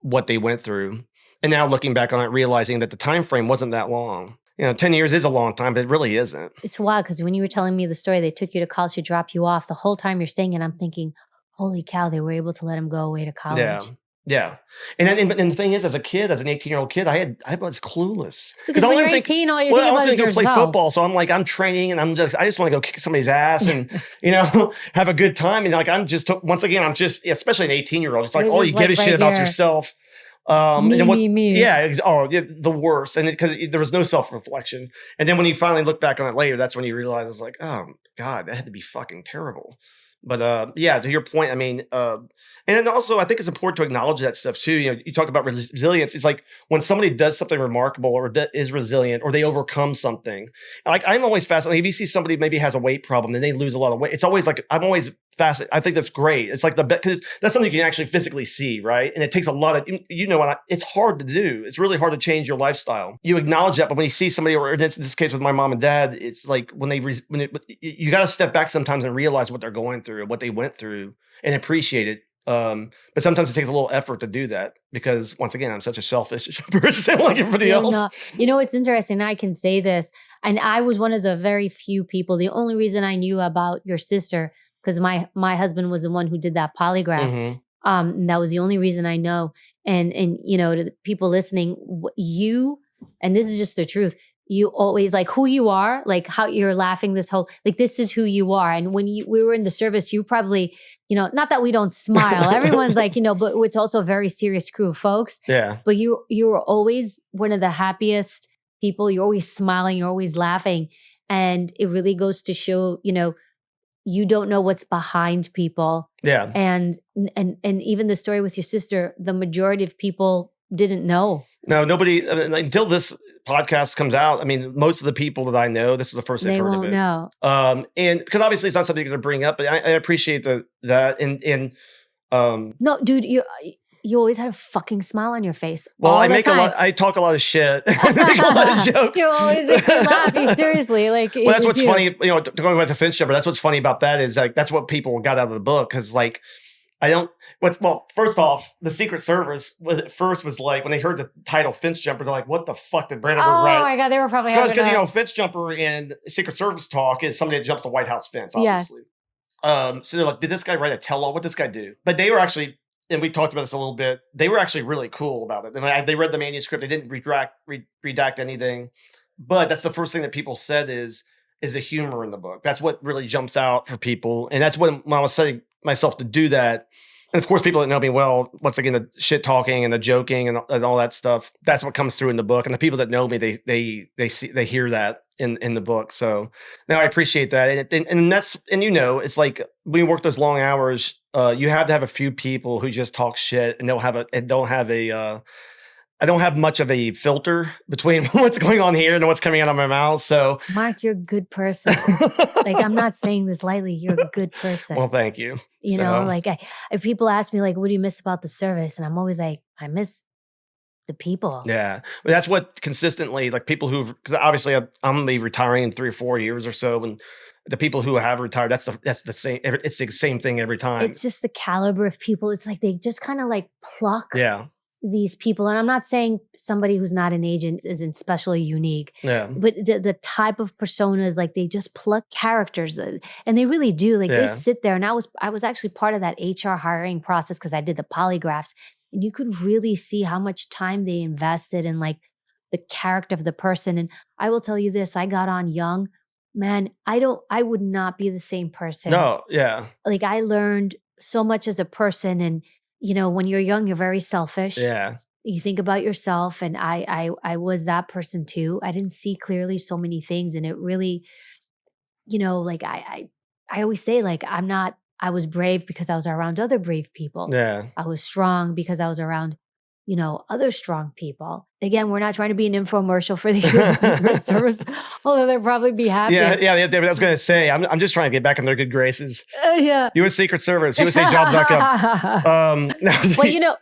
what they went through. And now looking back on it, realizing that the time frame wasn't that long. 10 years is a long time, but it really isn't. It's wild because when you were telling me the story, they took you to college to drop you off. The whole time you're saying it, I'm thinking, holy cow, they were able to let him go away to college. Yeah. And the thing is, as a kid, as an 18-year-old kid, I was clueless. Because when you're 18, all you're thinking about is yourself. I was going to go play football, so I'm training, and I just want to go kick somebody's ass and, have a good time. And especially an 18-year-old, it's like all you give a shit about yourself. Me. Yeah, the worst. And because there was no self-reflection. And then when you finally look back on it later, that's when you realize it's like, oh God, that had to be fucking terrible. But to your point, I mean, and then also I think it's important to acknowledge that stuff too. You talk about resilience. It's like when somebody does something remarkable or is resilient or they overcome something. Like I'm always fascinated. If you see somebody maybe has a weight problem and they lose a lot of weight, it's always like I'm always fascinated. I think that's great. It's like because that's something you can actually physically see, right? And it takes a lot of it's hard to do. It's really hard to change your lifestyle. You acknowledge that, but when you see somebody, or in this case with my mom and dad, it's like you got to step back sometimes and realize what they're going through, what they went through, and appreciate it. But sometimes it takes a little effort to do that because, once again, I'm such a selfish person like everybody else. It's interesting. I can say this, and I was one of the very few people. The only reason I knew about your sister because my husband was the one who did that polygraph. Mm-hmm. And that was the only reason I know. And to the people listening, and this is just the truth. You always like who you are, like how you're laughing this whole, like this is who you are. And when we were in the service, you probably, not that we don't smile. Everyone's like, but it's also a very serious crew of folks. Yeah. But you were always one of the happiest people. You're always smiling. You're always laughing. And it really goes to show, you don't know what's behind people. Yeah. And even the story with your sister, the majority of people didn't know. No, nobody, until this podcast comes out, I mean, most of the people that I know, this is the first they've heard of it. Know. And because obviously it's not something you're going to bring up, but I appreciate that. And no, dude, you always had a fucking smile on your face. Well, I talk a lot of shit. I make a lot of jokes. You always make me laugh. Seriously, like. Well, that's what's funny. Going back to Finch Jumper, that's what's funny about that is like that's what people got out of the book because like. First off, the Secret Service was like when they heard the title Finch Jumper, they're like, "What the fuck did Brandenburg write?" Oh my god, they were probably because Finch Jumper and Secret Service talk is somebody that jumps the White House fence, obviously. Yes. So they're like, "Did this guy write a tell-all? What did this guy do?" But they were actually, and we talked about this a little bit. They were actually really cool about it. And they read the manuscript. They didn't redact anything. But that's the first thing that people said is the humor in the book. That's what really jumps out for people, and that's when I was setting myself to do that. And of course, people that know me well, once again, the shit talking and the joking and all that stuff, that's what comes through in the book. And the people that know me, they hear that. in the book. So no, I appreciate that. And that's, and it's like when you work those long hours, you have to have a few people who just talk shit and I don't have much of a filter between what's going on here and what's coming out of my mouth. So Mark, you're a good person. Like, I'm not saying this lightly. You're a good person. Well, thank you. You know, like if people ask me like, what do you miss about the service? And I'm always like, I miss the people. Yeah. But that's what consistently, like people because obviously I'm going to be retiring in 3 or 4 years or so. And the people who have retired, that's the same. It's the same thing every time. It's just the caliber of people. It's like they just kind of like pluck these people. And I'm not saying somebody who's not an agent isn't especially unique. Yeah. But the type of personas, like they just pluck characters, and they really do. Like they sit there. And I was actually part of that HR hiring process because I did the polygraphs, and you could really see how much time they invested in like the character of the person. And I will tell you this: I got on young. Man, I would not be the same person. No, yeah. Like I learned so much as a person, and when you're young, you're very selfish. Yeah. You think about yourself, and I was that person too. I didn't see clearly so many things, and it really, like I always say, like I was brave because I was around other brave people. Yeah. I was strong because I was around, other strong people. Again, we're not trying to be an infomercial for the U.S. Secret Service, although they'll probably be happy. Yeah, David, I was going to say, I'm just trying to get back in their good graces. Yeah. U.S. Secret Service, USAjobs.com.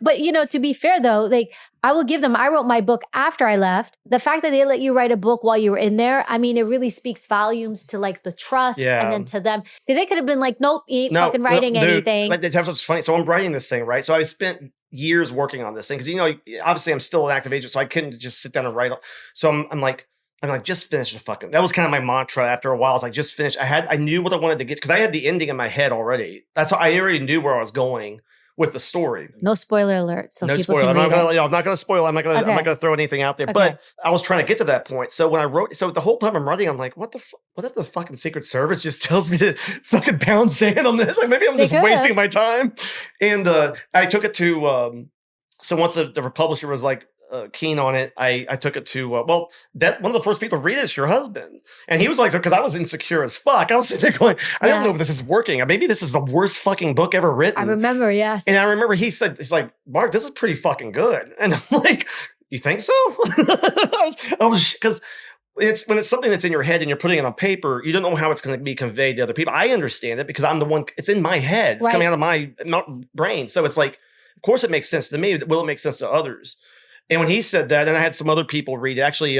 But to be fair though, like I will give them, I wrote my book after I left. The fact that they let you write a book while you were in there, I mean, it really speaks volumes to like the trust and then to them. Because they could have been like, nope, you ain't fucking writing anything. That's what's funny. So I'm writing this thing, right? So I spent years working on this thing because, obviously I'm still an active agent, so I couldn't just sit down and write. So I'm like, just finish the fucking. That was kind of my mantra after a while. I was like, just finish. I knew what I wanted to get because I had the ending in my head already. That's how I already knew where I was going with the story. No spoiler alert. So no people spoiler. Can I'm not going to spoil. I'm not going to throw anything out there. Okay. But I was trying to get to that point. So when I wrote, the whole time I'm writing, I'm like, what if the fucking Secret Service just tells me to fucking pound sand on this? Like maybe I'm just wasting my time. And I took it to. So once the publisher was like keen on it, I took it to that one of the first people to read it is your husband, and he was like, because I was insecure as fuck. I was sitting there going, I don't know if this is working. Maybe this is the worst fucking book ever written. I remember, yes. And I remember he's like, Mark, this is pretty fucking good. And I'm like, you think so? I was because. When it's something that's in your head and you're putting it on paper, you don't know how it's going to be conveyed to other people. I understand it because I'm the one. It's in my head. It's coming out of my brain. So it's like, of course, it makes sense to me. Will it make sense to others? And when he said that, and I had some other people read it. Actually,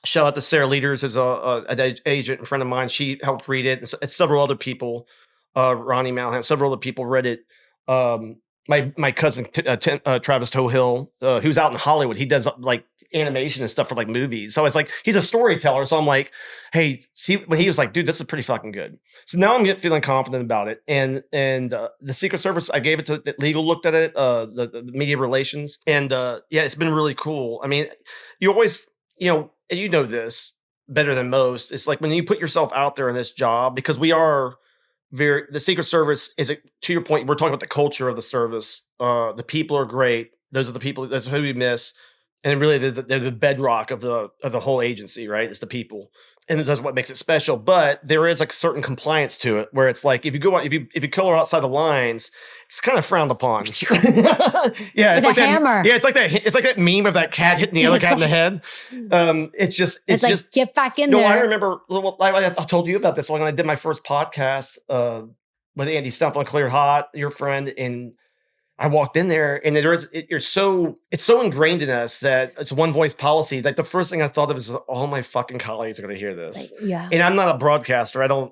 shout out to Sarah Leaders as an agent and friend of mine. She helped read it, and several other people. Ronnie Malhan, several other people read it. My cousin Travis Tohill, who's out in Hollywood, he does like animation and stuff for like movies. So it's like he's a storyteller. So I'm like, hey, see, when he was like, dude, this is pretty fucking good. So now I'm feeling confident about it. And the Secret Service, I gave it to legal, looked at it, the media relations, and it's been really cool. I mean, you always, and you know this better than most. It's like when you put yourself out there in this job, because we are. The Secret Service to your point, we're talking about the culture of the service. The people are great. Those are the people. That's who we miss, and really they're the bedrock of the whole agency, right? It's the people, and that's what makes it special. But there is like a certain compliance to it, where it's like if you go out, if you color outside the lines, it's kind of frowned upon. Yeah, it's like hammer. It's like that. It's like that meme of that cat hitting the other cat in the head. It's like just get back in there. No, I remember. I told you about this when I did my first podcast with Andy Stump on Clear Hot, your friend, and I walked in there, and it's so ingrained in us that it's one voice policy. Like the first thing I thought of is all my fucking colleagues are going to hear this. And I'm not a broadcaster. I don't.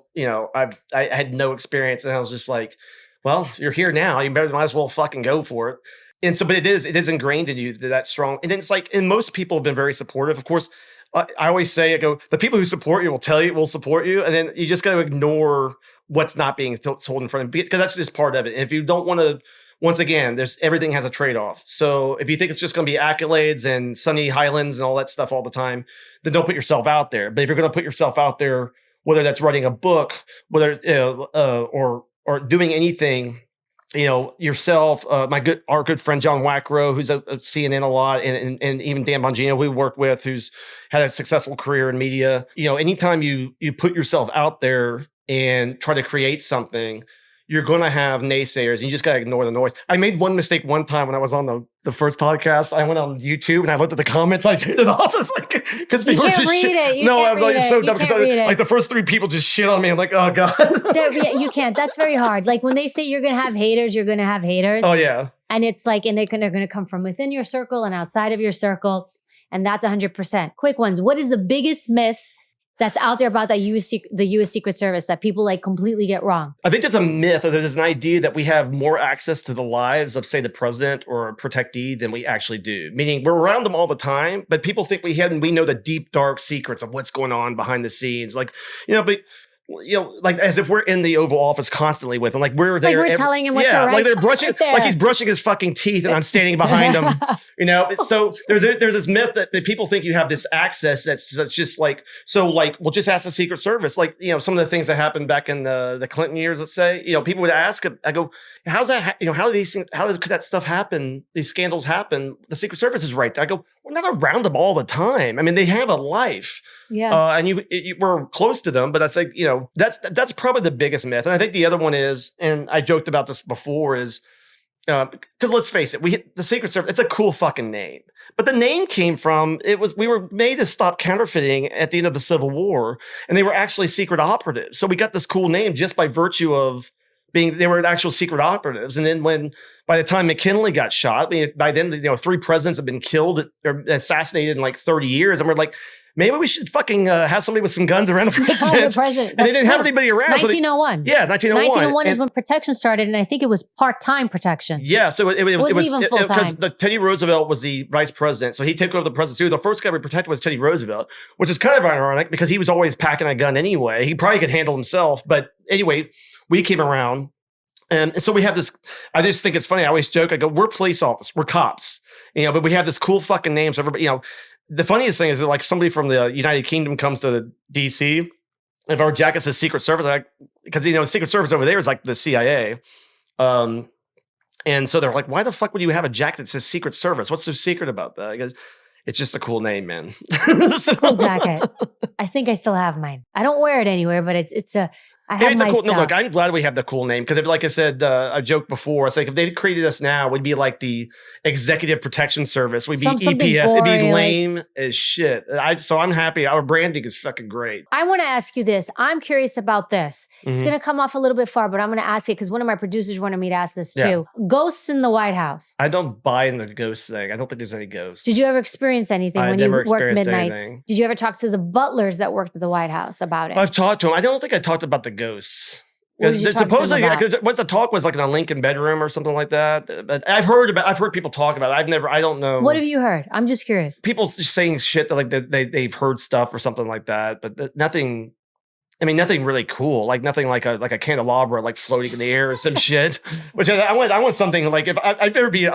I had no experience, and I was just like, well, you're here now. You might as well fucking go for it. And so, but it is ingrained in you that strong. And then it's like, and most people have been very supportive. Of course, I always say, the people who support you will support you. And then you just got to ignore what's not being told in front of you, because that's just part of it. And if you don't want to, once again, everything has a trade-off. So if you think it's just going to be accolades and sunny highlands and all that stuff all the time, then don't put yourself out there. But if you're going to put yourself out there, whether that's writing a book, whether or doing anything yourself, our good friend John Wackrow, who's at CNN a lot, and even Dan Bongino, who we work with, who's had a successful career in media. Anytime you put yourself out there and try to create something, you're going to have naysayers, and you just got to ignore the noise. I made one mistake one time when I was on the first podcast. I went on YouTube and I looked at the comments. I turned it off. It's like, because people were just shit. No, I was like, it's so dumb, because like the first 3 people just shit on me. I'm like, oh God. You can't. That's very hard. Like when they say you're going to have haters, you're going to have haters. Oh yeah. And it's like, and they're going to come from within your circle and outside of your circle. And that's 100%. Quick ones. What is the biggest myth that's out there about the U.S. Secret Service that people like completely get wrong? I think there's a myth, or there's an idea that we have more access to the lives of, say, the president or a protectee than we actually do. Meaning we're around them all the time, but people think we know the deep, dark secrets of what's going on behind the scenes. Like, like as if we're in the Oval Office constantly with them. Like we're there. Like we're telling him what's yeah, all right. Like they're brushing, like he's brushing his fucking teeth and I'm standing behind him. So there's this myth that people think you have this access that's just like, well, just ask the Secret Service. Like, some of the things that happened back in the Clinton years, let's say, people would ask, I go, how's that, how could that stuff happen? These scandals happen? The Secret Service is right there. I go, we're not around them all the time. I mean, they have a life. Yeah. And we're close to them, but that's like, that's probably the biggest myth. And I think the other one is, and I joked about this before, is because let's face it, the Secret Service, it's a cool fucking name. But the name came from, we were made to stop counterfeiting at the end of the Civil War, and they were actually secret operatives. So we got this cool name just by virtue of they were actual secret operatives. And then by the time McKinley got shot, by then, 3 presidents have been killed or assassinated in like 30 years. And we're like, maybe we should fucking have somebody with some guns around the president. And they didn't have anybody around. 1901. 1901. 1901 is when protection started, and I think it was part-time protection. Yeah, so it was even full-time. Because Teddy Roosevelt was the vice president, so he took over the presidency. The first guy we protected was Teddy Roosevelt, which is kind of ironic because he was always packing a gun anyway. He probably could handle himself, but anyway, we came around. And so we have this, I just think it's funny. I always joke, I go, we're police officers, we're cops, but we have this cool fucking name. So everybody, the funniest thing is that like somebody from the United Kingdom comes to DC, if our jacket says Secret Service, because the Secret Service over there is like the CIA. And so they're like, why the fuck would you have a jacket that says Secret Service? What's so secret about that? I go, it's just a cool name, man. Cool jacket. I think I still have mine. I don't wear it anywhere, but it's a cool. No, look, I'm glad we have the cool name because, like I said, I joked before. It's like if they created us now, we'd be like the Executive Protection Service. We'd be EPS. It'd be lame as shit. So I'm happy. Our branding is fucking great. I want to ask you this. I'm curious about this. It's going to come off a little bit far, but I'm going to ask it because one of my producers wanted me to ask this too. Yeah. Ghosts in the White House. I don't buy in the ghost thing. I don't think there's any ghosts. Did you ever experience anything when you worked midnights? Anything. Did you ever talk to the butlers that worked at the White House about it? I've talked to them. I don't think I talked about the ghosts. Supposedly, what's the talk was like in a Lincoln bedroom or something like that. But I've heard people talk about it. I don't know. What have you heard? I'm just curious. People just saying shit that like they've heard stuff or something like that, but nothing. I mean, nothing really cool, like nothing like a candelabra like floating in the air or some shit. Which I want something like if I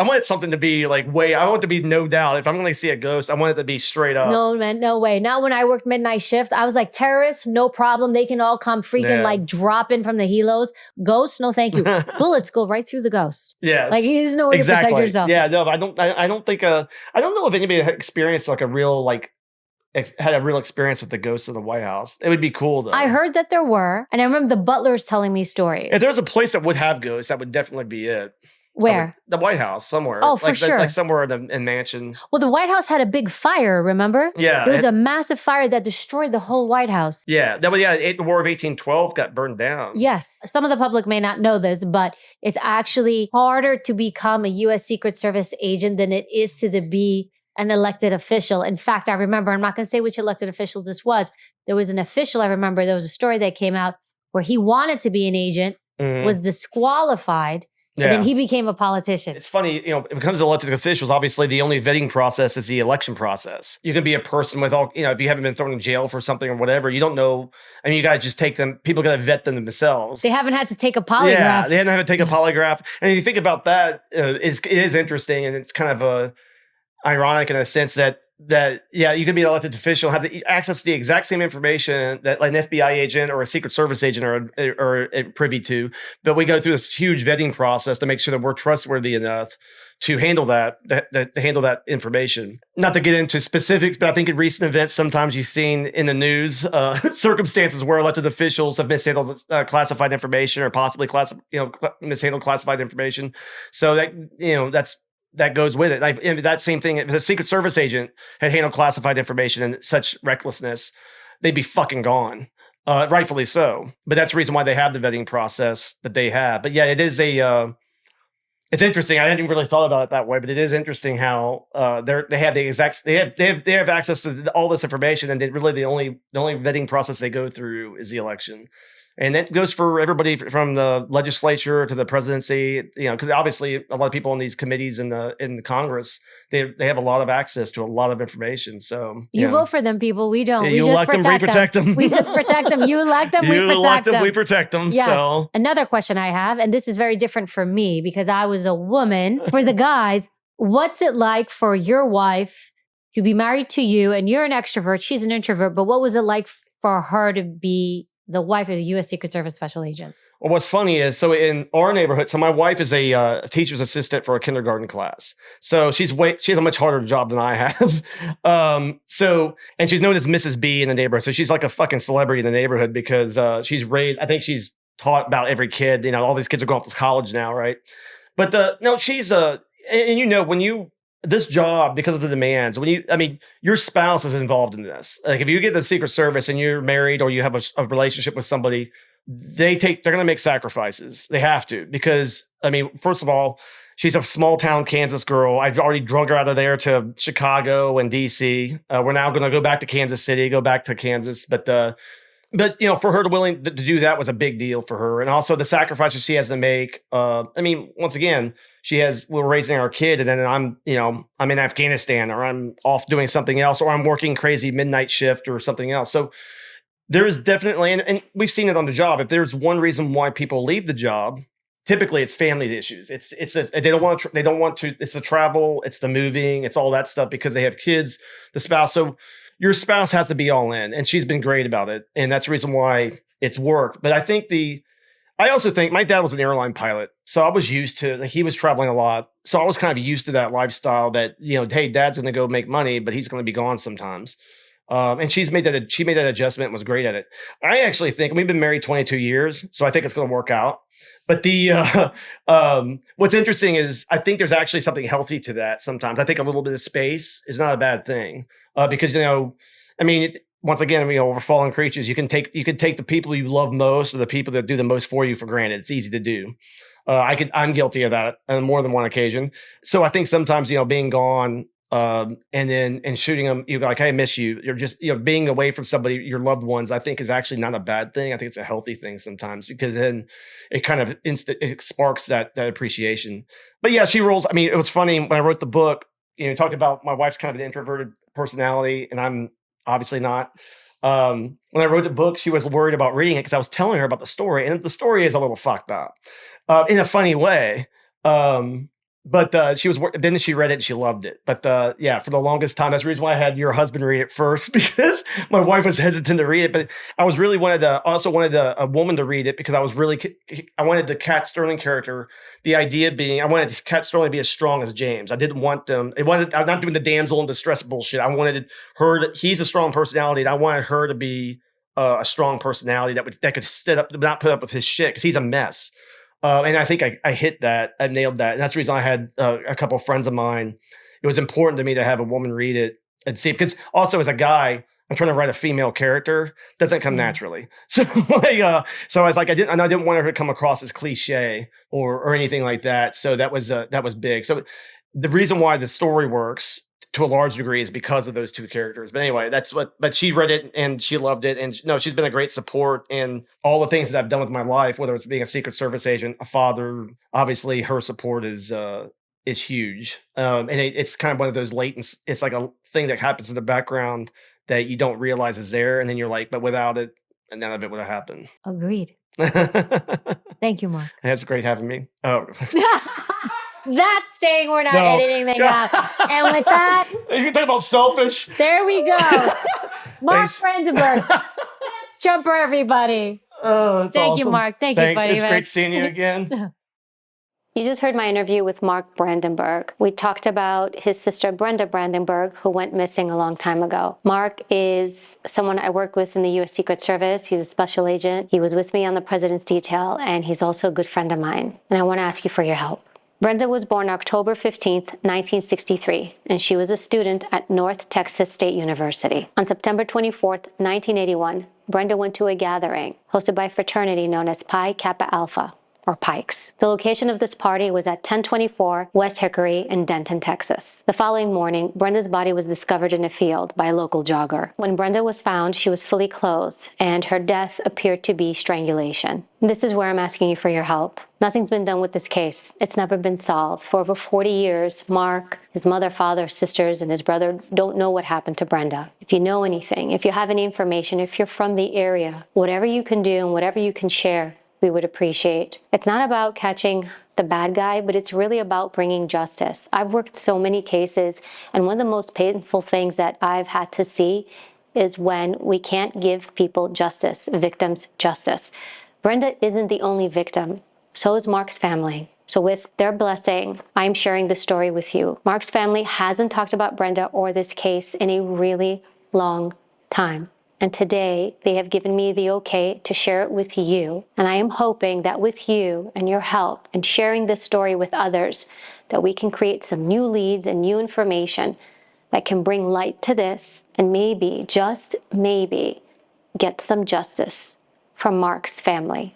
want something to be like I want it to be no doubt. If I'm going to see a ghost, I want it to be straight up. No, man, no way. Not when I worked midnight shift. I was like, terrorists, no problem. They can all come freaking like drop in from the helos. Ghosts, no thank you. Bullets go right through the ghost. Yes. Like there's no way to protect yourself. Yeah, no, I don't think I don't know if anybody had experienced like a real had a real experience with the ghosts of the White House. It would be cool though. I heard that there were, and I remember the butlers telling me stories. If there's a place that would have ghosts, that would definitely be it. Where? The White House, somewhere. Oh, for sure. Like somewhere in mansion. Well, the White House had a big fire, remember? Yeah. There was a massive fire that destroyed the whole White House. Yeah. The War of 1812 got burned down. Yes. Some of the public may not know this, but it's actually harder to become a U.S. Secret Service agent than it is to be an elected official. In fact, I remember, I'm not going to say which elected official this was. There was an official, I remember, there was a story that came out where he wanted to be an agent, was disqualified, and then he became a politician. It's funny, if it comes to elected officials, obviously the only vetting process is the election process. You can be a person with all, if you haven't been thrown in jail for something or whatever, you don't know. I mean, you got to just take them, people got to vet them themselves. They haven't had to take a polygraph. Yeah, they haven't had to take a polygraph. And if you think about that, it is interesting and it's kind of ironic in a sense that you could be an elected official, have access to the exact same information that like an FBI agent or a Secret Service agent are privy to, but we go through this huge vetting process to make sure that we're trustworthy enough to handle that information. Not to get into specifics, but I think in recent events, sometimes you've seen in the news circumstances where elected officials have mishandled classified information or possibly mishandled classified information. So that goes with it. That same thing, if a Secret Service agent had handled classified information in such recklessness, they'd be fucking gone. Rightfully so. But that's the reason why they have the vetting process that they have. But yeah, it is it's interesting. I hadn't really thought about it that way, but it is interesting how they have access to all this information, and really the only vetting process they go through is the election. And that goes for everybody from the legislature to the presidency, because obviously a lot of people in these committees in the Congress, they have a lot of access to a lot of information. So you vote for them, people. We don't. Yeah, we you just elect them, we protect them. We just protect them. You elect them, you we protect them. We protect them. Yes. So another question I have, and this is very different for me because I was a woman. For the guys, what's it like for your wife to be married to you and you're an extrovert, she's an introvert, but what was it like for her to be the wife of a U.S. Secret Service special agent? Well, what's funny is, so in our neighborhood, so my wife is a teacher's assistant for a kindergarten class. So she has a much harder job than I have. And she's known as Mrs. B in the neighborhood. So she's like a fucking celebrity in the neighborhood because she's raised, I think she's taught about every kid. All these kids are going off to college now, right? But no, she's this job, because of the demands, your spouse is involved in this. Like if you get the Secret Service and you're married or you have a relationship with somebody, they're going to make sacrifices. They have to, because first of all, she's a small town Kansas girl. I've already drug her out of there to Chicago and DC. We're now going to go back to Kansas City, go back to Kansas. But for her to willing to do that was a big deal for her. And also the sacrifices she has to make. Once again, we're raising our kid, and then I'm in Afghanistan, or I'm off doing something else, or I'm working crazy midnight shift or something else. So there is definitely, and we've seen it on the job. If there's one reason why people leave the job, typically it's family issues. They don't want to, it's the travel, it's the moving, it's all that stuff because they have kids, the spouse. So your spouse has to be all in, and she's been great about it. And that's the reason why it's worked. But I also think my dad was an airline pilot. So I was used to, he was traveling a lot. So I was kind of used to that lifestyle that, hey, dad's going to go make money, but he's going to be gone sometimes. And she made that adjustment and was great at it. I actually think, we've been married 22 years, so I think it's going to work out. But what's interesting is I think there's actually something healthy to that sometimes. I think a little bit of space is not a bad thing because, once again, we're fallen creatures. You can take the people you love most or the people that do the most for you for granted. It's easy to do. I'm guilty of that on more than one occasion. So I think sometimes, being gone and shooting them, you're like, hey, I miss you. You're just, being away from somebody, your loved ones, I think is actually not a bad thing. I think it's a healthy thing sometimes because then it kind of it sparks that appreciation. But yeah, she rolls. It was funny when I wrote the book, talking about my wife's kind of an introverted personality and I'm obviously not. When I wrote the book, she was worried about reading it because I was telling her about the story, and the story is a little fucked up in a funny way. But then she read it and she loved it. But for the longest time, that's the reason why I had your husband read it first, because my wife was hesitant to read it. But I also wanted a woman to read it because I wanted the Kat Sterling character. The idea being, I wanted Kat Sterling to be as strong as James. I didn't want them. I'm not doing the damsel in distress bullshit. I wanted he's a strong personality, and I wanted her to be a strong personality that could not put up with his shit because he's a mess. And I think I hit that. I nailed that. And that's the reason I had a couple of friends of mine. It was important to me to have a woman read it and see it. Because also as a guy, I'm trying to write a female character. Doesn't come naturally. So I was like, I didn't want her to come across as cliche or anything like that. So that was big. So the reason why the story works to a large degree is because of those two characters. But anyway, but she read it and she loved it. And she's been a great support in all the things that I've done with my life, whether it's being a Secret Service agent, a father. Obviously her support is huge. And it's kind of one of those latent, it's like a thing that happens in the background that you don't realize is there. And then you're like, but without it, none of it would have happened. Agreed. Thank you, Mark. It's great having me. Oh. That's staying. We're not No. editing things out. And with that, you can talk about selfish. there we go. Mark Thanks. Brandenburg. Let's jumper, everybody. Oh, that's Thank awesome. you, Mark. Thank Thanks. you, buddy. It's great seeing you again. You just heard my interview with Mark Brandenburg. We talked about his sister, Brenda Brandenburg, who went missing a long time ago. Mark is someone I worked with in the U.S. Secret Service. He's a special agent. He was with me on the President's Detail, and he's also a good friend of mine. And I want to ask you for your help. Brenda was born October 15th, 1963, and she was a student at North Texas State University. On September 24th, 1981, Brenda went to a gathering hosted by a fraternity known as Pi Kappa Alpha, or Pikes. The location of this party was at 1024 West Hickory in Denton, Texas. The following morning, Brenda's body was discovered in a field by a local jogger. When Brenda was found, she was fully clothed, and her death appeared to be strangulation. This is where I'm asking you for your help. Nothing's been done with this case. It's never been solved. For over 40 years, Mark, his mother, father, sisters, and his brother don't know what happened to Brenda. If you know anything, if you have any information, if you're from the area, whatever you can do and whatever you can share, we would appreciate. It's not about catching the bad guy, but it's really about bringing justice. I've worked so many cases, and one of the most painful things that I've had to see is when we can't give people justice, victims justice. Brenda isn't the only victim. So is Mark's family. So with their blessing, I'm sharing this story with you. Mark's family hasn't talked about Brenda or this case in a really long time. And today, they have given me the okay to share it with you. And I am hoping that with you and your help and sharing this story with others, that we can create some new leads and new information that can bring light to this and maybe, just maybe, get some justice from Mark's family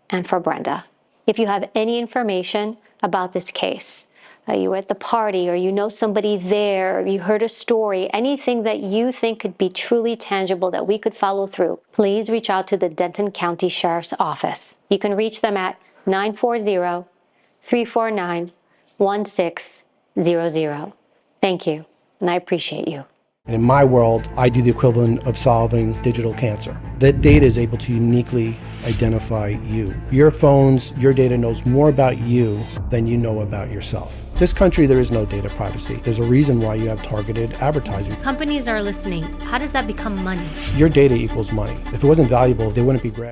and for Brenda. If you have any information about this case, you were at the party, or you know somebody there, or you heard a story, anything that you think could be truly tangible that we could follow through, please reach out to the Denton County Sheriff's Office. You can reach them at 940-349-1600. Thank you, and I appreciate you. In my world, I do the equivalent of solving digital cancer. That data is able to uniquely identify you. Your phones, your data knows more about you than you know about yourself. This country, there is no data privacy. There's a reason why you have targeted advertising. Companies are listening. How does that become money? Your data equals money. If it wasn't valuable, they wouldn't be grabbed.